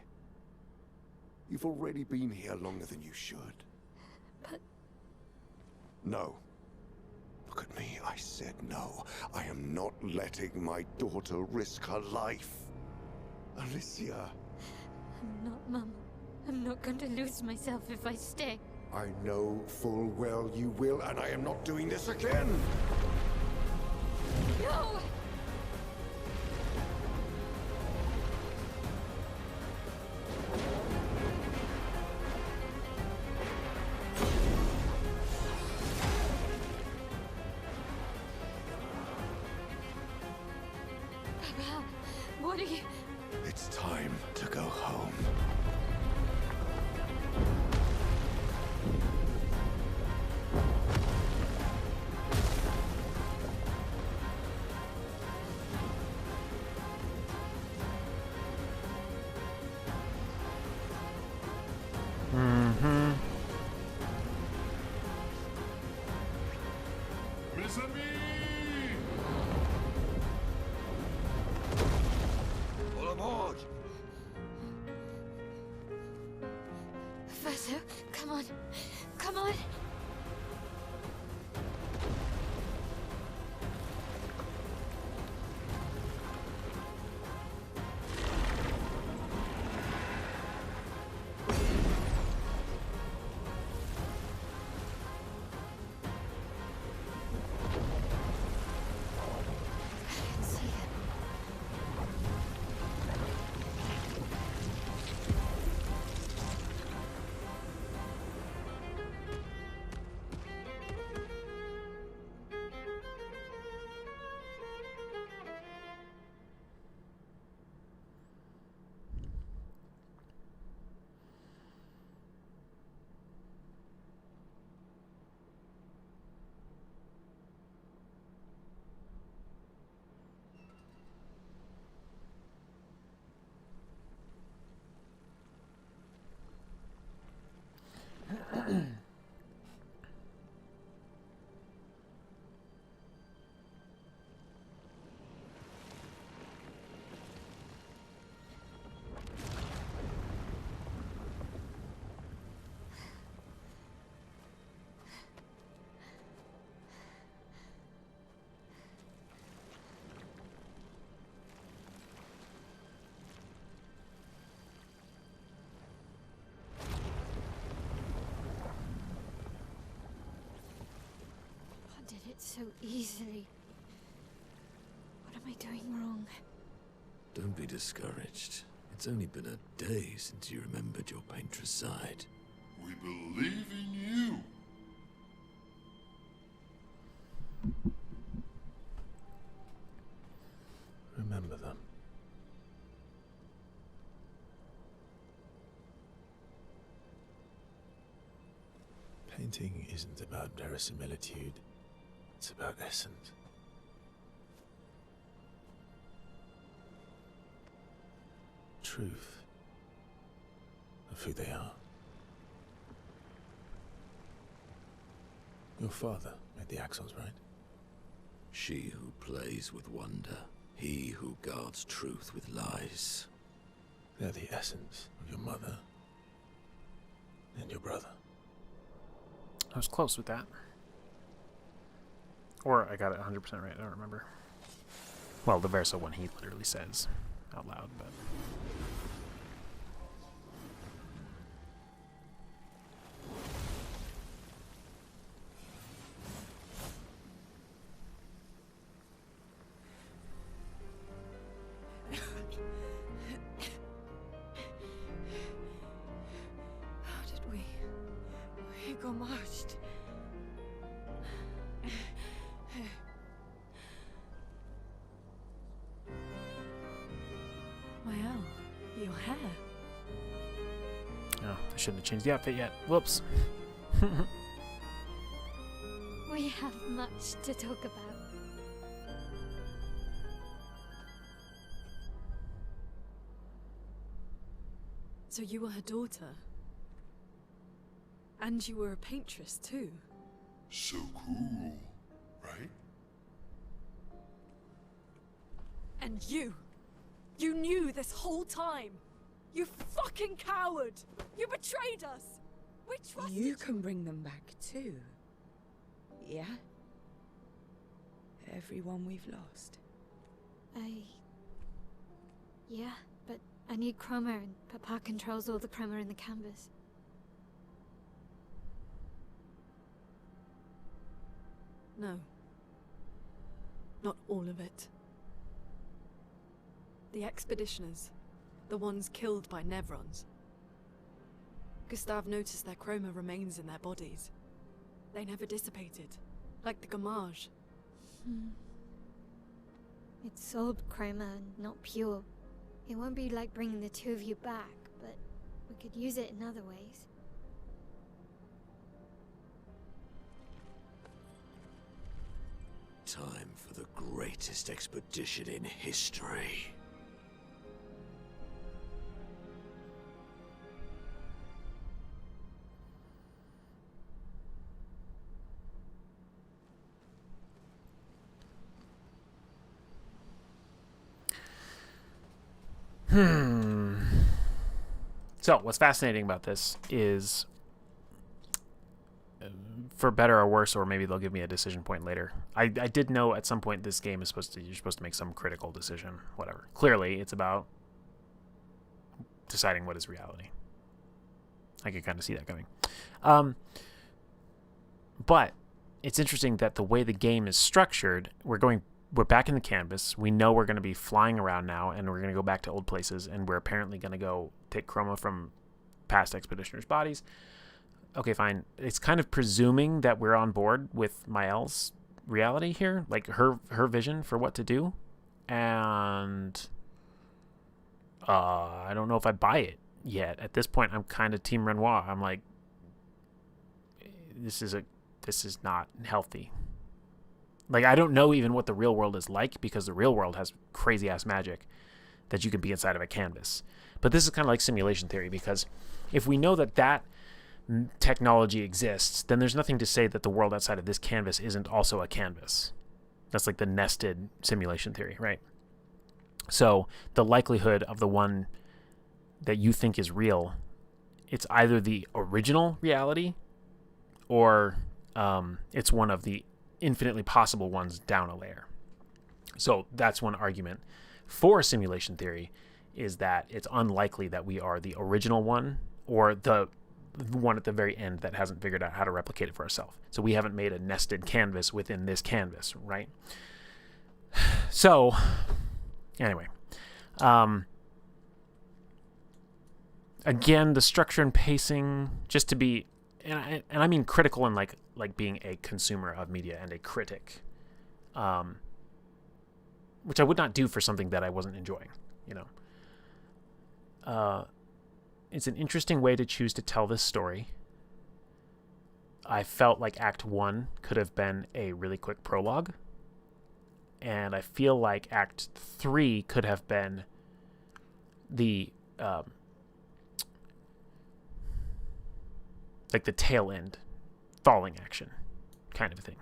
You've already been here longer than you should. But... No. Look at me, I said no. I am not letting my daughter risk her life. Alicia. I'm not, Mum. I'm not going to lose myself if I stay. I know full well you will, and I am not doing this again! No! Papa, what are you... It's time to go home. Mes amis! All aboard! Verso, come on. Come on. Did it so easily. What am I doing wrong? Don't be discouraged. It's only been a day since you remembered your painter's side. We believe in you. Remember them. Painting isn't about verisimilitude. It's about essence. Truth of who they are. Your father made the axles, right? She who plays with wonder, he who guards truth with lies. They're the essence of your mother and your brother. I was close with that. Or I got it 100% right, I don't remember. Well, the verso one he literally says out loud, but... How did we got marched? Well, your hair. Oh, I shouldn't have changed the outfit yet. Whoops. We have much to talk about. So you were her daughter? And you were a paintress too? So cool, right? And you knew this whole time! You fucking coward! You betrayed us! We trusted You can bring them back too. Yeah? Everyone we've lost. Yeah, but I need chroma and Papa controls all the chroma in the canvas. No. Not all of it. The expeditioners. The ones killed by Nevrons. Gustav noticed their chroma remains in their bodies. They never dissipated, like the Gamage. It's sold chroma and not pure. It won't be like bringing the two of you back, but we could use it in other ways. Time for the greatest expedition in history. So, what's fascinating about this is, for better or worse, or maybe they'll give me a decision point later. I did know at some point this game is you're supposed to make some critical decision, whatever. Clearly, it's about deciding what is reality. I could kind of see that coming. But it's interesting that the way the game is structured, we're back in the canvas. We know we're going to be flying around now, and we're going to go back to old places, and we're apparently going to go take chroma from past expeditioners' bodies. Okay, fine. It's kind of presuming that we're on board with Mael's reality here, like her vision for what to do, and I don't know if I buy it yet. At this point, I'm kind of Team Renoir. I'm like, this is not healthy. Like, I don't know even what the real world is like, because the real world has crazy ass magic that you can be inside of a canvas. But this is kind of like simulation theory, because if we know that technology exists, then there's nothing to say that the world outside of this canvas isn't also a canvas. That's like the nested simulation theory, right? So the likelihood of the one that you think is real, it's either the original reality or it's one of the infinitely possible ones down a layer. So that's one argument for simulation theory, is that it's unlikely that we are the original one or the one at the very end that hasn't figured out how to replicate it for ourselves. So we haven't made a nested canvas within this canvas, right? So anyway, again, the structure and pacing, just to be, and I mean critical and like being a consumer of media and a critic, which I would not do for something that I wasn't enjoying, you know. It's an interesting way to choose to tell this story. I felt like Act 1 could have been a really quick prologue, and I feel like Act 3 could have been the like the tail end, falling action kind of a thing,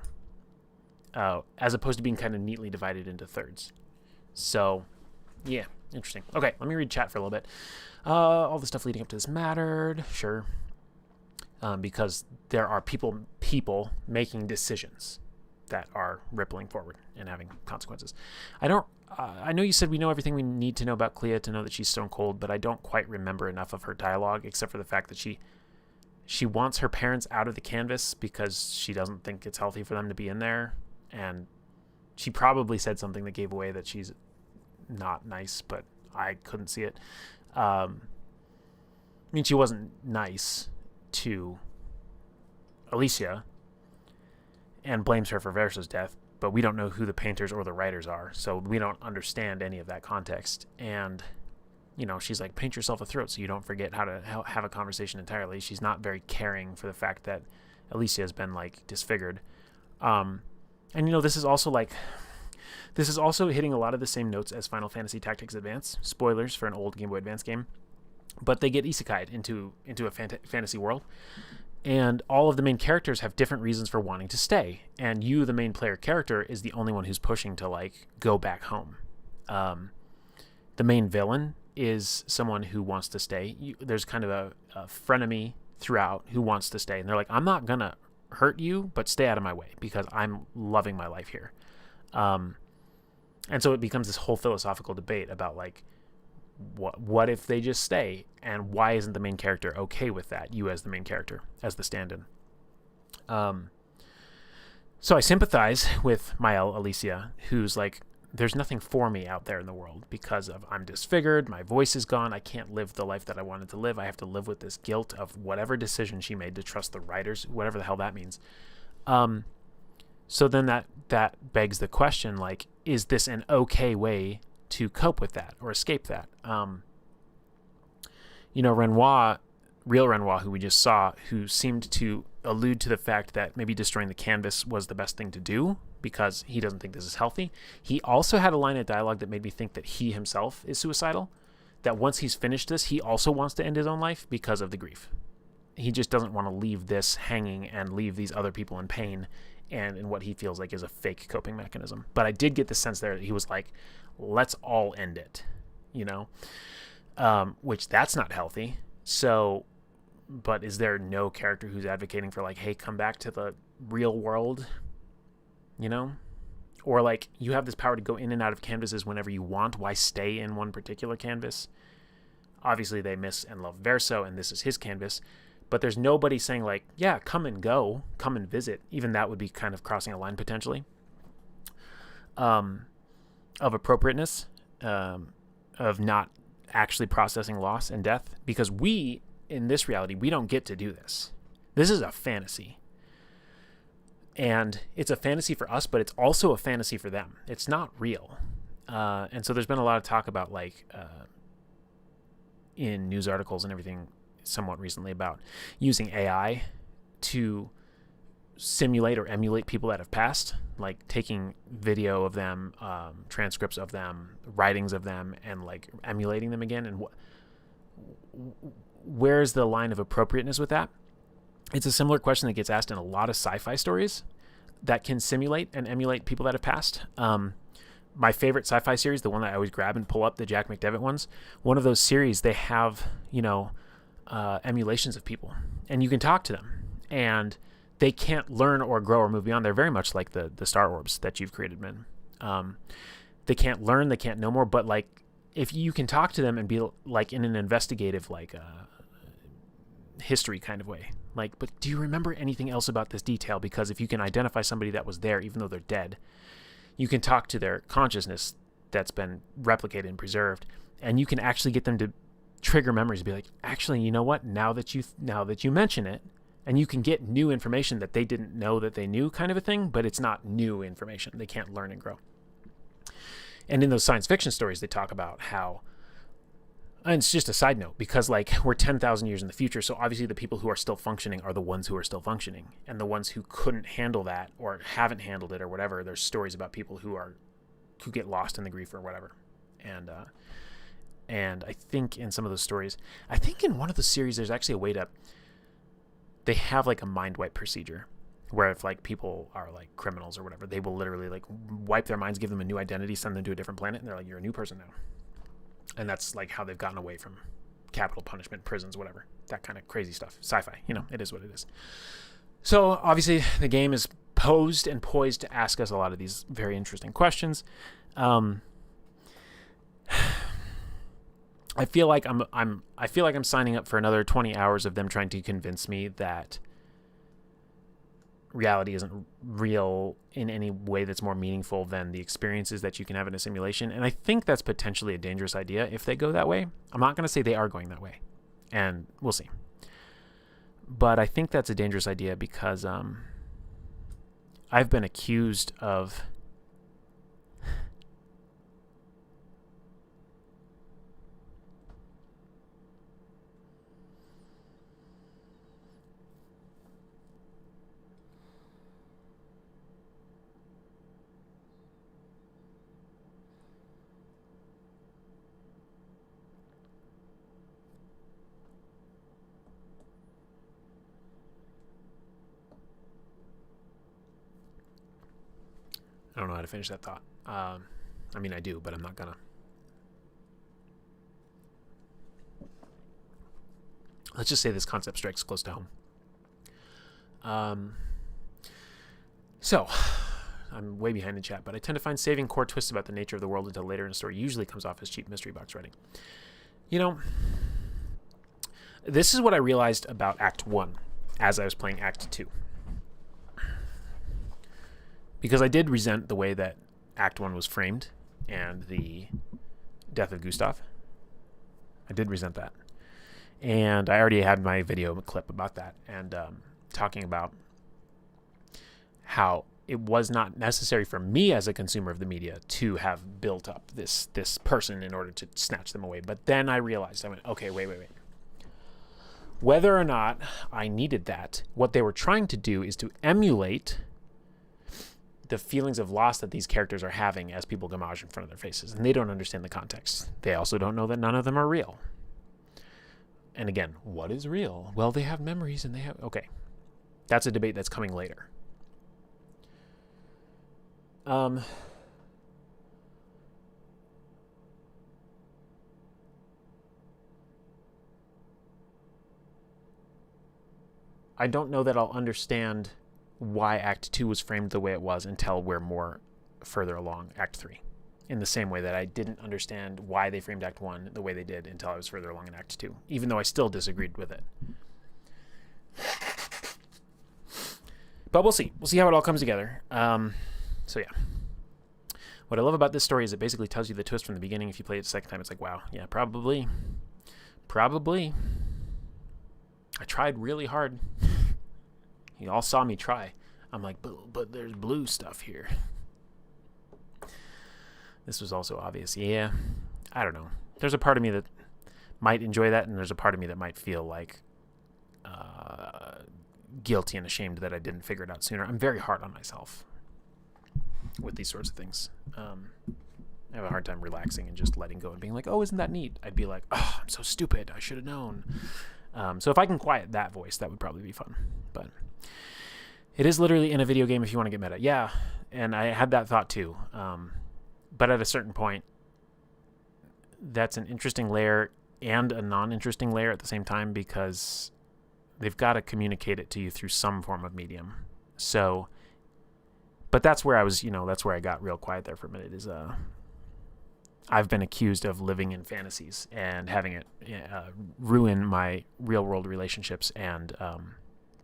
as opposed to being kind of neatly divided into thirds. So, yeah. Interesting. Okay, let me read chat for a little bit. All the stuff leading up to this mattered. Sure. Because there are people making decisions that are rippling forward and having consequences. I know you said we know everything we need to know about Clea to know that she's stone cold, but I don't quite remember enough of her dialogue except for the fact that she wants her parents out of the canvas because she doesn't think it's healthy for them to be in there. And she probably said something that gave away that she's not nice, but I couldn't see it. I mean, she wasn't nice to Alicia and blames her for Versa's death, but we don't know who the painters or the writers are, so we don't understand any of that context. And, you know, she's like, paint yourself a throat so you don't forget how to have a conversation entirely. She's not very caring for the fact that Alicia has been, like, disfigured. And, you know, this is also hitting a lot of the same notes as Final Fantasy Tactics Advance. Spoilers for an old Game Boy Advance game. But they get isekai'd into a fantasy world. And all of the main characters have different reasons for wanting to stay. And you, the main player character, is the only one who's pushing to, like, go back home. The main villain is someone who wants to stay. There's kind of a frenemy throughout who wants to stay. And they're like, I'm not going to hurt you, but stay out of my way because I'm loving my life here. And so it becomes this whole philosophical debate about, like, what if they just stay, and why isn't the main character okay with that, you as the main character, as the stand-in? So I sympathize with Mael Alicia, who's like, there's nothing for me out there in the world because I'm disfigured, my voice is gone, I can't live the life that I wanted to live, I have to live with this guilt of whatever decision she made to trust the writers, whatever the hell that means. So then that begs the question, like, is this an okay way to cope with that or escape that? You know, real Renoir, who we just saw, who seemed to allude to the fact that maybe destroying the canvas was the best thing to do because he doesn't think this is healthy. He also had a line of dialogue that made me think that he himself is suicidal, that once he's finished this, he also wants to end his own life because of the grief. He just doesn't want to leave this hanging and leave these other people in pain and in what he feels like is a fake coping mechanism. But I did get the sense there that he was like, let's all end it, you know, which that's not healthy. So, but is there no character who's advocating for, like, hey, come back to the real world, you know? Or, like, you have this power to go in and out of canvases whenever you want. Why stay in one particular canvas? Obviously, they miss and love Verso, and this is his canvas. But there's nobody saying, like, yeah, come and go, come and visit. Even that would be kind of crossing a line potentially of appropriateness, of not actually processing loss and death. Because we, in this reality, we don't get to do this. This is a fantasy. And it's a fantasy for us, but it's also a fantasy for them. It's not real. And so there's been a lot of talk about, like, in news articles and everything somewhat recently about using AI to simulate or emulate people that have passed, like taking video of them, transcripts of them, writings of them, and, like, emulating them again. And where's the line of appropriateness with that? It's a similar question that gets asked in a lot of sci-fi stories that can simulate and emulate people that have passed. My favorite sci-fi series, the one that I always grab and pull up, the Jack McDevitt ones, one of those series, they have, you know, emulations of people, and you can talk to them, and they can't learn or grow or move beyond. They're very much like the star orbs that you've created, Min. They can't learn, they can't know more, but, like, if you can talk to them and be, like, in an investigative, like, history kind of way, like, but do you remember anything else about this detail? Because if you can identify somebody that was there, even though they're dead, you can talk to their consciousness that's been replicated and preserved, and you can actually get them to trigger memories, be like, actually, you know what, now that you mention it, and you can get new information that they didn't know that they knew, kind of a thing, but it's not new information. They can't learn and grow. And in those science fiction stories, they talk about how, and it's just a side note, because, like, we're 10,000 years in the future, so obviously the people who are still functioning are the ones who are still functioning, and the ones who couldn't handle that or haven't handled it or whatever, there's stories about people who get lost in the grief or whatever. And I think in some of those stories, I think in one of the series, there's actually a way to, they have, like, a mind wipe procedure where if, like, people are, like, criminals or whatever, they will literally, like, wipe their minds, give them a new identity, send them to a different planet, and they're like, you're a new person now. And that's like how they've gotten away from capital punishment, prisons, whatever. That kind of crazy stuff. Sci-fi, it is what it is. So obviously the game is posed and poised to ask us a lot of these very interesting questions. I feel like I'm signing up for another 20 hours of them trying to convince me that reality isn't real in any way that's more meaningful than the experiences that you can have in a simulation. And I think that's potentially a dangerous idea if they go that way. I'm not going to say they are going that way, and we'll see. But I think that's a dangerous idea because I've been accused of I don't know how to finish that thought. I mean, I do, but I'm not gonna. Let's just say this concept strikes close to home. So, I'm way behind the chat, but I tend to find saving core twists about the nature of the world until later in a story usually comes off as cheap mystery box writing. This is what I realized about Act 1 as I was playing Act 2. Because I did resent the way that Act 1 was framed and the death of Gustav. I did resent that. And I already had my video clip about that and talking about how it was not necessary for me as a consumer of the media to have built up this person in order to snatch them away. But then I realized, I went, okay, wait. Whether or not I needed that, what they were trying to do is to emulate the feelings of loss that these characters are having as people gamage in front of their faces. And they don't understand the context. They also don't know that none of them are real. And again, what is real? Well, they have memories and they have... Okay. That's a debate that's coming later. I don't know that I'll understand why Act 2 was framed the way it was until we're more further along Act 3. In the same way that I didn't understand why they framed Act 1 the way they did until I was further along in Act 2, even though I still disagreed with it. But we'll see. We'll see how it all comes together. So yeah. What I love about this story is it basically tells you the twist from the beginning. If you play it the second time, it's like, wow, yeah, probably. I tried really hard. You all saw me try. I'm like, but there's blue stuff here. This was also obvious. Yeah, I don't know. There's a part of me that might enjoy that, and there's a part of me that might feel like guilty and ashamed that I didn't figure it out sooner. I'm very hard on myself with these sorts of things. I have a hard time relaxing and just letting go and being like, oh, isn't that neat? I'd be like, oh, I'm so stupid. I should have known. So if I can quiet that voice, that would probably be fun. But it is literally in a video game if you want to get meta. Yeah, and I had that thought too. But at a certain point, that's an interesting layer and a non-interesting layer at the same time because they've got to communicate it to you through some form of medium. So, but that's where I was, that's where I got real quiet there for a minute is, I've been accused of living in fantasies and having it ruin my real world relationships and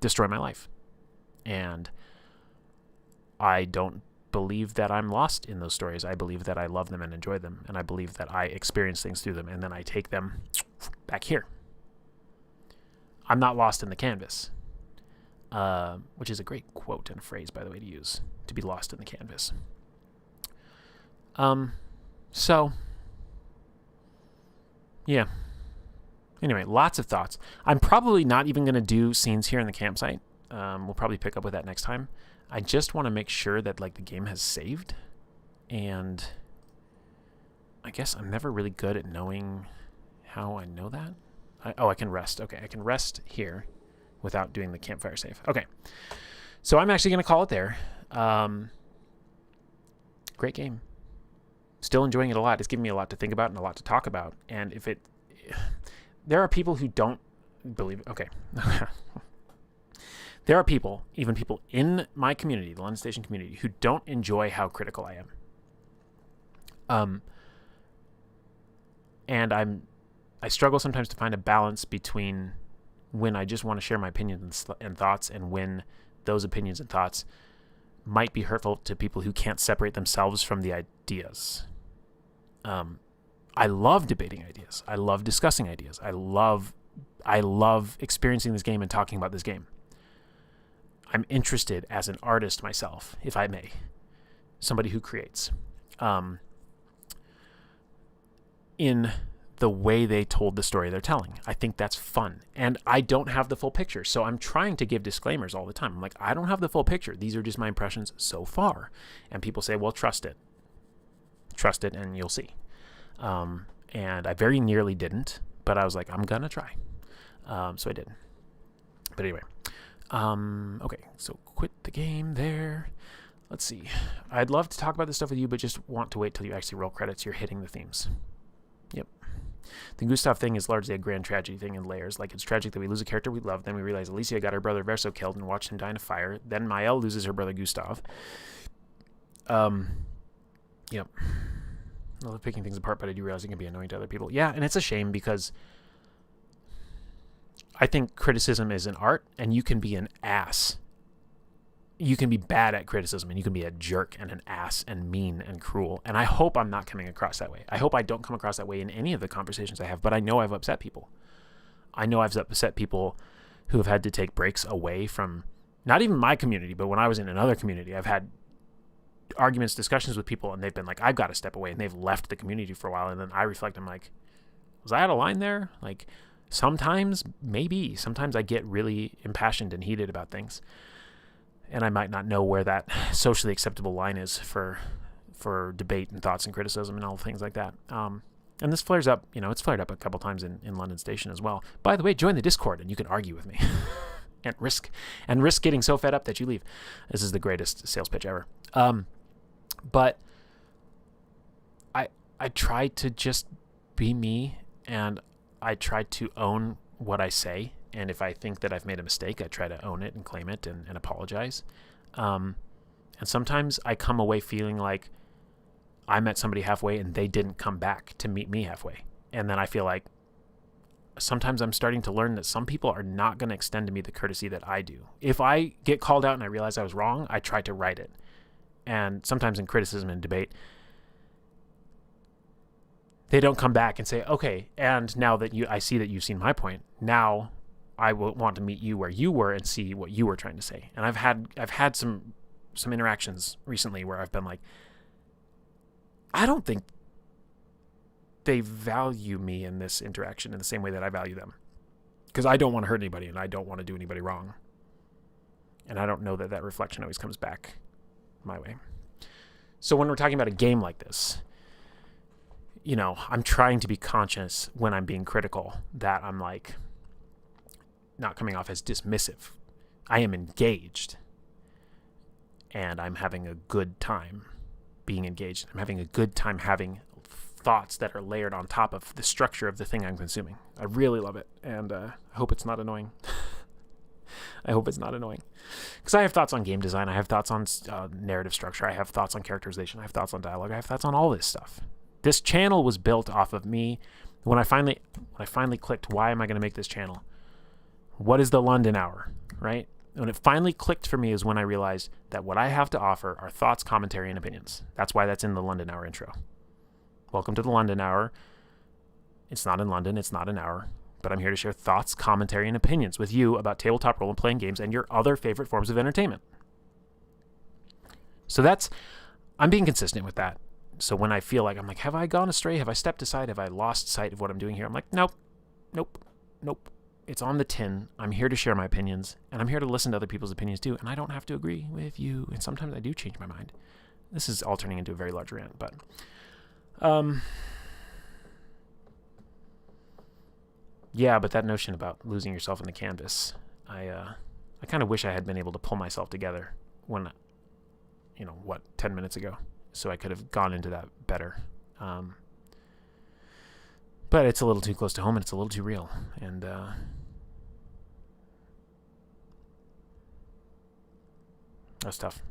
destroy my life. And I don't believe that I'm lost in those stories. I believe that I love them and enjoy them. And I believe that I experience things through them and then I take them back here. I'm not lost in the canvas, which is a great quote and phrase, by the way, to use, to be lost in the canvas. So, yeah. Anyway, lots of thoughts. I'm probably not even going to do scenes here in the campsite. We'll probably pick up with that next time. I just want to make sure that the game has saved. And I guess I'm never really good at knowing how I know that. I can rest. Okay, I can rest here without doing the campfire save. Okay. So I'm actually going to call it there. Great game. Still enjoying it a lot. It's giving me a lot to think about and a lot to talk about. And if it... There are people who don't believe it. Okay. There are people, even people in my community, the London Station community, who don't enjoy how critical I am. And I struggle sometimes to find a balance between when I just want to share my opinions and thoughts, and when those opinions and thoughts might be hurtful to people who can't separate themselves from the ideas. I love debating ideas. I love discussing ideas. I love experiencing this game and talking about this game. I'm interested as an artist myself, if I may, somebody who creates, in the way they told the story they're telling. I think that's fun. And I don't have the full picture, so I'm trying to give disclaimers all the time. I'm like, I don't have the full picture. These are just my impressions so far. And people say, well, trust it. Trust it and you'll see. And I very nearly didn't, but I was like, I'm going to try. So I did. But anyway. Okay, so quit the game there. Let's see. I'd love to talk about this stuff with you, but just want to wait till you actually roll credits. You're hitting the themes. Yep. The Gustav thing is largely a grand tragedy thing in layers. Like, it's tragic that we lose a character we love, then we realize Alicia got her brother Verso killed and watched him die in a fire. Then Mael loses her brother Gustav. Yep. I love picking things apart, but I do realize it can be annoying to other people. Yeah, and it's a shame because I think criticism is an art, and you can be an ass. You can be bad at criticism, and you can be a jerk and an ass and mean and cruel. And I hope I'm not coming across that way. I hope I don't come across that way in any of the conversations I have, but I know I've upset people. I know I've upset people who have had to take breaks away from not even my community, but when I was in another community, I've had arguments, discussions with people, and they've been like, I've got to step away, and they've left the community for a while. And then I reflect, I'm like, was I out of line there? Like, sometimes, maybe. Sometimes I get really impassioned and heated about things. And I might not know where that socially acceptable line is for debate and thoughts and criticism and all things like that. And this flares up, it's flared up a couple times in London Station as well. By the way, join the Discord and you can argue with me and risk getting so fed up that you leave. This is the greatest sales pitch ever. But I try to just be me, and I try to own what I say. And if I think that I've made a mistake, I try to own it and claim it and apologize. And sometimes I come away feeling like I met somebody halfway and they didn't come back to meet me halfway. And then I feel like sometimes I'm starting to learn that some people are not going to extend to me the courtesy that I do. If I get called out and I realize I was wrong, I try to right it. And sometimes in criticism and debate, they don't come back and say, okay, and now that I see that you've seen my point, now I will want to meet you where you were and see what you were trying to say. And I've had some interactions recently where I've been like, I don't think they value me in this interaction in the same way that I value them, because I don't want to hurt anybody and I don't want to do anybody wrong. And I don't know that reflection always comes back my way. So when we're talking about a game like this, I'm trying to be conscious when I'm being critical that I'm like not coming off as dismissive. I am engaged, and I'm having a good time being engaged. I'm having a good time having thoughts that are layered on top of the structure of the thing I'm consuming. I really love it, and I hope it's not annoying. I hope it's not annoying. Because I have thoughts on game design. I have thoughts on narrative structure. I have thoughts on characterization. I have thoughts on dialogue. I have thoughts on all this stuff. This channel was built off of me. When I finally clicked, why am I going to make this channel? What is the London Hour, right? When it finally clicked for me is when I realized that what I have to offer are thoughts, commentary, and opinions. That's why that's in the London Hour intro. Welcome to the London Hour. It's not in London. It's not an hour. But I'm here to share thoughts, commentary, and opinions with you about tabletop role-playing games and your other favorite forms of entertainment. So I'm being consistent with that. So when I feel like, I'm like, have I gone astray? Have I stepped aside? Have I lost sight of what I'm doing here? I'm like, nope. It's on the tin. I'm here to share my opinions, and I'm here to listen to other people's opinions too, and I don't have to agree with you, and sometimes I do change my mind. This is all turning into a very large rant, but yeah, but that notion about losing yourself in the canvas, I kind of wish I had been able to pull myself together when, 10 minutes ago. so I could have gone into that better. But it's a little too close to home, and it's a little too real. And that's tough.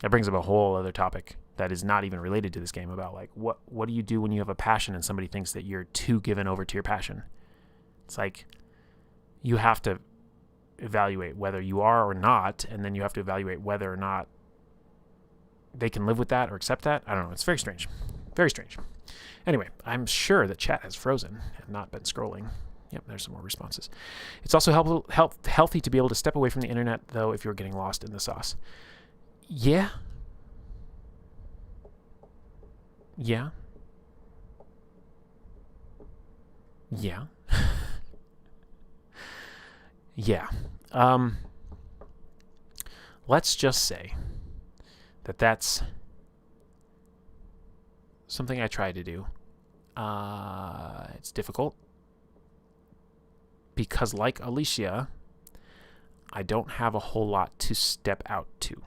That brings up a whole other topic that is not even related to this game about, like, what do you do when you have a passion and somebody thinks that you're too given over to your passion? It's like you have to evaluate whether you are or not, and then you have to evaluate whether or not they can live with that or accept that. I don't know. It's very strange. Very strange. Anyway, I'm sure that chat has frozen and not been scrolling. Yep, there's some more responses. It's also healthy to be able to step away from the internet, though, if you're getting lost in the sauce. Yeah. Yeah. Yeah. Yeah. Let's just say that that's something I try to do. It's difficult because, like Alicia, I don't have a whole lot to step out to.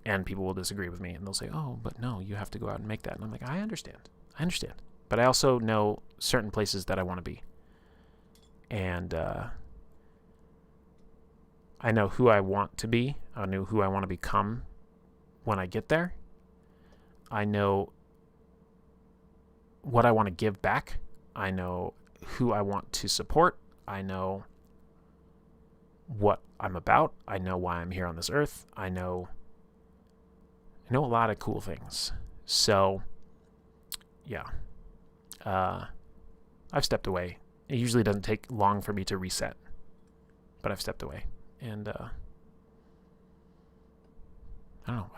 And people will disagree with me, and they'll say, oh, but no, you have to go out and make that. And I'm like, I understand. But I also know certain places that I want to be. And I know who I want to be. I know who I want to become when I get there. I know what I want to give back. I know who I want to support. I know what I'm about. I know why I'm here on this earth. I know a lot of cool things. So, yeah. I've stepped away. It usually doesn't take long for me to reset, but I've stepped away. And I don't know.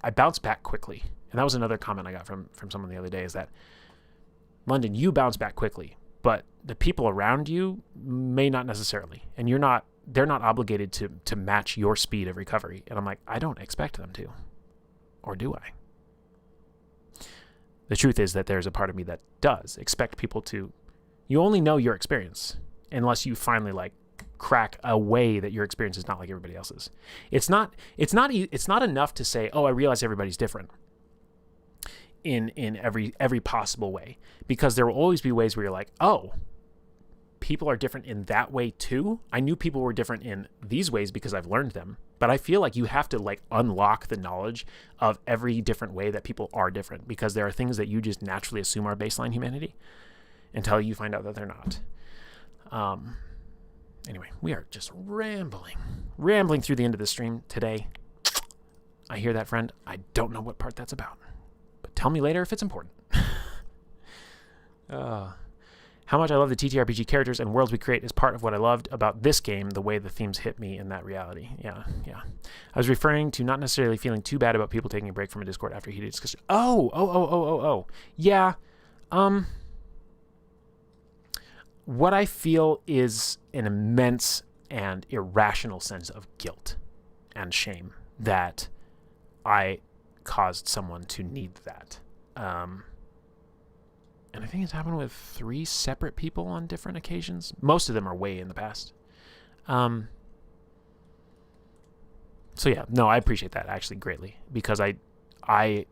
I bounce back quickly. And that was another comment I got from someone the other day, is that, London, you bounce back quickly, but the people around you may not necessarily. And they're not obligated to match your speed of recovery. And I'm like, I don't expect them to. Or do I? The truth is that there's a part of me that does expect people to. You only know your experience unless you finally, like, crack a way that your experience is not like everybody else's. It's not enough to say, oh, I realize everybody's different in every possible way, because there will always be ways where you're like, oh, people are different in that way too. I knew people were different in these ways because I've learned them, but I feel like you have to, like, unlock the knowledge of every different way that people are different, because there are things that you just naturally assume are baseline humanity until you find out that they're not. Anyway, we are just rambling through the end of the stream today. I hear that, friend. I don't know what part that's about, but tell me later if it's important. How much I love the TTRPG characters and worlds we create is part of what I loved about this game, the way the themes hit me in that reality. Yeah. I was referring to not necessarily feeling too bad about people taking a break from a Discord after heated discussion. Oh. Yeah. What I feel is an immense and irrational sense of guilt and shame that I caused someone to need that. And I think it's happened with 3 separate people on different occasions. Most of them are way in the past. So yeah, no, I appreciate that actually greatly, because I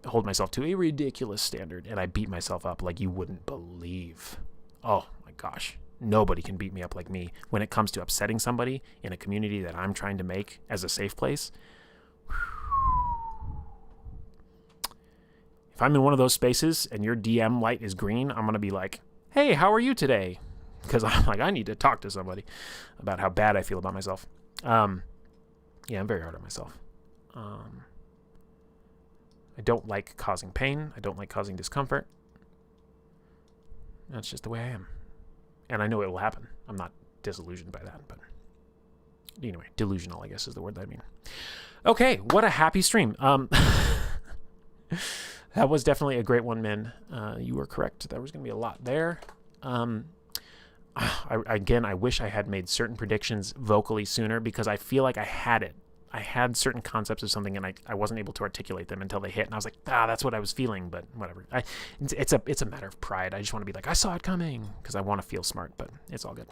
hold myself to a ridiculous standard, and I beat myself up like you wouldn't believe. Oh my gosh. Nobody can beat me up like me when it comes to upsetting somebody in a community that I'm trying to make as a safe place. If I'm in one of those spaces and your DM light is green, I'm going to be like, hey, how are you today? Because I'm like, I need to talk to somebody about how bad I feel about myself. Yeah, I'm very hard on myself. I don't like causing pain. I don't like causing discomfort. That's just the way I am. And I know it will happen. I'm not disillusioned by that, but anyway, delusional, I guess, is the word that I mean. Okay, what a happy stream. That was definitely a great one, Min. You were correct. There was going to be a lot there. I wish I had made certain predictions vocally sooner, because I feel like I had it. I had certain concepts of something, and I wasn't able to articulate them until they hit. And I was like, that's what I was feeling, but whatever. It's a matter of pride. I just want to be like, I saw it coming, because I want to feel smart, but it's all good.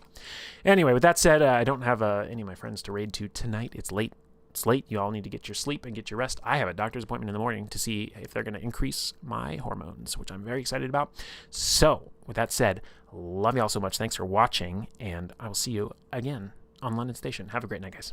Anyway, with that said, I don't have any of my friends to raid to tonight. It's late. It's late. You all need to get your sleep and get your rest. I have a doctor's appointment in the morning to see if they're going to increase my hormones, which I'm very excited about. So, with that said, love you all so much. Thanks for watching, and I will see you again on London Station. Have a great night, guys.